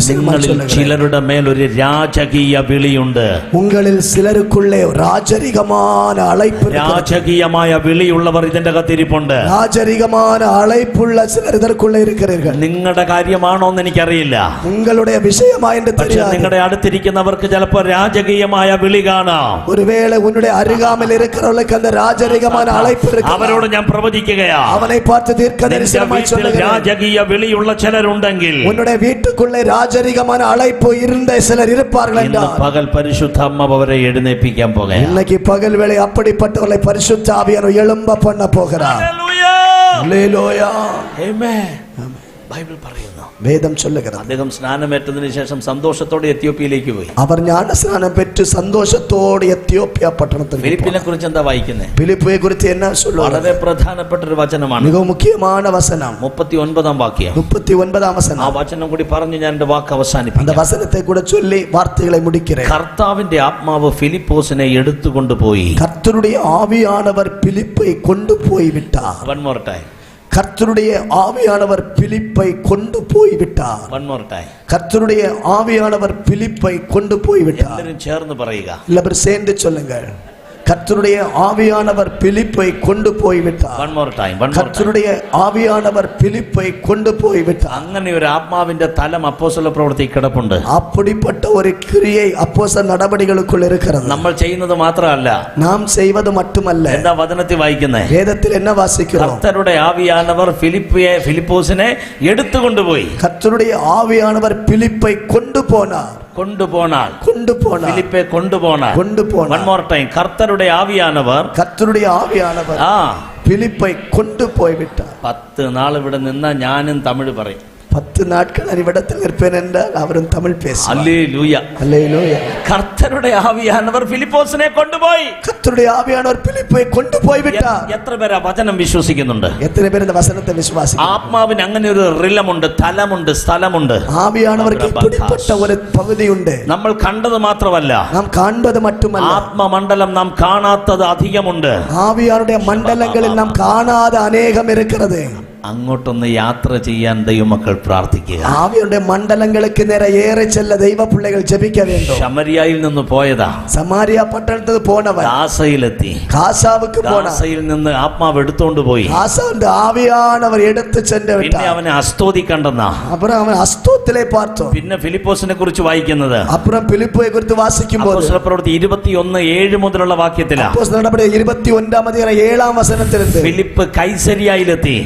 A: നിങ്ങളിൽ ചിലരുടെ മേൽ ഒരു രാജകീയ വിളിയുണ്ട്.
B: ഉങ്ങളിൽ ചിലർക്കുള്ളേ രാജരികമായ അழைப்பு.
A: രാജകീയമായ വിളിയുള്ളവർ ഇതിന്റെ കത്തിരിപ്പുണ്ട്.
B: രാജരികമായ അழைப்புള്ള ചിലർ ഇതിൽക്കുള്ള ഇരിக்கிறீர்கள்.
A: നിങ്ങളുടെ കാര്യമാണോ എന്ന് എനിക്കറിയില്ല.
B: നിങ്ങളുടെ വിഷയമായി
A: നിങ്ങളുടെ അടുത്തിരിക്കുന്നവർക്ക് ചിലപ്പോൾ രാജകീയമായ വിളി കാണാം.
B: ഒരുവേള ഉன்னுடைய അരികാമൽ ഇരിக்கிறவர்களுக்கு அந்த രാജരികമായ അழைப்பு ഇருக்கு.
A: അവരോട് ഞാൻ പ്രവചിക്കുകയാണ്,
B: അവനെ പാർത്ത് ദീർഘദർശനമായി சொல்லுகிறேன்,
A: രാജകീയ വിളിയുള്ള ചിലരുണ്ടെങ്കിൽ
B: உன்னுடைய வீட்டுக்குள்ளே ராஜரிகமான அழைப்பு இருந்த சிலர் இருப்பார்கள் என்றால்
A: പകൽ പരിശുദ്ധാത്മാവ് അവരെ എഴുന്നേൽപ്പിക്കാൻ പോകുകയാണ്.
B: இன்னைக்கு பகல் வேளை அப்படிப்பட்டவர்களை பரிசுத்த ஆவியானவர் எழும்ப பண்ண போகிறார். ஹல்லேலூயா.
A: ആമേൻ. ബൈബിൾ പറയുന്നു,
B: വേദം ചൊല്ലുகிறது,
A: അദ്ദേഹം സ്നാനമേറ്റതിനു ശേഷം സന്തോഷത്തോടെ എത്യോപ്യയിലേക്ക് പോയി.
B: അവർ ജ്ഞാനസ്നാനം പെറ്റ് സന്തോഷത്തോടെ എത്യോപ്യ പട്ടണത്തിൽ.
A: ഫിലിപ്പിനെ കുറിച്ച് എന്താ വായിക്കുന്നത്?
B: ഫിലിപ്പിനെ കുറിച്ച് എന്നാ சொல்லுவாங்க?
A: വളരെ പ്രധാനപ്പെട്ട ഒരു വചനമാണ്,
B: மிக முக்கியமான வசனம்
A: 39 വാക്യം.
B: 39 வசனம்.
A: ആ വചനം കൂടി പറഞ്ഞു ഞാൻ എൻ്റെ വാക്ക്
B: அந்த
A: അവസാനിപ്പിക്കാം.
B: வசனத்தை கூட சொல்லி வார்த்தைகளை முடிக்கிறேன்.
A: കർത്താവിന്റെ ആത്മാവ് ഫിലിപ്പോസിനെ എടുത്തുകൊണ്ടുപോയി.
B: கர்த்தருடைய ஆவியானவர் பிலிப்பை கொண்டு போய் விட்டார்.
A: One more time.
B: கர்த்தருடைய ஆவியானவர் பிலிப்பை கொண்டு போய் விட்டார்.
A: One more time.
B: கர்த்தருடைய ஆவியானவர் பிலிப்பை கொண்டு போய் விட்டார்.
A: എല്ലാവരും ചേർന്ന് പറയുക,
B: எல்லாரும் சேர்ந்து சொல்லுங்கள், கர்த்தருடைய ஆவியானவர் பிலிப்பை கொண்டு போய் விட்டார்.
D: One more time.
B: கர்த்தருடைய ஆவியானவர் பிலிப்பை கொண்டு போய் விட்டார்.
D: അങ്ങനെ ഒരു ആത്മാവിന്റെ തലം അപ്പോസ്തല പ്രവൃത്തി കിടപ്പുണ്ട്.
B: அப்படிப்பட்ட ஒரு கிரியை அப்போஸ்தல நடபடிகளுக்குள் இருக்கிறது.
D: നമ്മൾ ചെയ്യുന്നത് മാത്രമല്ല,
B: நாம் செய்வது மட்டுமல்ல.
D: എന്താ വചനത്തിൽ വായിക്കുന്നേ?
B: வேதத்தில் என்ன வாசிக்கிறோம்?
D: കർത്തരുടെ ആവിയാനവർ ഫിലിപ്പോസിനെ എടുത്തുകൊണ്ടുപോയി.
B: கர்த்தருடைய ஆவியானவர் பிலிப்பை கொண்டு போனார்.
D: ഫിലിപ്പെ കൊണ്ടുപോനാർ. One more time. കർത്തരുടെ ആവിയാനവർ
B: பிலிப்பை கொண்டு போய் விட்டார்.
D: 10 നാൾ ഇവിടെ നിന്ന ഞാനും തമിഴ് പറയും.
B: 10 நாட்கள் இவ்விடத்தில் இருப்பேன் என்றால் அவரும் தமிழ் பேசுவார்.
D: அல்லேலூயா,
B: அல்லேலூயா.
D: கர்த்தருடைய ஆவியானவர் பிலிப்போസിനെ കൊണ്ടുപോയി.
B: கர்த்தருடைய ஆவியானவர் பிலிப்பை கொண்டு போய் விட்டார்.
D: എത്ര പേര് ആ വചനം വിശ്വസിക്കുന്നുണ്ട്?
B: എത്ര പേര് இந்த വചനത്തെ വിശ്വസിക്കുന്നു?
D: ആത്മാവിന് അങ്ങനെ ഒരു റിലമുണ്ട്, തലമുണ്ട്, സ്ഥലമുണ്ട്.
B: ஆவியானவருக்கு இப்படிப்பட்ட ஒரு பகுதி உண்டு.
D: നമ്മൾ കണ്ടത് മാത്രമല്ല,
B: நாம் காண்பது மட்டுமல்ல,
D: ആത്മമണ്ഡലം നാം കാണാത്തത് അധികമുണ്ട്.
B: ஆவியானுடைய மண்டலங்களில் நாம் காணாத அநேகம் இருக்கிறது.
D: അങ്ങോട്ടൊന്ന് യാത്ര ചെയ്യാൻ ദൈവമക്കൾ പ്രാർത്ഥിക്കുക.
B: ആവിയുടെ മണ്ഡലങ്ങൾക്ക് നേരെ ഏറെ ചെല്ല ദൈവ പിള്ളകൾ ജപിക്ക വേണ്ടു.
D: ശമരിയയിൽ നിന്ന് പോയതാ,
B: സമാരിയ പട്ടണത്തിൽ പോണവൻ
D: ഗാസയിലെത്തി.
B: ഗാസാവുക്ക് പോണ,
D: ഗാസയിൽ നിന്ന് ആത്മാവ് എടുത്തോണ്ട് പോയി.
B: ഗാസാവിന്റെ ആവിയാനവർ എടുത്തു ചെന്ന് വിട്ടു.
D: പിന്നെ അവനെ അസ്തോതി കണ്ടെന്നാ,
B: അപ്പുറം അവൻ അസ്തോത്തിലെ പാർത്തു.
D: പിന്നെ ഫിലിപ്പോസിനെ കുറിച്ച് വായിക്കുന്നത്
B: അപ്പുറം ഫിലിപ്പോയെ കുറിച്ച് വാസിക്കുമ്പോൾ
D: അപ്പോസ്തല പ്രവൃത്തി 21:7 മുതലുള്ള വാക്യത്തിലാണ്.
B: അപ്പോസ്തല നടപടി 21-ാം അധ്യായം 7-ാം വചനത്തിലുണ്ട്.
D: ഫിലിപ്പ് കൈസരിയയിലെത്തി.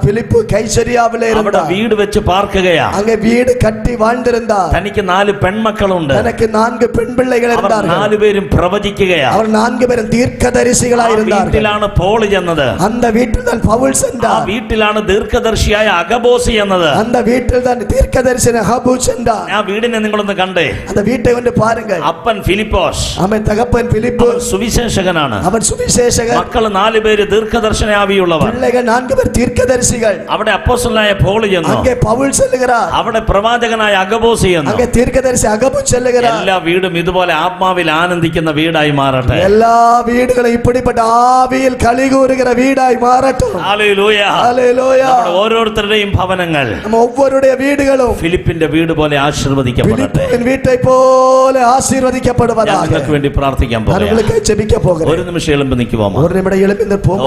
B: ഫിലിപ്പ് കൈസരിയാവിലെ
D: അവിടെ വീട് വെച്ച് പാർക്കുകയാ.
B: അങ്ങ് വീട് കട്ടി വാഴ്ന്നിരുന്നാർ.
D: തനിക്ക് 4 പെൺമക്കളുണ്ട്.
B: തനിക്ക് 4 പെൺപിള്ളകൾ ഉണ്ടായിരുന്നു.
D: 4 പേരും പ്രവചിക്കുകയാ.
B: അവർ 4 പേരും ദീർഘദർശികളായിരുന്നു.
D: വീട്ടിലാണ് പോൾ ചെന്നത്.
B: அந்த வீட்டில் தான் பவுல் சென்றார்.
D: ആ വീട്ടിലാണ് ദീർഘദർശിയായ അഗബോസ് ചെന്നത്.
B: அந்த வீட்டில் தான் தீர்க்கதரிசி அகபு சென்றார்.
D: ആ വീടിനെ നിങ്ങളൊന്ന് കണ്ടേ?
B: அந்த வீட்டை வந்து பாருங்க.
D: അപ്പൻ ഫിലിപ്പോസ്,
B: അവൻ തകപ്പൻ ഫിലിപ്പ്
D: സുവിശേഷകനാണ്.
B: അവൻ സുവിശേഷകൻ.
D: മക്കൾ 4 പേര് ദീർഘദർശന ആവിയുള്ളവർ.
B: പിള്ളകൾ 4 പേർ ദീർഘദർശികൾ.
D: അവിടെ അപ്പോസ്തലനായ പോൾ ചെന്നു.
B: അங்கே പൗൽ ചെല്ലുகிறார்.
D: അവിടെ പ്രവാചകനായ അഗബോസ് ചെന്നു.
B: അங்கே ദീർഘദർശി അഗബു ചെല്ലുகிறார்.
D: എല്ലാ വീടും ഇതുപോലെ ആത്മാവിൽ ആനന്ദിക്കുന്ന വീടായി മാറട്ടെ.
B: എല്ലാ വീടുകളും இப்படிப்பட்ட ആവിയിൽ കളികൂറുகிற വീടായി മാറട്ടെ.
D: Hallelujah,
B: hallelujah.
D: നമ്മുടെ ഓരോരുത്തരുടെയും ഭവനങ്ങൾ
B: நம்ம ஒவ்வொருடைய வீடுகளும்
D: ഫിലിപ്പിന്റെ വീട് പോലെ ആശീർവദിക്കപ്പെടട്ടെ.
B: ഫിലിപ്പിൻ വീട്ടை പോലെ ആശീർവദിക്കപ്പെടുവதாக
D: നിങ്ങൾക്ക് വേണ്ടി പ്രാർത്ഥിക്കാൻ
B: நான்
D: പോകുന്നു.
B: உங்களுக்கு ஜெபிக்க போகிறேன்.
D: ഒരു നിമിഷം എളുപ്പം നിൽക്കുമോ?
B: ஒரு நிமிடம் எழுப்பி நிற்போம்.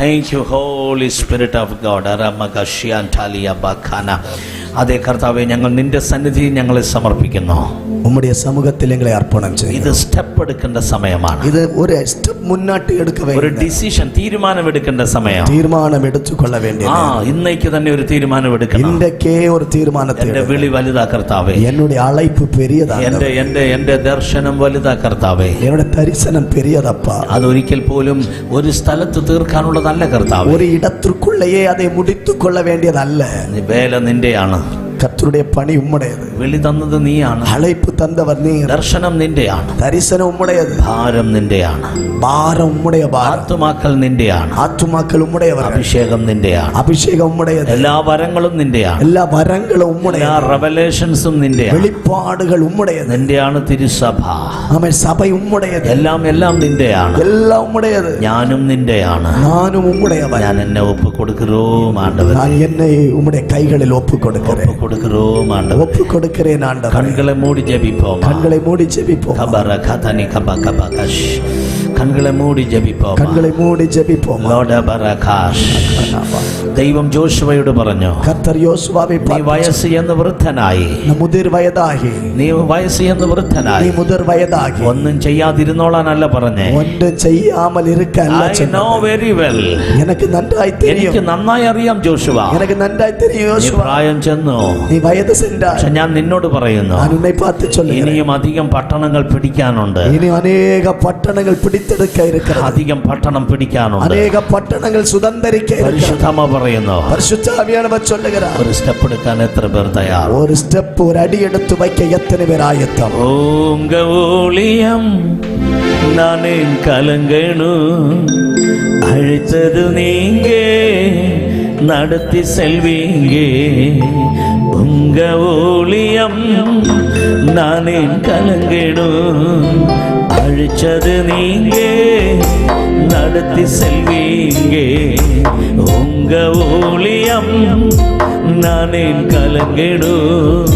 D: Thank you, Holy Spirit of God. അതേ കർത്താവേ, ഞങ്ങൾ നിന്റെ സന്നിധിയിൽ ഞങ്ങളെ സമർപ്പിക്കുന്നു.
B: உம்முடைய சமூகத்தில் எங்களை அர்ப்பணம் செய்கிறோம்.
D: ഇത് സ്റ്റെപ്പ് എടുക്കേണ്ട സമയമാണ്.
B: இது ஒரு ஸ்டெப் முன்னாடி எடுக்க
D: ഒരു
B: வேண்டும்.
D: ഡിസിഷൻ, തീരുമാനം എടുക്കേണ്ട സമയം.
B: தீர்மானம் எடுத்துக்கொள்ள வேண்டியது.
D: ഇന്നേക്ക് തന്നെ ഒരു തീരുമാനം എടുക്കണം.
B: இன்றைக்கே ஒரு தீர்மானத்தை
D: എന്റെ വിളി വലുതാ കർത്താവേ.
B: என்னுடைய அழைப்பு பெரியதாக.
D: എന്റെ ദർശനം വലുതാ കർത്താവേ.
B: என்னோட தரிசனம் பெரியதப்பா.
D: അതൊരിക്കൽ പോലും ഒരു സ്ഥലത്ത് തീർക്കാനുള്ളതല്ല കർത്താവേ.
B: ஒரு இடத்திற்குள்ளேயே அதை முடித்துக் கொள்ள வேண்டியதல்ல.
D: വേല നിന്റെയാണ്.
B: கர்த்தருடைய பணி உம்முடையது.
D: വിളി തന്നത് നീയാണ്.
B: அழைப்பு தந்தவர் நீ.
D: ദർശനം നിന്റെയാണ്.
B: தரிசனம் உம்முடையது.
D: ഭാരം നിന്റെയാണ്.
B: பாரம் உம்முடைய பாரம்.
D: ആത്മാക്കൾ നിന്റെയാണ്.
B: ஆத்துமாக்கள் உம்முடையவர்.
D: അഭിഷേകം നിന്റെയാണ്.
B: அபிஷேகம் உம்முடையது.
D: എല്ലാ വരങ്ങളും നിന്റെയാണ്.
B: எல்லா வரங்களும் உம்முடையது.
D: എല്ലാ റെവലേഷൻസും നിന്റെയാണ്.
B: வெளிப்பாடுகள் உம்முடையது.
D: നിന്റെയാണ് തിരുസഭ.
B: ஆமென். சபை உம்முடையது.
D: എല്ലാം നിന്റെയാണ്.
B: எல்லாம் உம்முடையது.
D: ഞാനും നിന്റെയാണ്.
B: நானும் உம்முடையவர்.
D: ഞാൻ എന്നെ ഒപ്പ് കൊടുக்கிறோம் ആண்டവരേ.
B: நான் என்னை உம்முடைய கைகளில் ஒப்பு கொடுக்கிறேன்.
D: കൊടുக்கிறோம் ആണ്ടവരേ.
B: ஒப்பு கொடுக்கிறேன் ஆண்டவரே.
D: കണ്ണുകളെ മൂടി ജപിപ്പോം.
B: கண்களை மூடி ஜெபிப்போம்.
D: കബറ ഖതനി കബ കബകഷ്. കണ്ണുകളെ മൂടി ജപിപ്പോം.
B: கண்களை மூடி ஜெபிப்போம்.
D: ലോർഡ് ബറകാഷ്. ദൈവം ജോഷുവയോട് പറഞ്ഞു,
B: கர்த்தர் யோசுவாவை
D: നീ
B: பார்த்து
D: വയസ്സ് എന്ന് വൃദ്ധനായി.
B: முதிர் வயதாகி.
D: നീ വയസ്സ് എന്ന്
B: நீ
D: വൃദ്ധനായി.
B: முதிர் வயதாகி.
D: ഒന്നും ചെയ്യാതിരുന്നോളാനല്ല പറഞ്ഞേ.
B: ஒன்றும் செய்யாமல் இருக்க அல்ல
D: I
B: சொன்னார்.
D: know very well.
B: எனக்கு நன்றாய் தெரியும்.
D: എനിക്ക് നന്നായി അറിയാം ജോഷുവ.
B: எனக்கு நன்றாய் தெரியும்
D: നീ
B: யோசுவா.
D: പ്രായം ചെന്നു.
B: நீ வயது சென்றாய்.
D: പക്ഷെ ഞാൻ നിന്നോട് പറയുന്നു,
B: நான் உன்னை பார்த்து சொல்லுகிறேன்.
D: ഇനിയും അധികം പട്ടണങ്ങൾ പിടിക്കാനുണ്ട്.
B: இனி அநேக பட்டணங்கள் பிடித்தெடுக்க இருக்கிறது.
D: അധികം പട്ടണം പിടിക്കാനുണ്ട്.
B: அநேக பட்டணங்கள் சுதந்தரிக்க இருக்கிறது.
D: പരിശുദ്ധമ പറയുന്നു,
B: பரிசுத்த ஆவியானவர் சொல்லுகிறார்.
D: ഒരു സ്റ്റെപ്പ് എടുക്കാൻ എത്ര പേർ തയ്യാർ?
B: ஒரு ஸ்டெப், ஒரு அடி எடுத்து வைக்க எத்தனை பேர் ஆயத்தம்?
D: உங்க ஊழியம் நானே கலங்கணும், அழைத்தது நீங்க நடத்தி செல்வீங்க. உங்க ஊழியம் நானே கலங்கணும், அழைச்சது நீங்க நடத்தி செல்வீங்க. உங்க ஊழியம் நானே கலங்கணும்,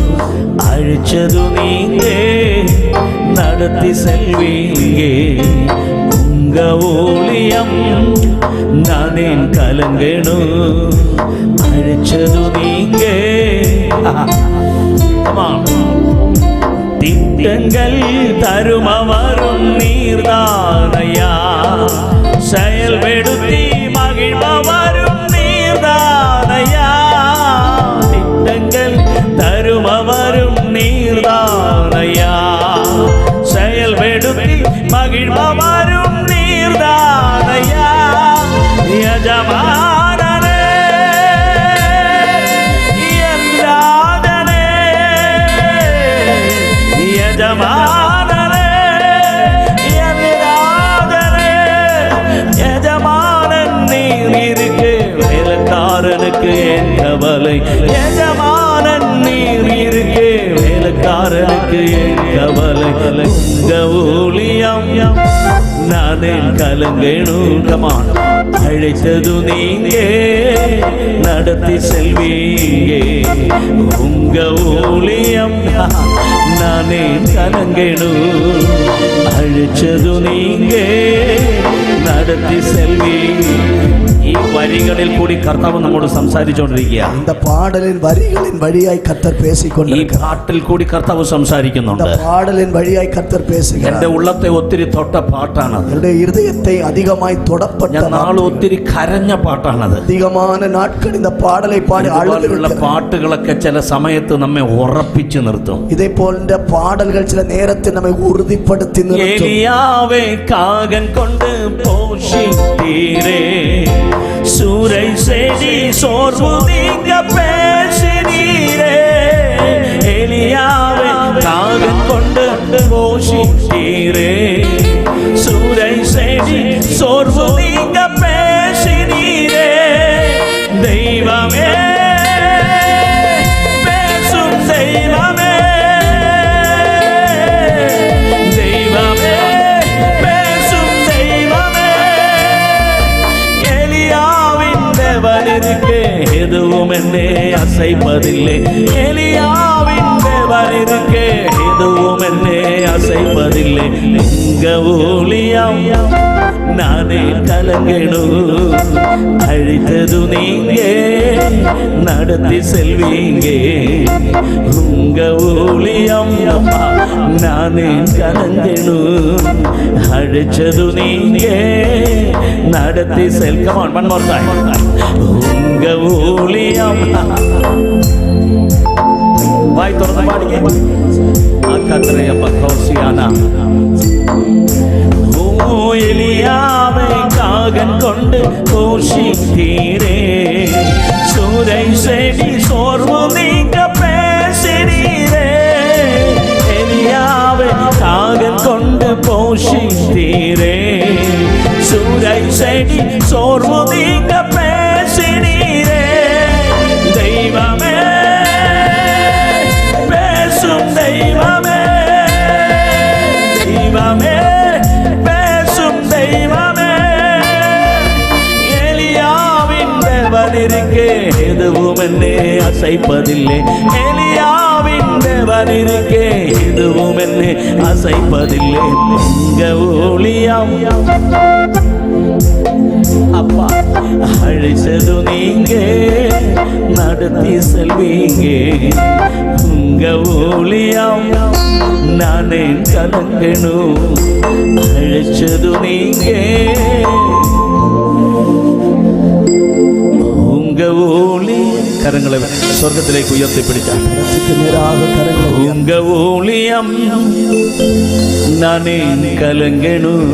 D: அழிச்சது நீங்க நடத்தி செல்வீங்க உங்க ஊழியம் நானே கலங்கணும் அழிச்சது நீங்க திட்டங்கள் தருமவரும் நீர்தானையா செயல்படுத்தி மகிழ்பவரும் நீர்தானையா திட்டங்கள் தருமவரும் நீர்தானையா செயல்படுத்தி மகிழ்பவரும் நீர்தானையா யஜமானனே என் ராஜனே யஜமானனே என் ராஜனே யஜமானன் நீர் இருக்கு வேலைக்காரனுக்கு என் கவலை யஜமானன் நீர் இருக்கு வேலைக்காரனுக்கு என் கவலை உங்க ஊழியம் நானே கலங்கணும் கமான் அழைத்தது நீங்க நடத்தி செல்வீங்க உங்க ஊழியம் நானே கலங்கணும் அழைச்சது நீங்க നടത്തി സെൽവി ഈ വരികളിൽ കൂടി കർത്താവ് നമ്മോട് സംസാരിച്ചുകൊണ്ടിരിക്കുക
B: இந்த பாடலின் வரிகளின் வழியாய் கர்த்தர் பேசிக்கொண்டு
D: ഈ പാട്ടിൽ കൂടി കർത്താവ് സംസാരിക്കുന്നുണ്ട്
B: இந்த பாடலின் வழியாய் கர்த்தர் பேசுகிறார்
D: എന്റെ ഉള്ളത്തെ ഒത്തിരി തൊട്ട പാട്ടാണത്
B: என்னுடைய இருதயத்தை அதிகமாய் தொடப்பட்ட
D: ഞാൻ നാളെ ഒത്തിരി കരഞ്ഞ പാട്ടാണത്
B: அதிகமான நாட்கள் இந்த பாடலை பாடி
D: അതുപോലുള്ള പാട്ടുകളൊക്കെ ചില സമയത്ത് നമ്മെ ഉറപ്പിച്ചു നിർത്തും
B: இதே போன்ற பாடல்கள் சில நேரத்தில் நம்மை உறுதிப்படுத்தி நிறுத்தும்
D: எலியாவை காகன் கொண்டு போஷித்தீரே சூரை செடி சோர்வு நீங்க பேசினீரே எலியாவை காகன் கொண்டு போஷித்தீரே சூரை செடி சோர்வு நீங்க பேசினீரே தெய்வமே பேசும் தெய்வமே தெய்வமே பேசும் தெய்வமே எலியாவின் தேவனிற்கு எதுவும் என்னை அசைப்பதில்லை எலியாவின் தேவனிற்கு எதுவும் என்னை அசைப்பதில்லை உங்க ஊழியம் நானே கலங்கணும் அழித்தது நீங்க நடத்தி செல்வீங்க உங்க ஊழியம் நானே கலங்கணும் அழிச்சது நீங்க நடத்தி செல் Come on, one more time. உங்க ஊழியம் வாய் திறந்து பாடிங்க அக்கறைய பக்கோசியானா எலியாவை காகன் கொண்டு போஷித்தீரே சூரை செடி சோர்வு நீங்க பேசினீரே எலியாவை காகன் கொண்டு போஷித்தீரே சூரை செடி சோர்வு நீங்க பேசினீரே தெய்வமே பேசும் தெய்வமே தெய்வமே தேவனிற்கு எதுவும் என்னை அசைப்பதில்லை எலியாவின் தேவனிற்கு எதுவும் என்னை அசைப்பதில்லை உங்க ஊழியம் அப்பா அழைச்சது நீங்க நடத்தி செல்வீங்க உங்க ஊழியம் நானே கலங்கணும் அழைச்சது நீங்க உங்க ஊழி கரங்களை சொர்க்கத்திലേക്ക് உயர்த்தி பிடிச்சார் உங்க ஊழியம் நானே கலங்கணும்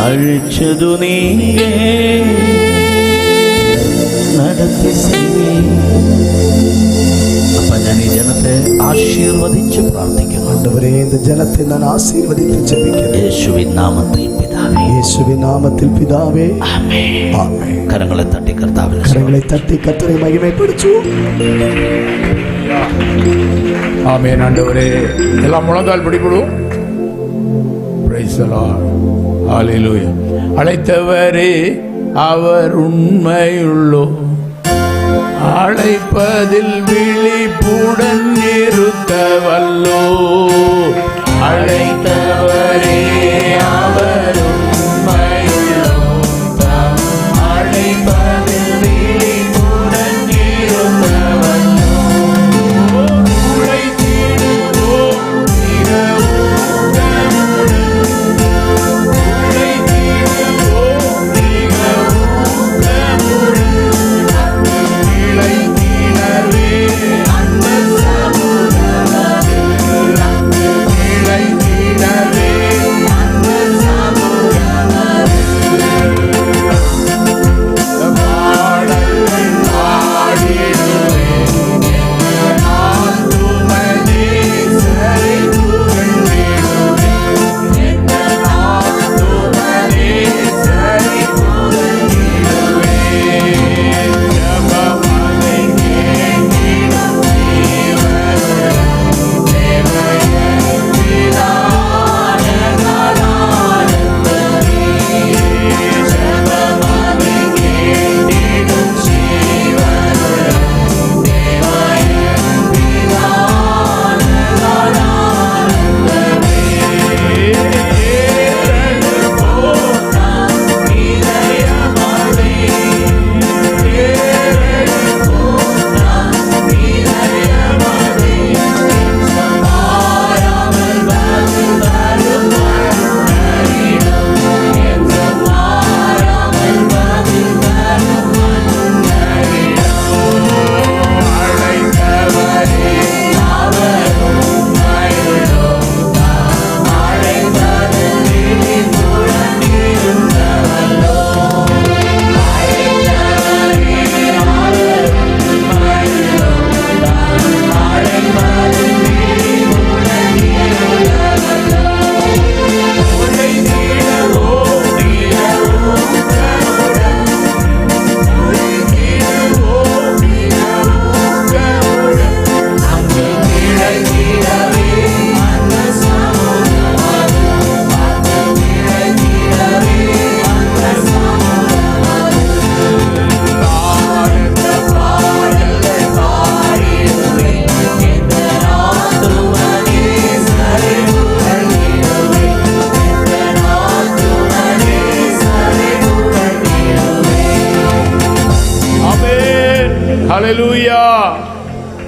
D: அழிச்சது நீங்க നടത്തി അപ്പൊ ഞാൻ ഈ ജനത്തെ ആശീർവദിച്ച് പ്രാർത്ഥിക്കുന്നു
B: ആണ്ടവരേ இந்த ஜனத்தை நான் ஆசீர்வதித்து ஜெபிக்கிறேன்
D: യേശുവിൻ നാമത്തിൽ പിതാവേ
B: യേശുവിൻ നാമത്തിൽ പിതാവേ
D: ആമേൻ
B: ആമേൻ
D: കരങ്ങളെ തട്ടി കർത്താവിനെ
B: കരങ്ങളെ തട്ടി കർത്താവെ മഹിമപ്പെടുത്തു
E: ஆமென் ஆண்டவரே எல்லாம் முழங்கால் பிடிபடும் பிரைஸ் தி லார்ட் ஹalleluya அழைத்தவரே அவர் உண்மையுள்ளோ அழைப்பதில் விழிப்புடன் இருக்க வல்லோ